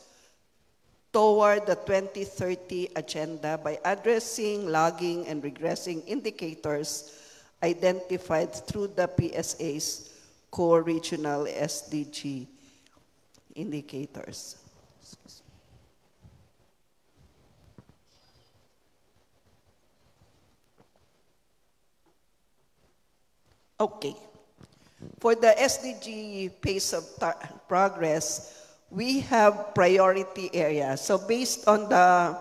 toward the 2030 agenda by addressing lagging and regressing indicators identified through the PSA's core regional SDG indicators. Okay. For the SDG pace of progress, we have priority areas. So based on the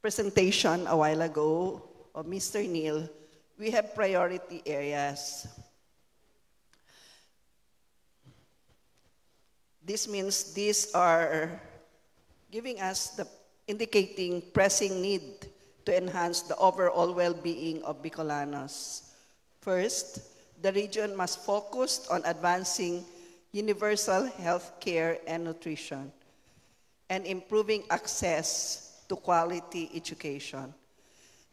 presentation a while ago of Mr. Neil, we have priority areas. This means these are giving us indicating pressing need to enhance the overall well-being of Bicolanos. First, the region must focus on advancing universal health care and nutrition, and improving access to quality education.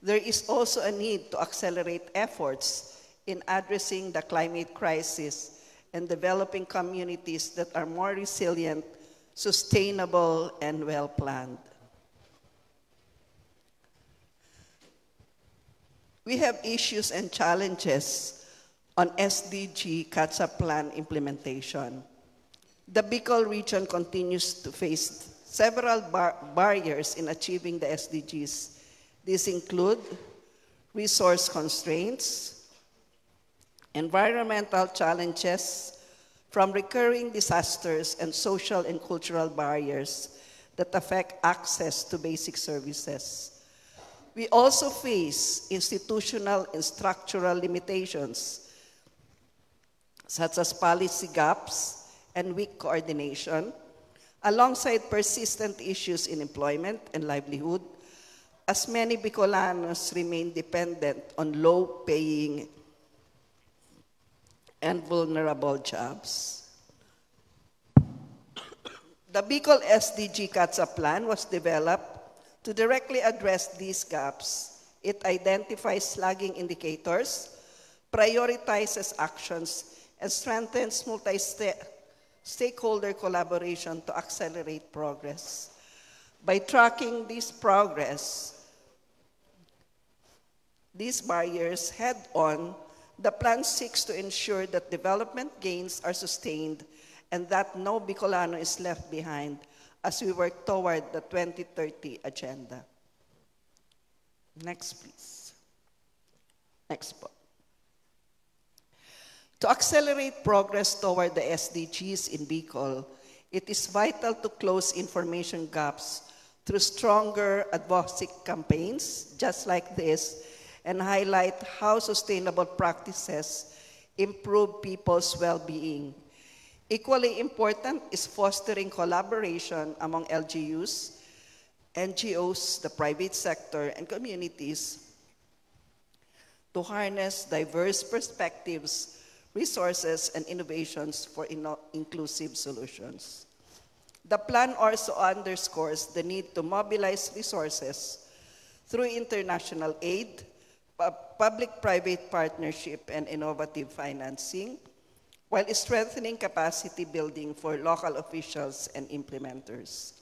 There is also a need to accelerate efforts in addressing the climate crisis and developing communities that are more resilient, sustainable, and well-planned. We have issues and challenges on SDG catch-up plan implementation. The Bicol region continues to face several barriers in achieving the SDGs. These include resource constraints, environmental challenges, from recurring disasters and social and cultural barriers that affect access to basic services. We also face institutional and structural limitations, such as policy gaps and weak coordination, alongside persistent issues in employment and livelihood, as many Bicolanos remain dependent on low-paying and vulnerable jobs. The Bicol SDG catch-up plan was developed to directly address these gaps. It identifies lagging indicators, prioritizes actions, and strengthens multi-stakeholder collaboration to accelerate progress. By tracking this progress, these barriers head-on, the plan seeks to ensure that development gains are sustained and that no Bicolano is left behind as we work toward the 2030 agenda. Next, please. Next point. To accelerate progress toward the SDGs in Bicol, it is vital to close information gaps through stronger advocacy campaigns, just like this, and highlight how sustainable practices improve people's well-being. Equally important is fostering collaboration among LGUs, NGOs, the private sector, and communities to harness diverse perspectives, resources, and innovations for inclusive solutions. The plan also underscores the need to mobilize resources through international aid, public-private partnership, and innovative financing, while strengthening capacity building for local officials and implementers.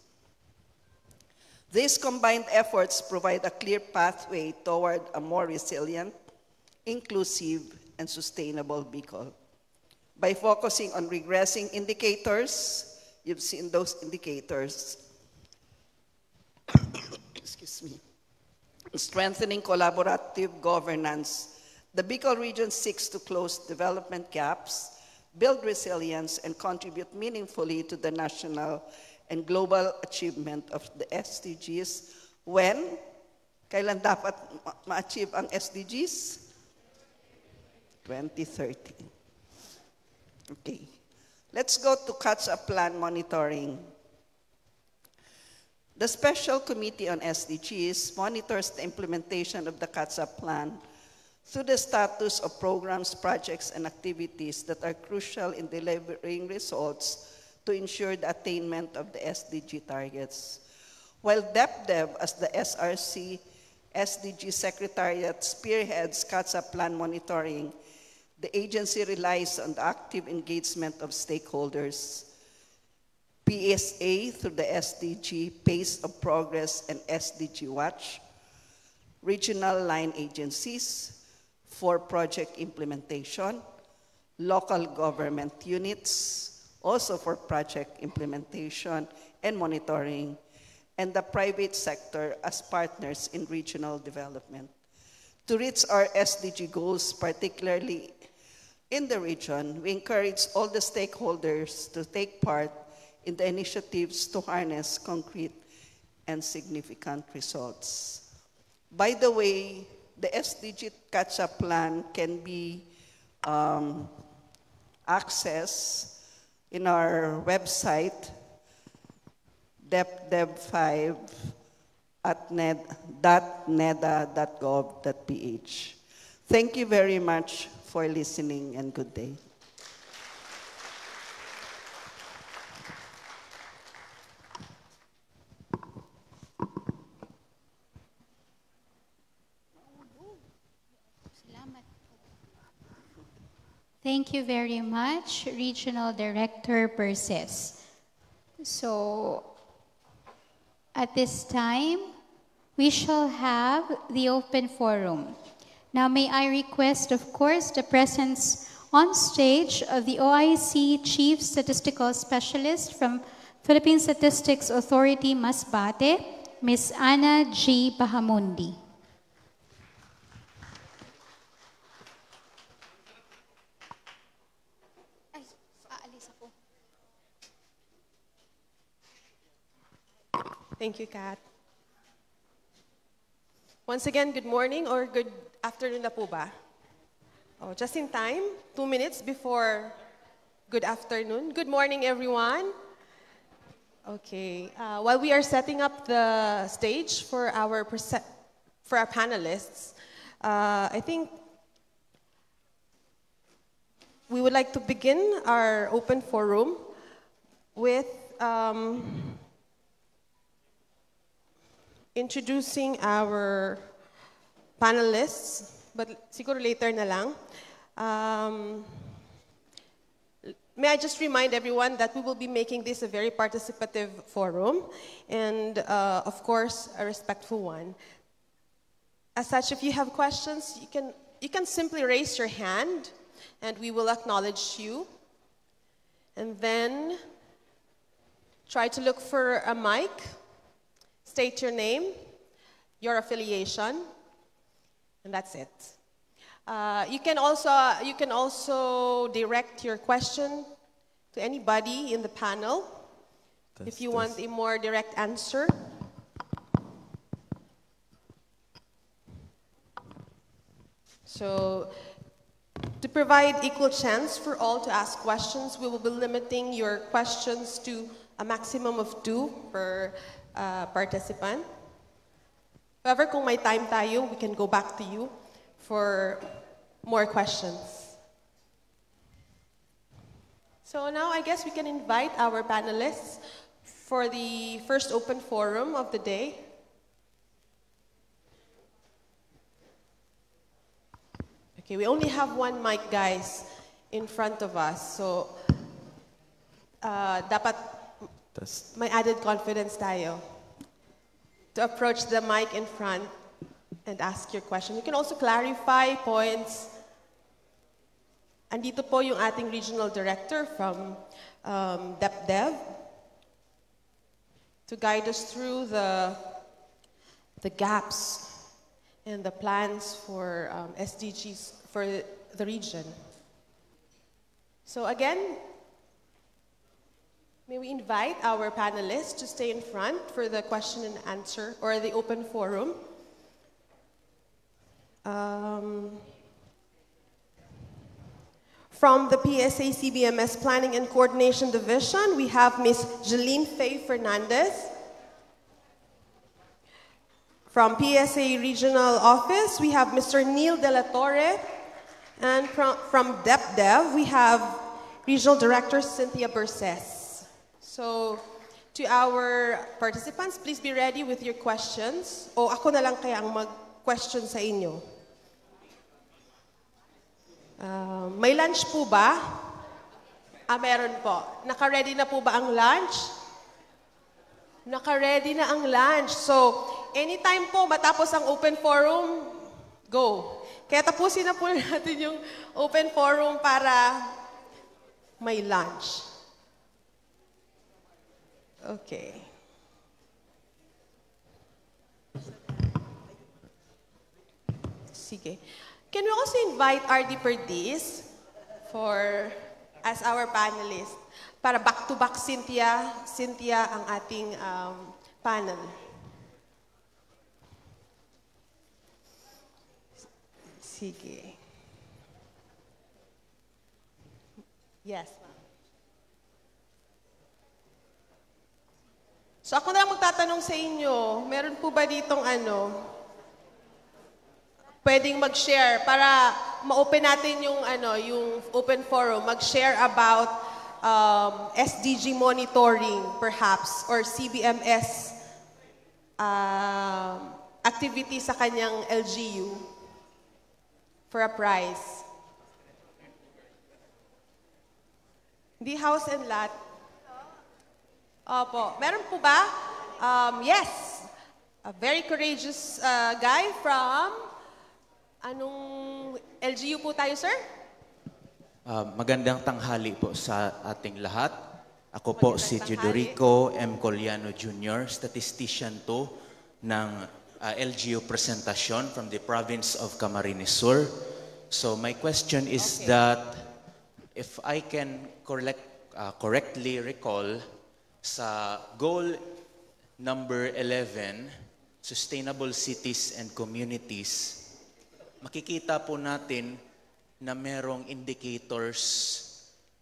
These combined efforts provide a clear pathway toward a more resilient, inclusive, and sustainable Bicol. By focusing on regressing indicators, you've seen those indicators, strengthening collaborative governance, the Bicol region seeks to close development gaps, build resilience, and contribute meaningfully to the national and global achievement of the SDGs. When? Kailan dapat ma-achieve ang SDGs? 2030. Okay. Let's go to catch-up plan monitoring. The Special Committee on SDGs monitors the implementation of the catch-up plan through the status of programs, projects, and activities that are crucial in delivering results to ensure the attainment of the SDG targets. While DepDev, as the SRC SDG Secretariat, spearheads catch-up plan monitoring, the agency relies on the active engagement of stakeholders. PSA through the SDG Pace of Progress and SDG Watch, regional line agencies for project implementation, local government units, also for project implementation and monitoring, and the private sector as partners in regional development. To reach our SDG goals, particularly in the region, we encourage all the stakeholders to take part in the initiatives to harness concrete and significant results. By the way, the SDG catch-up plan can be accessed in our website, depdev5 at neda.gov.ph. Thank you very much for listening, and good day. Thank you very much, Regional Director Persis. So, at this time, we shall have the open forum. Now, may I request, of course, the presence on stage of the OIC Chief Statistical Specialist from Philippine Statistics Authority, Masbate, Ms. Ana G. Bahamundi. Thank you, Kat. Once again, good morning or good afternoon na po ba? Oh, just in time, 2 minutes before good afternoon. Good morning, everyone. Okay, while we are setting up the stage for our panelists, I think we would like to begin our open forum with introducing our panelists, but siguro later na lang. May I just remind everyone that we will be making this a very participative forum and, of course, a respectful one. As such, if you have questions, you can simply raise your hand and we will acknowledge you. And then try to look for a mic. State your name, your affiliation, and that's it. You can also direct your question to anybody in the panel if you want a more direct answer. So, to provide equal chance for all to ask questions, we will be limiting your questions to a maximum of 2 per participant. However, kung may time tayo, we can go back to you for more questions. So now I guess we can invite our panelists for the first open forum of the day. Okay, we only have 1 mic, guys, in front of us. So, dapat may added confidence tayo to approach the mic in front and ask your question. You can also clarify points. Andito po yung ating regional director from DepDev to guide us through the the gaps and the plans for SDGs for the region. So again, may we invite our panelists to stay in front for the question and answer or the open forum. From the PSA CBMS Planning and Coordination Division, we have Ms. Jeline Faye Fernandez. From PSA Regional Office, we have Mr. Neil De La Torre. And from DepDev, we have Regional Director Cynthia Berses. So, to our participants, please be ready with your questions. O ako na lang kaya ang mag-question sa inyo. May lunch po ba? Meron po. Naka-ready na po ba ang lunch? Naka-ready na ang lunch. So, anytime po matapos ang open forum, go. Kaya tapusin na po natin yung open forum para may lunch. Okay. Sige. Can we also invite RD Perdiz as our panelist para back-to-back Cynthia ang ating panel. Sige. Yes, ma'am. So ako na lang magtatanong sa inyo, meron po ba ditong pwedeng mag-share para ma-open natin yung open forum, mag-share about SDG monitoring perhaps or CBMS activity sa kanyang LGU for a prize. Hindi house and lot. Opo. Meron po ba? Yes. A very courageous guy from anong LGU po tayo, sir? Magandang tanghali po sa ating lahat. Ako po si Teodorico M. Coliano Jr., statistician to ng LGU Presentasyon from the province of Camarines Sur. So my question is that if I can correctly recall sa goal number 11, Sustainable Cities and Communities, makikita po natin na merong indicators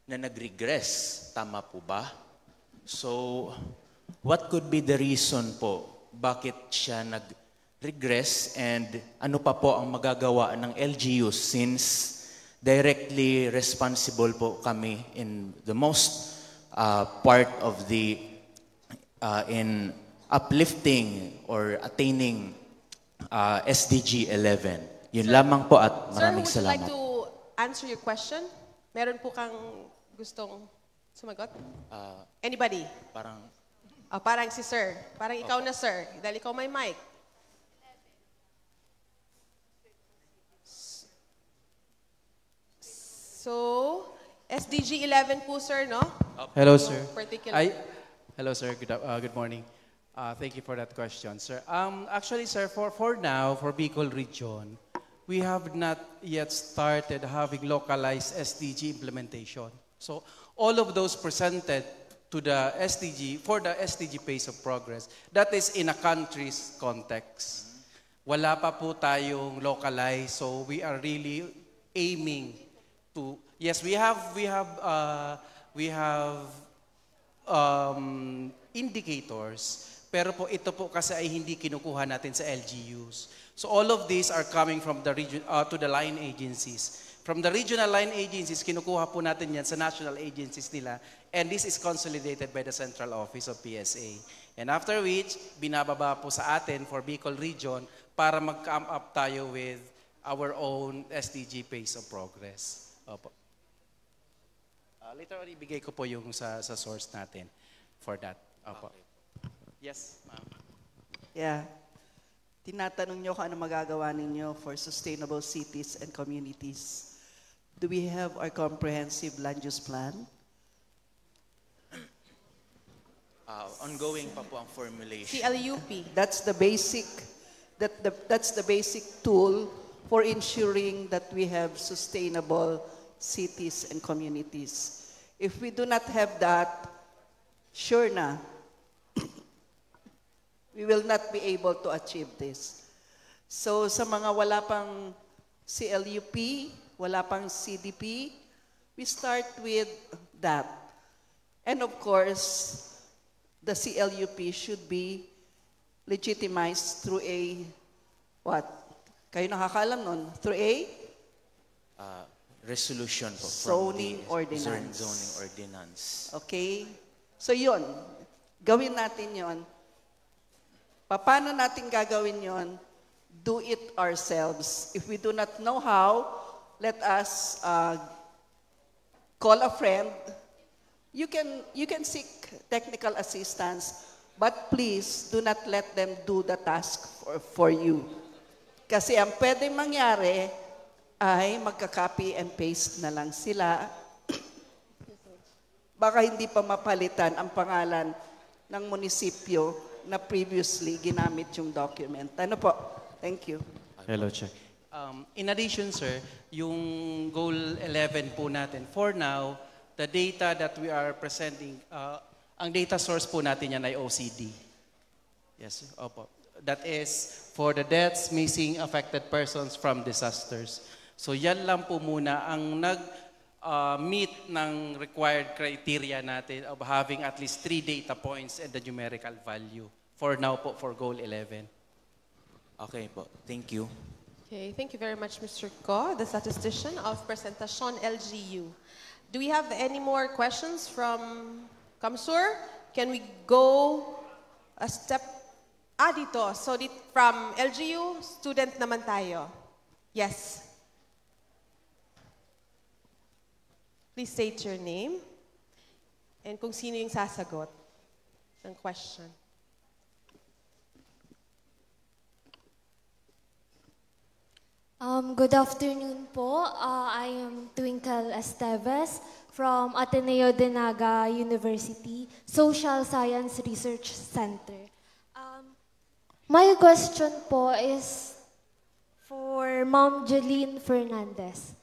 na nag-regress. Tama po ba? So, what could be the reason po? Bakit siya nag-regress and ano pa po ang magagawa ng LGU since directly responsible po kami in the most part of the in uplifting or attaining SDG 11. Yun lamang po at maraming salamat. Sir, would you like to answer your question? Meron po kang gustong sumagot? Anybody? Parang si sir. Parang ikaw na, sir. Dahil ikaw may mic. So, SDG 11 po, sir, no? Hello, sir. Hello, sir. Good morning. Thank you for that question, sir. Actually, sir, for now, for Bicol region, we have not yet started having localized SDG implementation. So all of those presented to the SDG, for the SDG pace of progress, that is in a country's context. Wala pa po tayong localized, so we are really aiming to, yes, we have indicators, pero po ito po kasi ay hindi kinukuha natin sa LGUs. So all of these are coming from the region to the line agencies. From the regional line agencies, kinukuha po natin yan sa national agencies nila, and this is consolidated by the central office of PSA. And after which, binababa po sa atin for Bicol region para mag-come up tayo with our own SDG pace of progress. Opo. Later on, ibigay ko po yung sa source natin for that. Opo. Okay. Yes, ma'am. Yeah. Tinatanong nyo kung ano magagawa ninyo for sustainable cities and communities. Do we have our comprehensive land use plan? Ongoing pa po ang formulation. CLUP. That's the basic That's the basic tool for ensuring that we have sustainable cities and communities. If we do not have that, sure na, we will not be able to achieve this. So sa mga wala pang CLUP, wala pang CDP, we start with that. And of course, the CLUP should be legitimized through a, what? Kayo nakakaalam nun? Through a? Resolution po. Zoning ordinance. Zoning ordinance. Okay? So yun, gawin natin yun. Paano natin gagawin yun? Do it ourselves. If we do not know how, let us call a friend. You can seek technical assistance, but please do not let them do the task for you. Kasi ang pwedeng mangyari ay magka-copy and paste na lang sila. Baka hindi pa mapalitan ang pangalan ng munisipyo na previously ginamit yung document. Ano po? Thank you. Hello, Chuck. In addition, sir, yung goal 11 po natin, for now, the data that we are presenting, ang data source po natin yan ay OCD. Yes, opo. That is for the deaths, missing, affected persons from disasters. So yan lang po muna ang meet ng required criteria natin of having at least 3 data points and the numerical value. For now po, for goal 11. Okay po. Thank you. Okay, thank you very much, Mr. Ko, the statistician of Presentacion LGU. Do we have any more questions from Kamsur? Can we go a step? Dito. So from LGU, student naman tayo. Yes. Please state your name and kung sino yung sasagot ng question. Good afternoon po. I am Twinkle Esteves from Ateneo de Naga University, Social Science Research Center. My question po is for Ma'am Jolene Fernandez.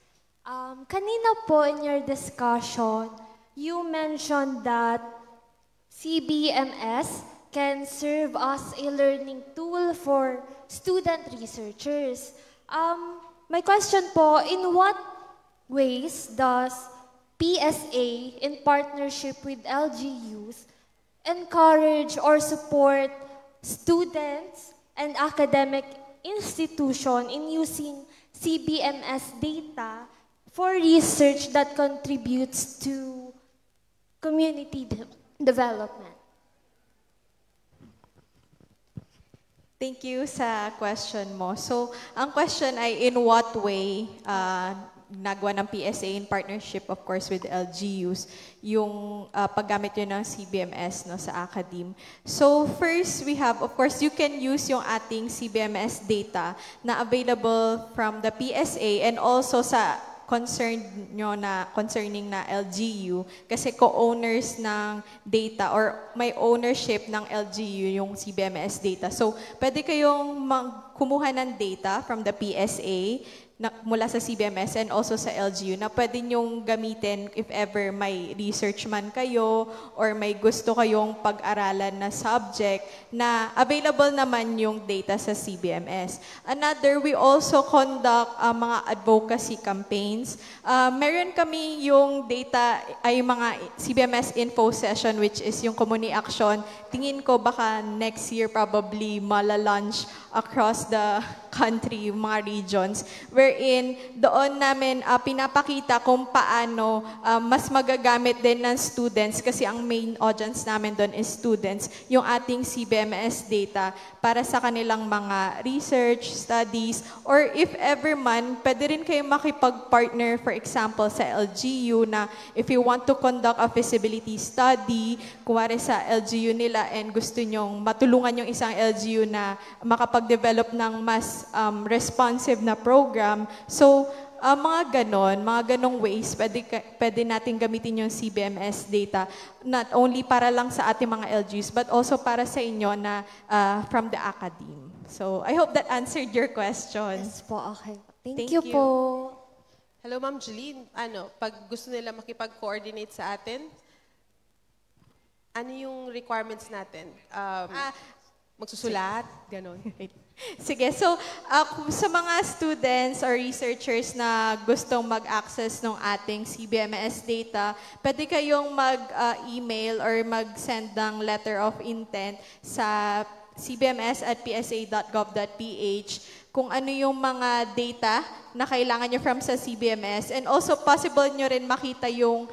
Kanina po in your discussion, you mentioned that CBMS can serve as a learning tool for student researchers. My question po, in what ways does PSA in partnership with LGUs encourage or support students and academic institutions in using CBMS data for research that contributes to community development? Thank you sa question mo. So, ang question ay in what way nagawa ng PSA in partnership, of course, with LGUs, yung paggamit yun ng CBMS no, sa academe. So, first, we have, of course, you can use yung ating CBMS data na available from the PSA and also sa concerning na LGU kasi co-owners ng data or may ownership ng LGU yung CBMS data. So, pwede kayong kumuha ng data from the PSA mula sa CBMS and also sa LGU na pwede nyong gamitin if ever may research man kayo or may gusto kayong pag-aralan na subject na available naman yung data sa CBMS. Another, we also conduct mga advocacy campaigns. Meron kami yung data ay mga CBMS info session which is yung community action. Tingin ko baka next year probably mala-launch across the country, mga regions, wherein doon namin pinapakita kung paano mas magagamit din ng students kasi ang main audience namin doon is students, yung ating CBMS data para sa kanilang mga research, studies, or if ever man, pwede rin kayo makipag-partner, for example, sa LGU na if you want to conduct a feasibility study, kuwari sa LGU nila and gusto nyong matulungan yung isang LGU na makapag-develop ng mas responsive na program. So, mga ganong ways, pwede natin gamitin yung CBMS data, not only para lang sa ating mga LGUs, but also para sa inyo na from the academe. So, I hope that answered your question. Yes po, okay. Thank you po. Hello, Ma'am Jeline. Pag gusto nila makipag-coordinate sa atin, ano yung requirements natin? Magsusulat? Ganon. Sige, so sa mga students or researchers na gustong mag-access ng ating CBMS data, pwede kayong mag-email or mag-send ng letter of intent sa cbms@psa.gov.ph kung ano yung mga data na kailangan nyo from sa CBMS. And also, possible nyo rin makita yung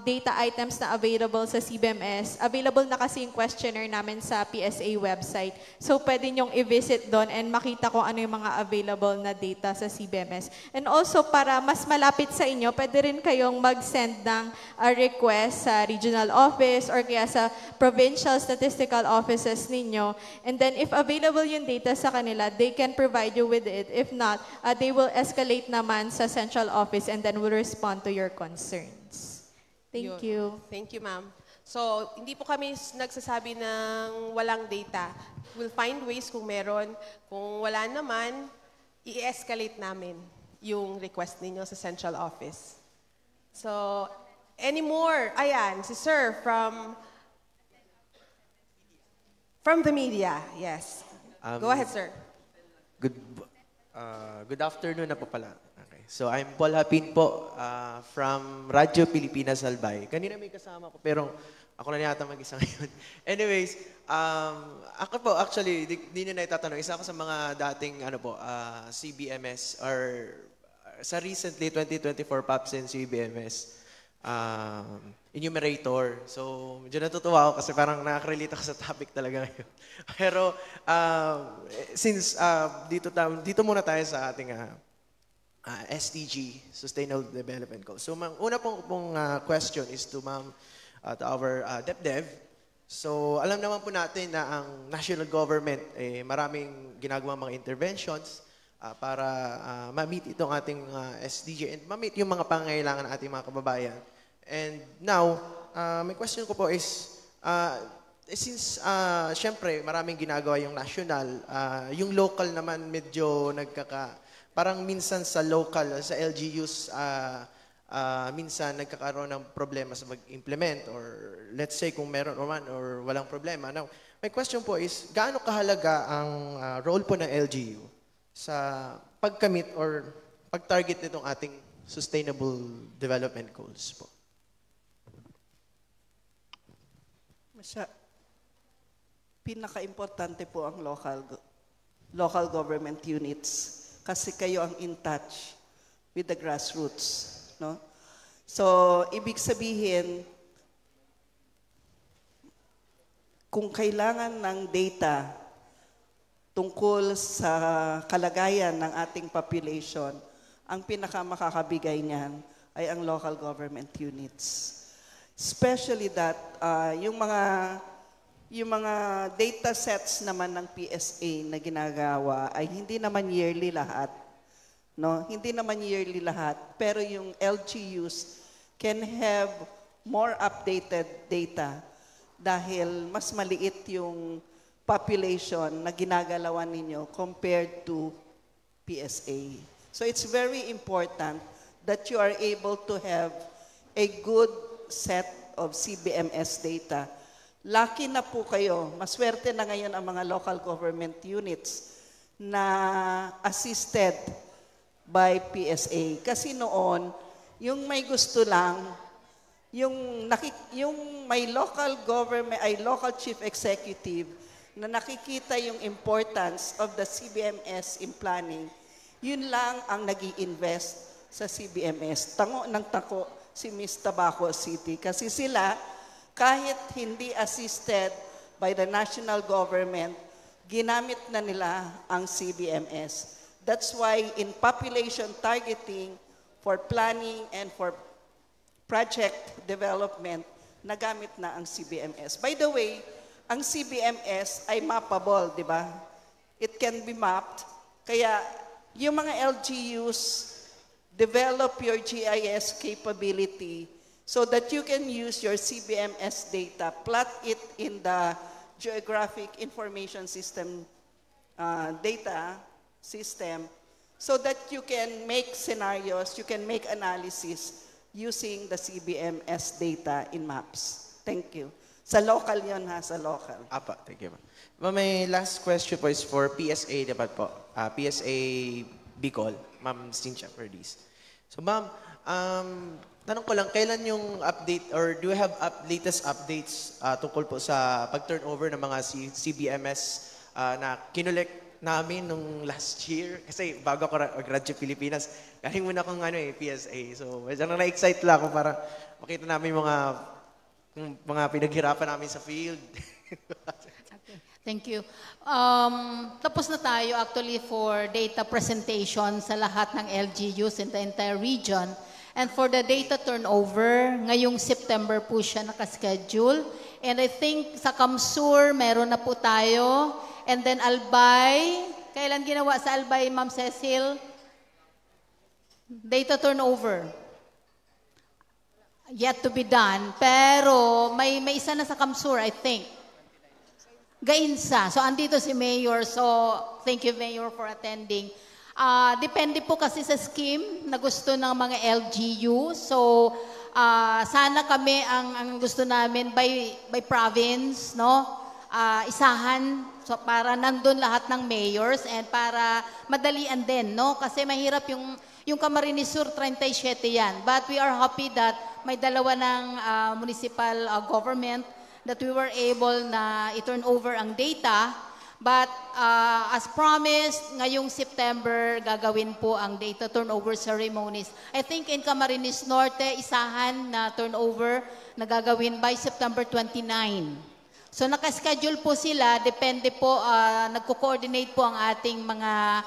data items na available sa CBMS. Available na kasi yung questionnaire namin sa PSA website. So, pwede nyong i-visit doon and makita kung ano yung mga available na data sa CBMS. And also, para mas malapit sa inyo, pwede rin kayong mag-send ng request sa regional office or kaya sa provincial statistical offices ninyo. And then, if available yung data sa kanila, they can provide you with it. If not, they will escalate naman sa central office and then will respond to your concerns. Thank you. Thank you, ma'am. So, hindi po kami nagsasabi ng walang data. We'll find ways kung meron. Kung wala naman, i-escalate namin yung request ninyo sa central office. So, any more? Ayan, si Sir from the media. Yes. Go ahead, sir. Good afternoon na po pala. Okay. So I'm Paul Hapin po from Radyo Pilipinas Albay. Kanina may kasama ko pero ako na yata mag-isa ngayon. Anyways, ako po actually, di nyo na itatanong, isa ako sa mga dating CBMS or sa recently 2024 PAPSEN CBMS enumerator. So, medyo natutuwa ako kasi parang nakaka-relate ako sa topic talaga ngayon. Pero, since dito muna tayo sa ating SDG, Sustainable Development Goals. So, una pong question is to to our DepDev. So, alam naman po natin na ang national government, maraming ginagawang mga interventions para ma-meet itong ating SDG and ma-meet yung mga pangangailangan ng ating mga kababayan. And now, my question ko po is, since syempre maraming ginagawa yung national, yung local naman medyo parang minsan sa local, sa LGUs, minsan nagkakaroon ng problema sa mag-implement or let's say kung meron or walang problema. Now, my question po is, gaano kahalaga ang role po ng LGU sa pagkamit or pag-target nitong ating Sustainable Development Goals po? Pinaka-importante po ang local government units kasi kayo ang in touch with the grassroots, no? So, ibig sabihin, kung kailangan ng data tungkol sa kalagayan ng ating population, ang pinaka-makakabigay niyan ay ang local government units. Especially that yung mga data sets naman ng PSA na ginagawa ay hindi naman yearly lahat. No? Hindi naman yearly lahat. Pero yung LGUs can have more updated data dahil mas maliit yung population na ginagalawan ninyo compared to PSA. So it's very important that you are able to have a good set of CBMS data. Lucky na po kayo, maswerte na ngayon ang mga local government units na assisted by PSA. Kasi noon, yung may gusto lang, yung may local government, ay local chief executive na nakikita yung importance of the CBMS in planning, yun lang ang nag-i-invest sa CBMS. Tango ng tako si Miss Tabaco City. Kasi sila, kahit hindi assisted by the national government, ginamit na nila ang CBMS. That's why in population targeting for planning and for project development, nagamit na ang CBMS. By the way, ang CBMS ay mappable, di ba? It can be mapped. Kaya yung mga LGUs, develop your GIS capability so that you can use your CBMS data, plot it in the Geographic Information System data system so that you can make scenarios, you can make analysis using the CBMS data in maps. Thank you. Sa local yon ha, sa local. Apa, thank you. Ma'am, my last question po is for PSA dapat po. PSA Bicol, Ma'am Cynthia Perdiz. So ma'am, tanong ko lang, kailan yung update or do you have latest updates tungkol po sa pag-turnover ng mga CBMS na kinolek namin nung last year? Kasi bago ako grad sa Pilipinas, galing muna akong PSA. So medyo na-excite lang ako para makita namin mga pinaghirapan namin sa field. Thank you. Tapos na tayo actually for data presentation sa lahat ng LGUs in the entire region. And for the data turnover, ngayong September po siya nakaschedule. And I think sa Kamsur, meron na po tayo. And then Albay, kailan ginawa sa Albay, Ma'am Cecil? Data turnover. Yet to be done. Pero may isa na sa Kamsur, I think. Gainsa. So, andito si Mayor. So, thank you, Mayor, for attending. Depende po kasi sa scheme na gusto ng mga LGU. So, sana kami, ang gusto namin by province, no? Isahan. So, para nandun lahat ng mayors and para madalian din, no? Kasi mahirap yung Camarines Sur, 37 yan. But we are happy that may dalawa ng municipal government that we were able na i-turn over ang data. But as promised, ngayong September, gagawin po ang data turnover ceremonies. I think in Camarines Norte, isahan na turnover na gagawin by September 29. So nakaschedule po sila, depende po, nagko-coordinate po ang ating mga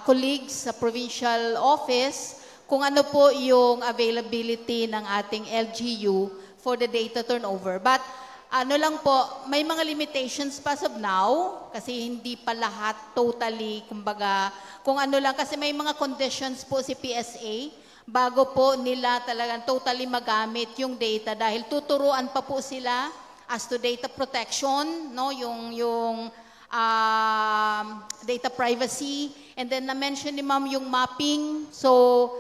colleagues sa provincial office kung ano po yung availability ng ating LGU for the data turnover. But ano lang po, may mga limitations as of now kasi hindi pa lahat totally, kumbaga, kung ano lang, kasi may mga conditions po si PSA bago po nila talagang totally magamit yung data dahil tuturuan pa po sila as to data protection, no, yung data privacy, and then na-mention ni Ma'am yung mapping. So,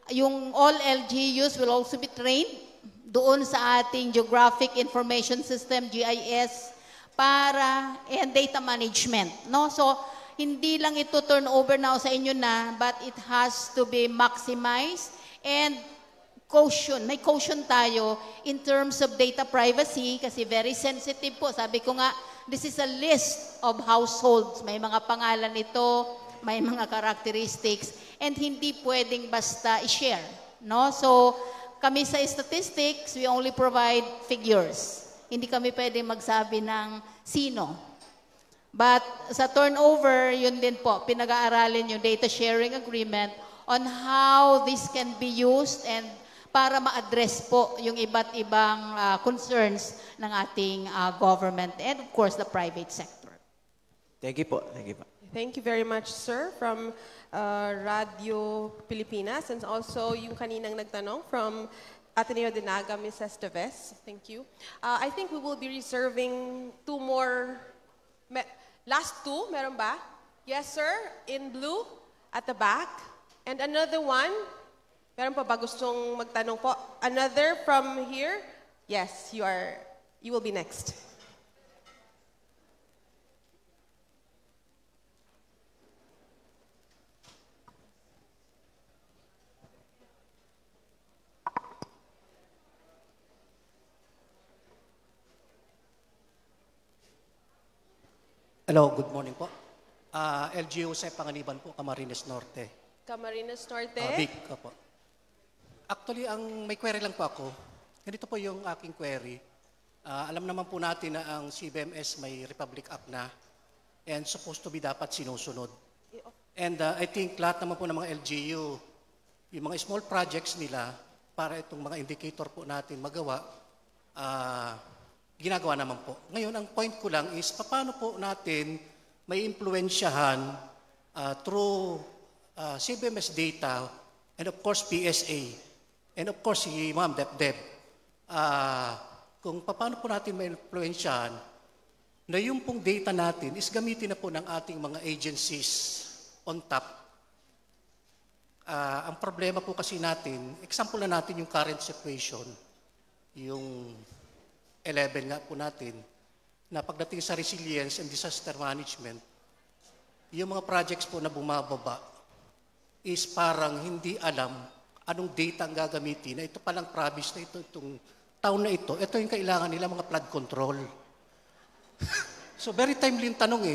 yung all LGUs will also be trained doon sa ating Geographic Information System, GIS, and data management. No? So, hindi lang ito turn over now sa inyo na, but it has to be maximized and caution. May caution tayo in terms of data privacy kasi very sensitive po. Sabi ko nga, this is a list of households. May mga pangalan ito, may mga characteristics, and hindi pwedeng basta i-share. No? So, kami sa statistics, we only provide figures. Hindi kami pwedeng magsabi ng sino. But sa turnover, yun din po, pinag-aaralin yung data sharing agreement on how this can be used and para ma-address po yung iba't ibang concerns ng ating government and of course the private sector. Thank you po. Thank you po. Thank you very much, sir, from Radio Pilipinas, and also yung kaninang nagtanong from Ateneo de Naga, Ms. Esteves. Thank you. I think we will be reserving two more. Last two, meron ba? Yes, sir, in blue at the back. And another one, meron pa ba gustong magtanong po? Another from here? Yes, you will be next. Hello, good morning po. LGU sa Panganiban po, Camarines Norte. Camarines Norte? Big po. Actually, may query lang po ako. Ganito po yung aking query. Alam naman po natin na ang CBMS may Republic Act na and supposed to be dapat sinusunod. And I think lahat naman po ng mga LGU, yung mga small projects nila para itong mga indicator po natin magawa, ginagawa naman po. Ngayon, ang point ko lang is, paano po natin may impluensyahan through CBMS data and of course PSA and of course si Ma'am DepDep. Kung paano po natin may impluensyahan na yung pong data natin is gamitin na po ng ating mga agencies on top. Ang problema po kasi natin, example na natin yung current situation, yung 11 nga po natin, na pagdating sa resilience and disaster management, yung mga projects po na bumababa is parang hindi alam anong data ang gagamitin, na ito palang province na ito, itong town na ito yung kailangan nila mga flood control. So very timely yung tanong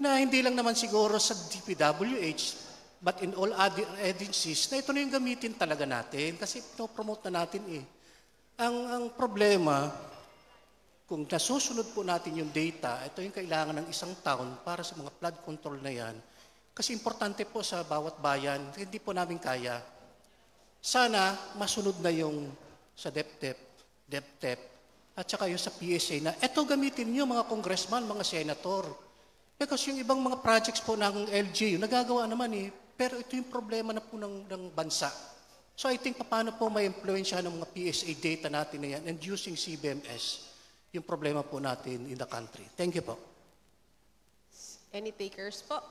na hindi lang naman siguro sa DPWH, but in all other agencies, na ito na yung gamitin talaga natin kasi promote na natin Ang problema, kung nasusunod po natin yung data, ito yung kailangan ng isang town para sa mga flood control na yan. Kasi importante po sa bawat bayan, hindi po namin kaya. Sana masunod na yung sa DepTep, at saka yung sa PSA na ito gamitin nyo mga congressman, mga senator. Because yung ibang mga projects po ng LGU, nagagawa naman pero ito yung problema na po ng bansa. So I think paano po may influensya ng mga PSA data natin na yan and using CBMS, yung problema po natin in the country. Thank you po. Any takers po?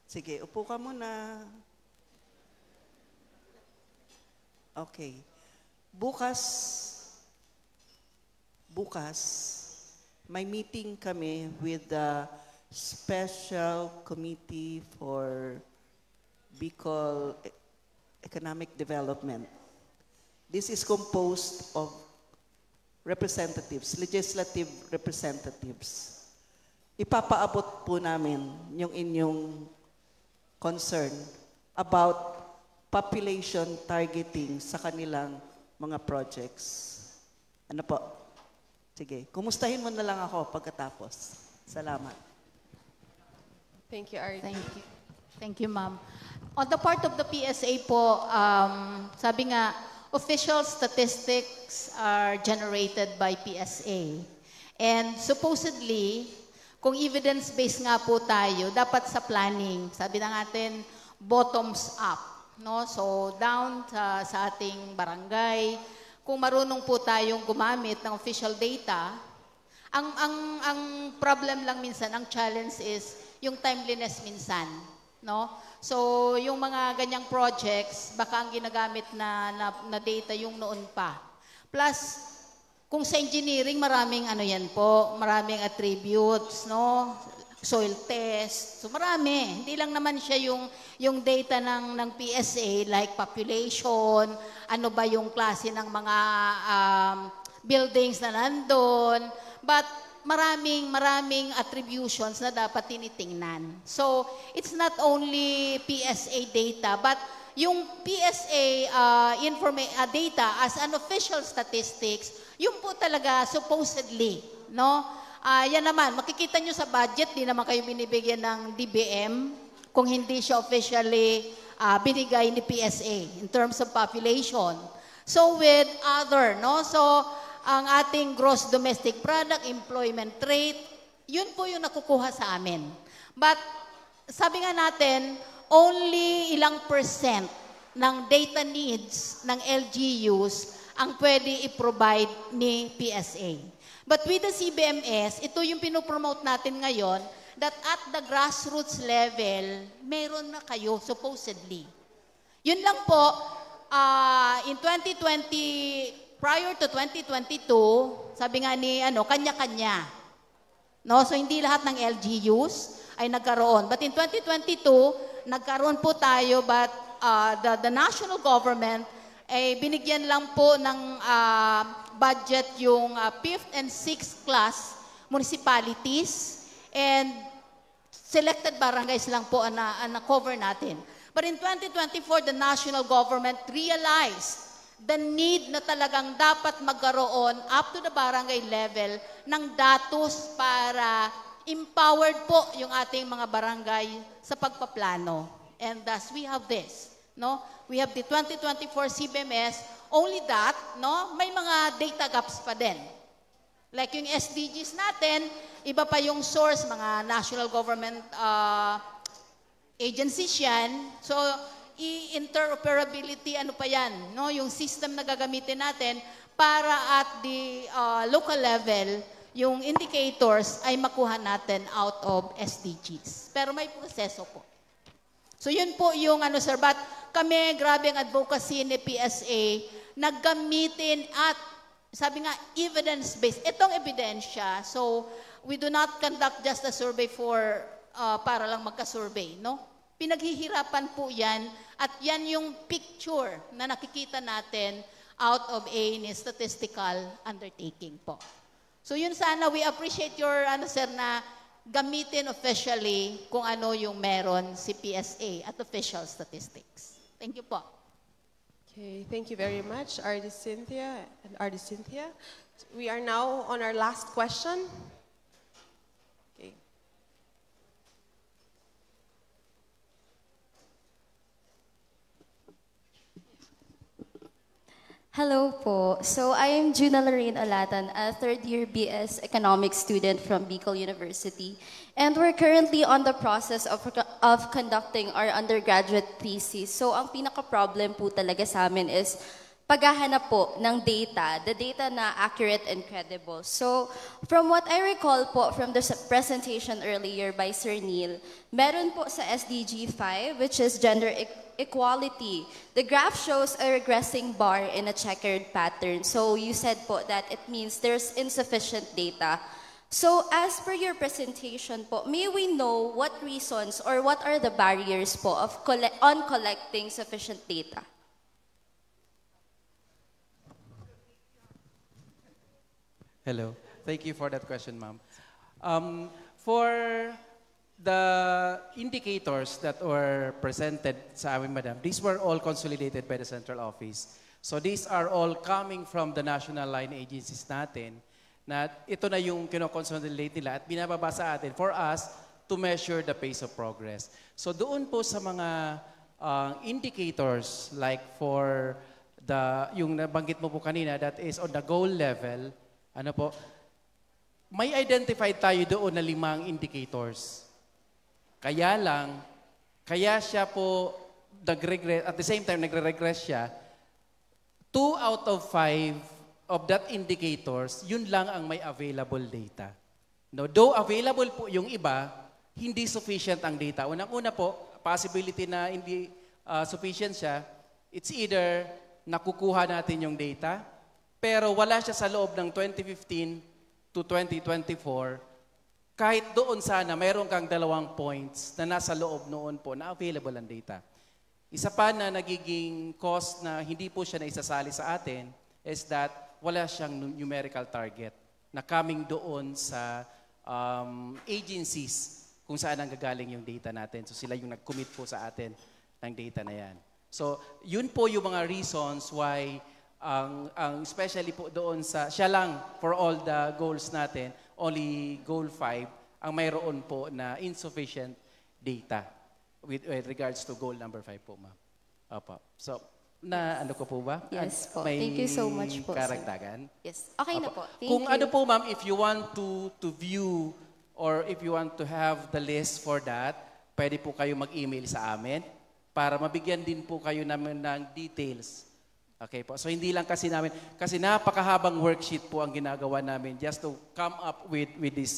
Sige, upo ka muna. Okay. Bukas, may meeting kami with the Special Committee for Bicol Economic Development. This is composed of representatives, legislative representatives. Ipapaabot po namin yung inyong concern about population targeting sa kanilang mga projects. Ano po? Sige, kumustahin mo na lang ako pagkatapos. Salamat. Thank you, RD. Thank you, ma'am. On the part of the PSA po, sabi nga, official statistics are generated by PSA. And supposedly, kung evidence-based nga po tayo, dapat sa planning, sabi na natin, bottoms up. No? So, down sa ating barangay, kung marunong po tayong gumamit ng official data, ang problem lang minsan, ang challenge is yung timeliness minsan. No? So, yung mga ganyang projects, baka ang ginagamit na data yung noon pa. Plus, kung sa engineering, maraming yan po, maraming attributes, no? Soil test. So marami. Hindi lang naman siya yung data ng PSA like population, ano ba yung klase ng mga buildings na nandun. But maraming attributions na dapat tinitingnan. So it's not only PSA data, but yung PSA data as an official statistics, yung po talaga supposedly, no? Yan naman, makikita nyo sa budget, di naman kayo binibigyan ng DBM kung hindi siya officially binigay ni PSA in terms of population. So with other, no? So ang ating gross domestic product, employment rate, yun po yung nakukuha sa amin. But sabi nga natin, only ilang percent ng data needs ng LGUs ang pwede i-provide ni PSA. But with the CBMS, ito yung pinopromote natin ngayon, that at the grassroots level, meron na kayo, supposedly. Yun lang po, in 2020, prior to 2022, sabi nga ni, kanya-kanya. No? So, hindi lahat ng LGUs ay nagkaroon. But in 2022, nagkaroon po tayo, but the national government ay binigyan lang po ng budget yung 5th and 6th class municipalities and selected barangays lang po na cover natin. But in 2024, the national government realized the need na talagang dapat magkaroon up to the barangay level ng datos para empowered po yung ating mga barangay sa pagpaplano. And thus, we have this. No? We have the 2024 CBMS, only that, no? May mga data gaps pa din. Like yung SDGs natin, iba pa yung source, mga national government agencies yan. So, interoperability, ano pa yan, no? Yung system na gagamitin natin para at the local level, yung indicators ay makuha natin out of SDGs. Pero may proseso po. So yun po yung ano sir, but kami, grabe ang advocacy ni PSA, naggamitin at sabi nga, evidence-based. Itong ebidensya, so we do not conduct just a survey for para lang magka-survey, no? Pinaghihirapan po yan at yan yung picture na nakikita natin out of a statistical undertaking po. So yun sana, we appreciate your ano sir na gamitin officially kung ano yung meron si PSA at official statistics. Thank you po. Okay, thank you very much, RD Cynthia and RD Cynthia. We are now on our last question. Okay. Hello po. So I am Juna Lorraine Olatan, a third-year BS Economics student from Bicol University. And we're currently on the process of conducting our undergraduate thesis. So ang pinaka-problem po talaga sa amin is paghahanap po ng data, the data na accurate and credible. So from what I recall po from the presentation earlier by Sir Neil, meron po sa SDG 5, which is gender equality. The graph shows a regressing bar in a checkered pattern. So you said po that it means there's insufficient data. So as per your presentation po, may we know what reasons or what are the barriers po of on collecting sufficient data? Hello. Thank you for that question, ma'am. For the indicators that were presented sa amin, madam, these were all consolidated by the central office. So these are all coming from the national line agencies natin na ito na yung kinoconsolidate nila at binababa sa atin for us to measure the pace of progress. So doon po sa mga indicators like for yung nabanggit mo po kanina that is on the goal level, ano po, may identified tayo doon na 5 indicators. Kaya lang, kaya siya po nagregress, at the same time nagre-regress siya, 2 out of 5 of that indicators, yun lang ang may available data. No, though available po yung iba, hindi sufficient ang data. Unang-una po, possibility na hindi sufficient siya, it's either nakukuha natin yung data, pero wala siya sa loob ng 2015 to 2024, kahit doon sana mayroon kang 2 points na nasa loob noon po na available ang data. Isa pa na nagiging cause na hindi po siya naisasali sa atin is that wala siyang numerical target na coming doon sa agencies kung saan ang gagaling yung data natin. So sila yung nag-commit po sa atin ng data na yan. So yun po yung mga reasons why ang especially po doon sa siya lang for all the goals natin, only goal 5 ang mayroon po na insufficient data with regards to goal number 5 po, ma'am. Opo. So na ano ko po ba? Yes po. May Thank you so much po, karagdagan? sir. Yes. Okay na po. Thank Kung you. ano po, ma'am, if you want to view or if you want to have the list for that, pwede po kayo mag-email sa amin para mabigyan din po kayo namin ng details. Okay po. So hindi lang kasi namin, kasi napakahabang worksheet po ang ginagawa namin just to come up with this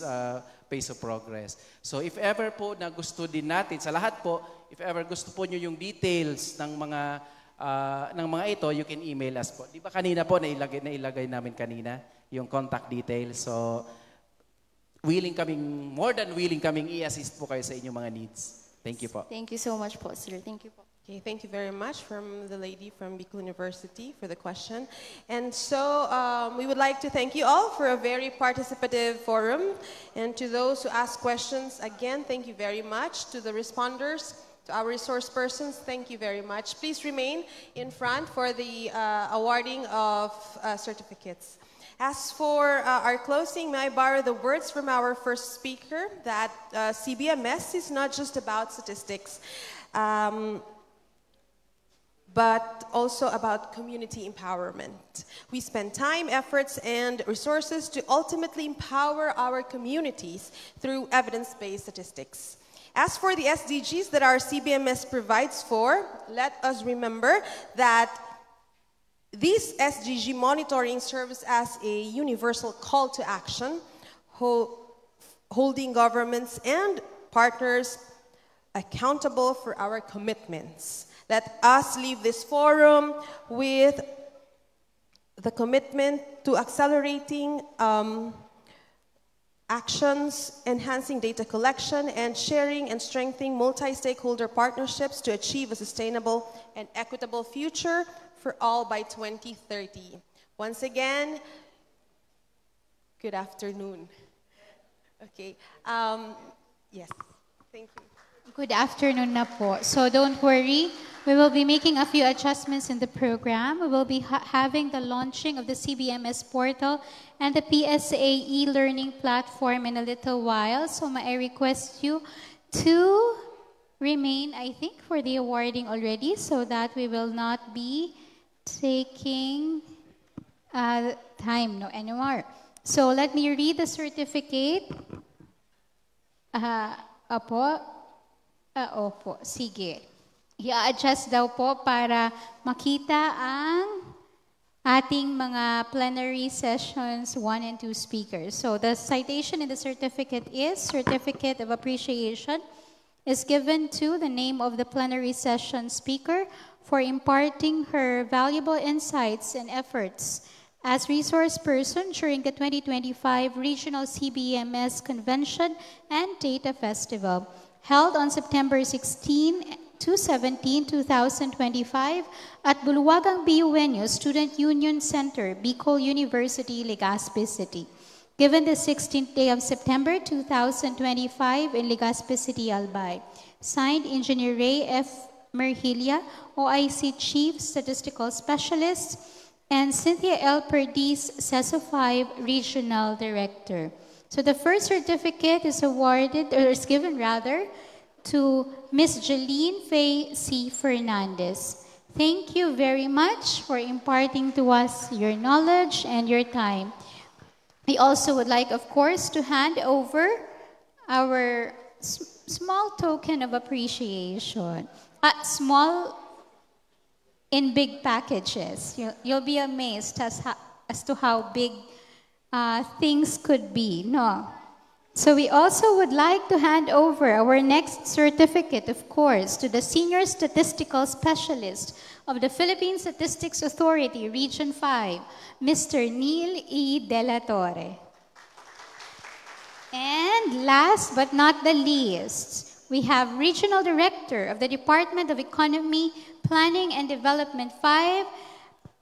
pace of progress. So if ever po na gusto din natin, sa lahat po, if ever gusto po nyo yung details ng mga ito, you can email us po. Di ba kanina po, nailagay namin kanina yung contact details. So more than willing kaming i-assist po kayo sa inyong mga needs. Thank you po. Thank you so much po, sir. Thank you po. Okay, thank you very much from the lady from Bicol University for the question. And so we would like to thank you all for a very participative forum. And to those who asked questions, again, thank you very much. To the responders, to our resource persons, thank you very much. Please remain in front for the awarding of certificates. As for our closing, may I borrow the words from our first speaker that CBMS is not just about statistics. but also about community empowerment. We spend time, efforts, and resources to ultimately empower our communities through evidence-based statistics. As for the SDGs that our CBMS provides for, let us remember that this SDG monitoring serves as a universal call to action, holding governments and partners accountable for our commitments. Let us leave this forum with the commitment to accelerating actions, enhancing data collection, and sharing and strengthening multi-stakeholder partnerships to achieve a sustainable and equitable future for all by 2030. Once again, good afternoon. Okay, yes, thank you. Good afternoon na po. So don't worry, we will be making a few adjustments in the program. We will be having the launching of the CBMS portal and the PSA e-learning platform in a little while. So may I request you to remain, I think, for the awarding already so that we will not be taking time anymore. So let me read the certificate. Opo, sige. I-adjust daw po para makita ang ating mga plenary sessions 1 and 2 speakers. So the citation in the certificate is Certificate of Appreciation is given to the name of the plenary session speaker for imparting her valuable insights and efforts as resource person during the 2025 Regional CBMS Convention and Data Festival, held on September 16 to 17, 2025 at Buluwagang BUNO Student Union Center, Bicol University, Legazpi City. Given the 16th day of September 2025 in Legazpi City, Albay. Signed, Engineer Ray F. Merhilia, OIC Chief Statistical Specialist, and Cynthia L. Perdiz, CESO 5 Regional Director. So the first certificate is awarded, or is given rather, to Ms. Jeline Faye C. Fernandez. Thank you very much for imparting to us your knowledge and your time. We also would like, of course, to hand over our small token of appreciation. Small in big packages. You'll be amazed as to how big things could be, no? So we also would like to hand over our next certificate, of course, to the Senior Statistical Specialist of the Philippine Statistics Authority, Region 5, Mr. Neil E. De La Torre. And last but not the least, we have Regional Director of the Department of Economy, Planning and Development 5,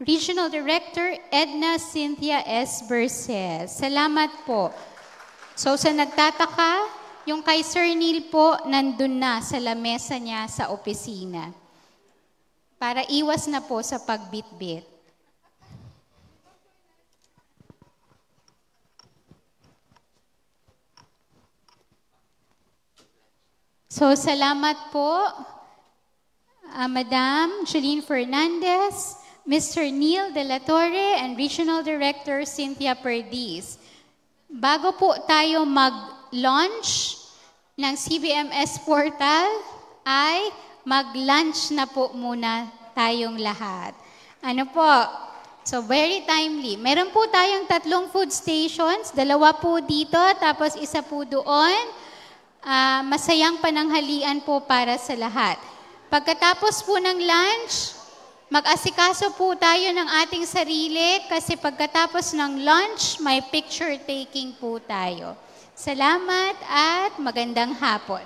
Regional Director Edna Cynthia S. Berces. Salamat po. So sa nagtataka, yung kay Sir Neil po, nandun na sa lamesa niya sa opisina. Para iwas na po sa pagbitbit. So salamat po, Madam Jeline Fernandez, Mr. Neil De La Torre, and Regional Director Cynthia Perdiz. Bago po tayo mag-launch ng CBMS portal, ay mag-lunch na po muna tayong lahat. Ano po? So very timely. Meron po tayong 3 food stations, 2 po dito, tapos 1 po doon. Masayang pananghalian po para sa lahat. Pagkatapos po ng lunch, mag-asikaso po tayo ng ating sarili kasi pagkatapos ng lunch, may picture taking po tayo. Salamat at magandang hapon.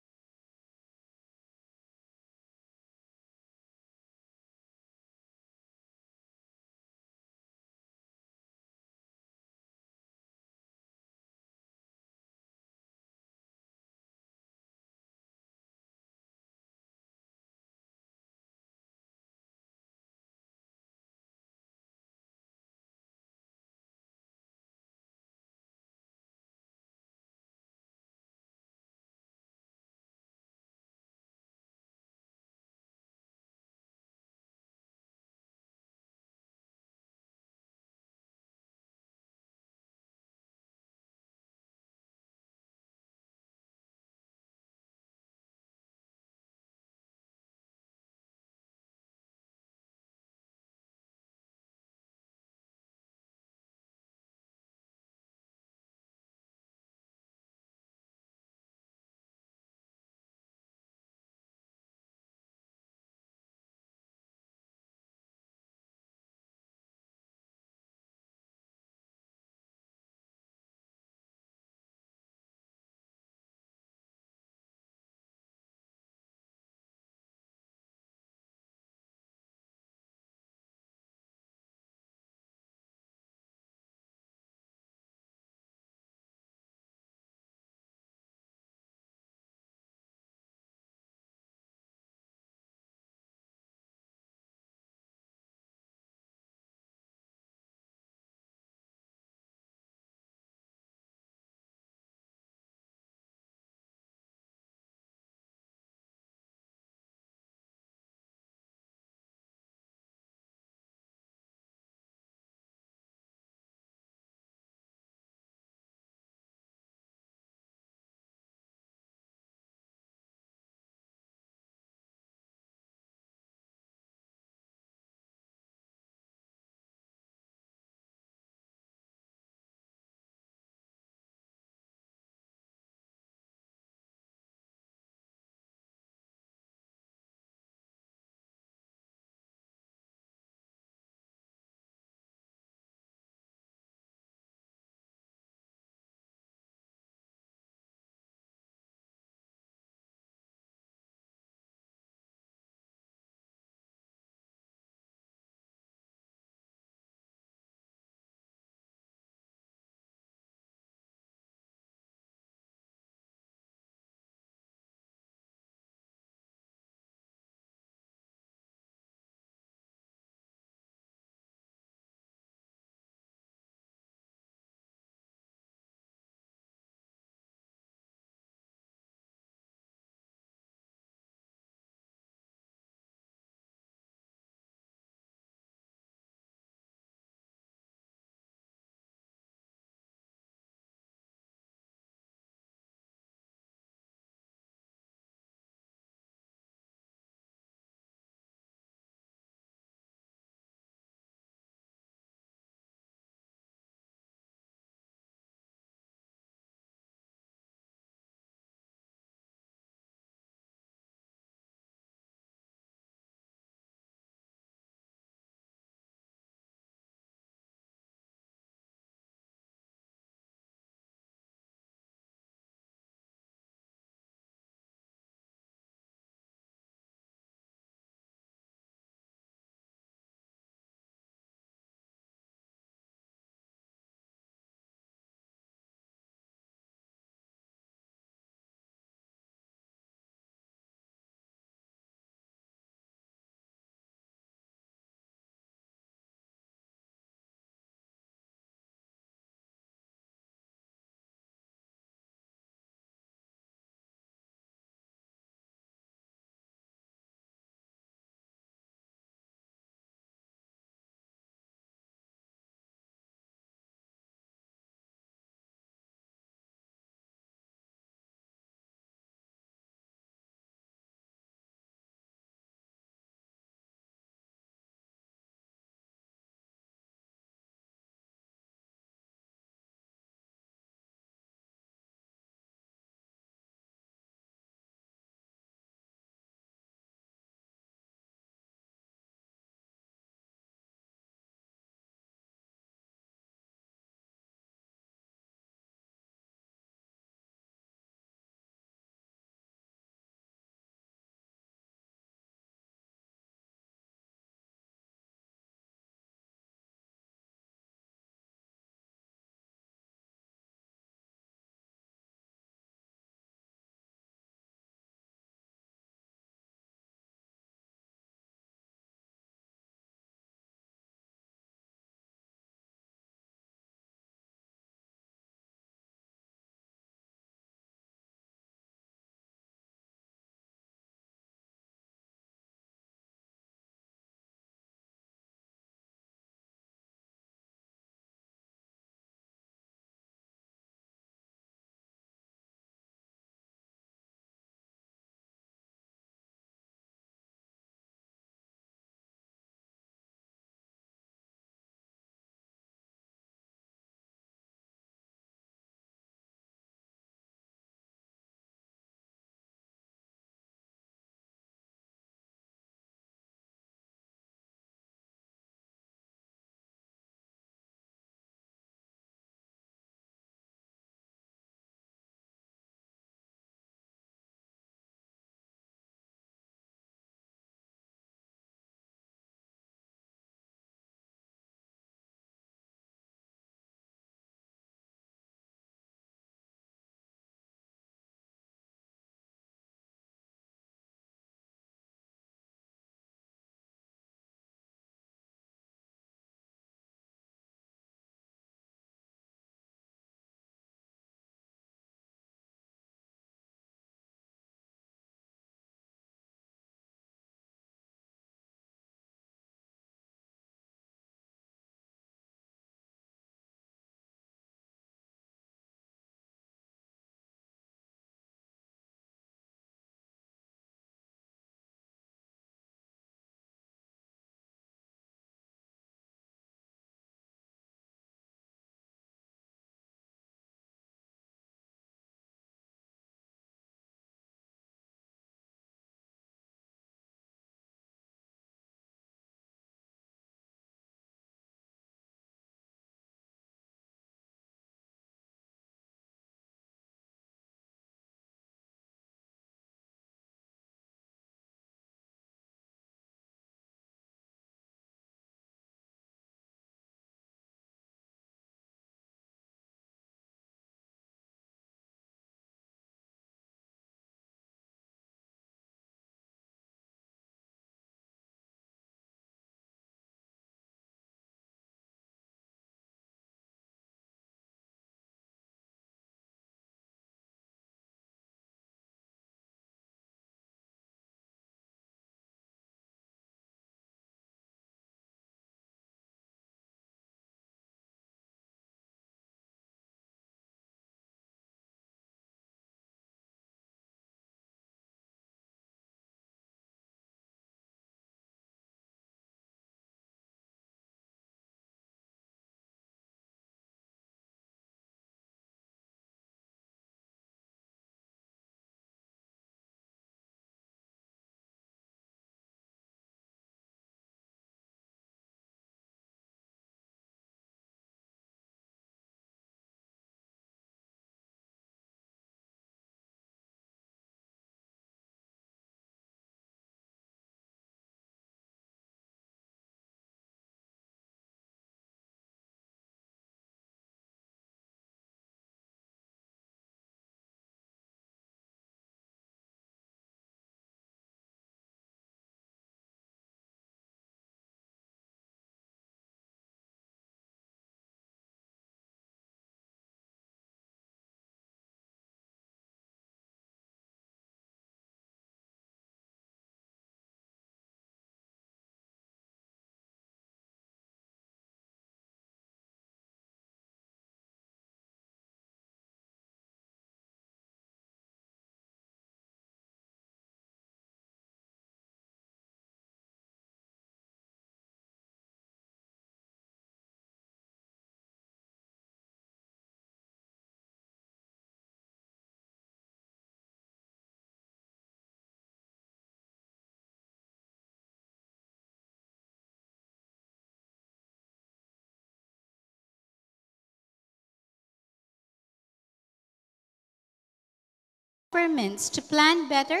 governments to plan better,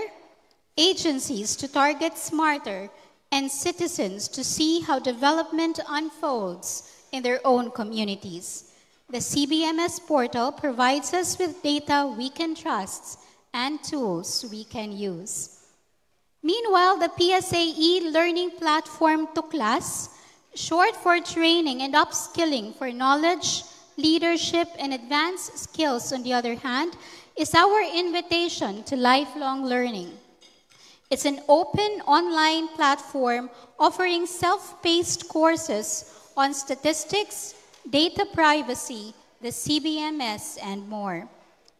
agencies to target smarter, and citizens to see how development unfolds in their own communities. The CBMS portal provides us with data we can trust and tools we can use. Meanwhile, the PSAE learning platform Tuklas, short for training and upskilling for knowledge, leadership, and advanced skills, on the other hand, is our invitation to lifelong learning. It's an open online platform offering self-paced courses on statistics, data privacy, the CBMS, and more.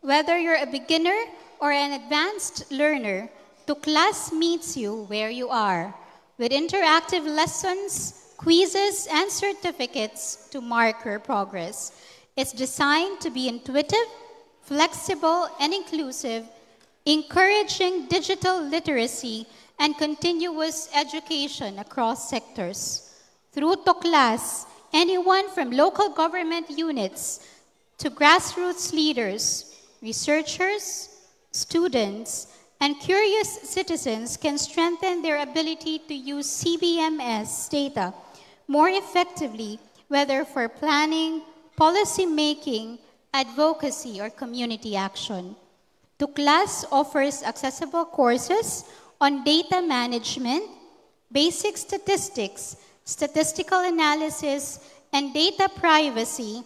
Whether you're a beginner or an advanced learner, Tuklas meets you where you are, with interactive lessons, quizzes, and certificates to mark your progress. It's designed to be intuitive, flexible, and inclusive, encouraging digital literacy and continuous education across sectors. Through Tuklas, anyone from local government units to grassroots leaders, researchers, students, and curious citizens can strengthen their ability to use CBMS data more effectively, whether for planning, policy making, advocacy, or community action. Tuklas offers accessible courses on data management, basic statistics, statistical analysis, and data privacy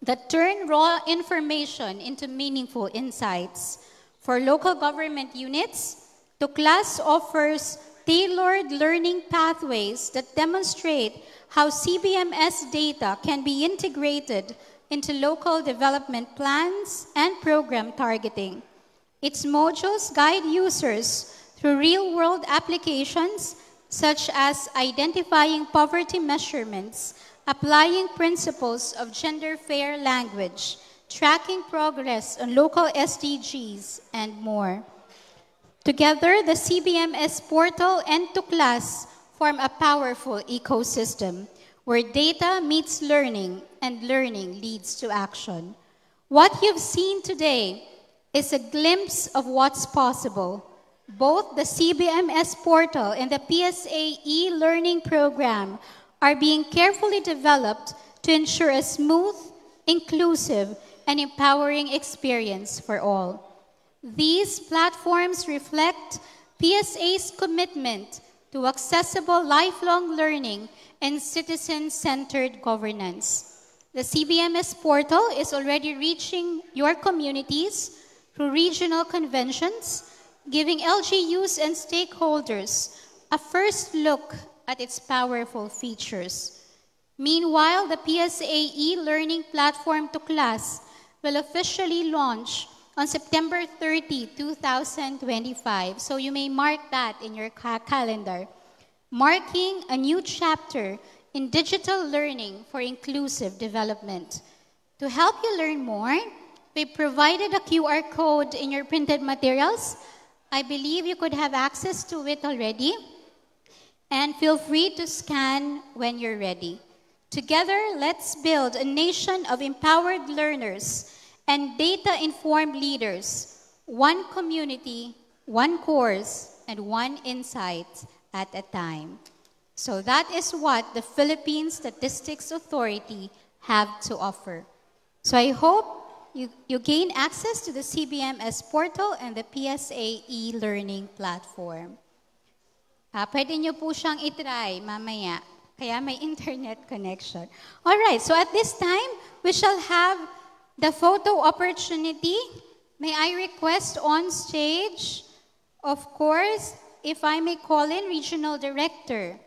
that turn raw information into meaningful insights. For local government units, Tuklas offers tailored learning pathways that demonstrate how CBMS data can be integrated into local development plans and program targeting. Its modules guide users through real-world applications such as identifying poverty measurements, applying principles of gender-fair language, tracking progress on local SDGs, and more. Together, the CBMS portal and Tuklas form a powerful ecosystem where data meets learning and learning leads to action. What you've seen today is a glimpse of what's possible. Both the CBMS portal and the PSAE learning program are being carefully developed to ensure a smooth, inclusive, and empowering experience for all. These platforms reflect PSA's commitment to accessible lifelong learning and citizen-centered governance. The CBMS portal is already reaching your communities through regional conventions, giving LGUs and stakeholders a first look at its powerful features. Meanwhile, the PSAE learning platform Tuklas will officially launch on September 30, 2025. So you may mark that in your calendar, marking a new chapter in digital learning for inclusive development. To help you learn more, we provided a QR code in your printed materials. I believe you could have access to it already. And feel free to scan when you're ready. Together, let's build a nation of empowered learners and data-informed leaders, one community, one course, and one insight at a time. So that is what the Philippine Statistics Authority have to offer. So I hope you gain access to the CBMS portal and the PSAE learning platform. Pwede nyo po siyang itry mamaya, kaya may internet connection. All right, so at this time, we shall have the photo opportunity. May I request on stage, of course, if I may call in Regional Director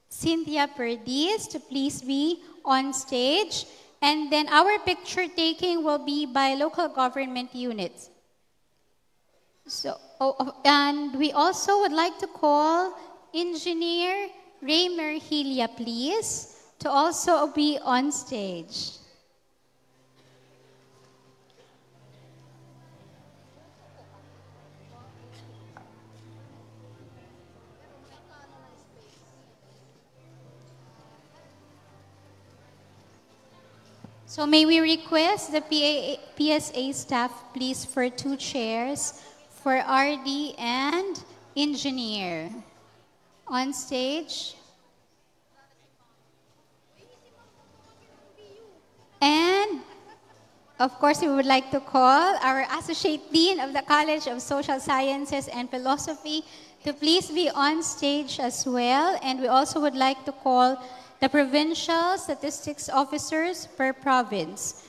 Cynthia Perdiz to please be on stage. And then our picture taking will be by local government units. So, and we also would like to call Engineer Raymer Hilia, please, to also be on stage. So may we request the PSA staff, please, for 2 chairs for RD and engineer. On stage. And, of course, we would like to call our Associate Dean of the College of Social Sciences and Philosophy to please be on stage as well. And we also would like to call the provincial statistics officers per province.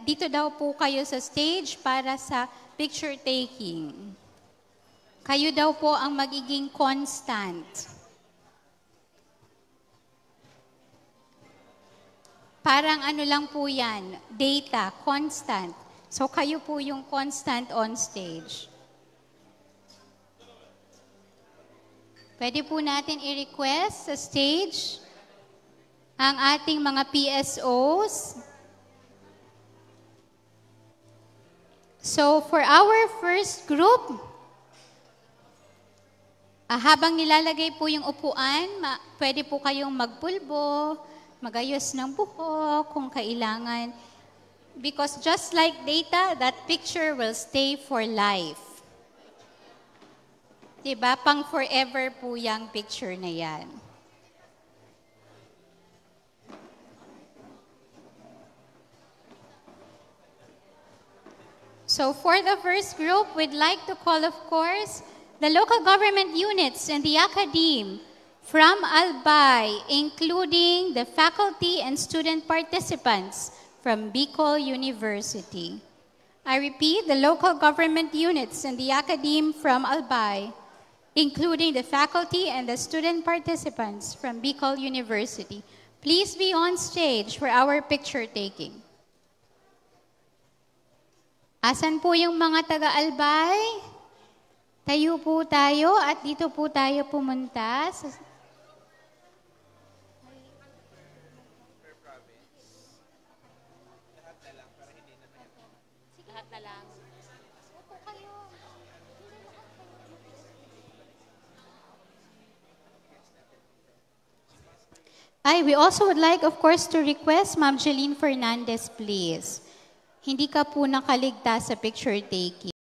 Dito daw po kayo sa stage para sa picture taking. Kayo daw po ang magiging constant. Parang ano lang po yan, data, constant. So kayo po yung constant on stage. Pwede po natin i-request sa stage ang ating mga PSOs. So for our first group, habang nilalagay po yung upuan, pwede po kayong magpulbo, magayos ng buhok kung kailangan. Because just like data, that picture will stay for life. Diba? Pang forever po yung picture na yan. So for the first group, we'd like to call, of course, the local government units and the academe from Albay, including the faculty and student participants from Bicol University. I repeat, the local government units and the academe from Albay, including the faculty and the student participants from Bicol University. Please be on stage for our picture taking. Asan po yung mga taga-Albay? Tayo po tayo at dito po tayo pumunta. Lahat na lang. We also would like, of course, to request Ma'am Jeline Fernandez, please. Hindi ka po nakaligtas sa picture taking.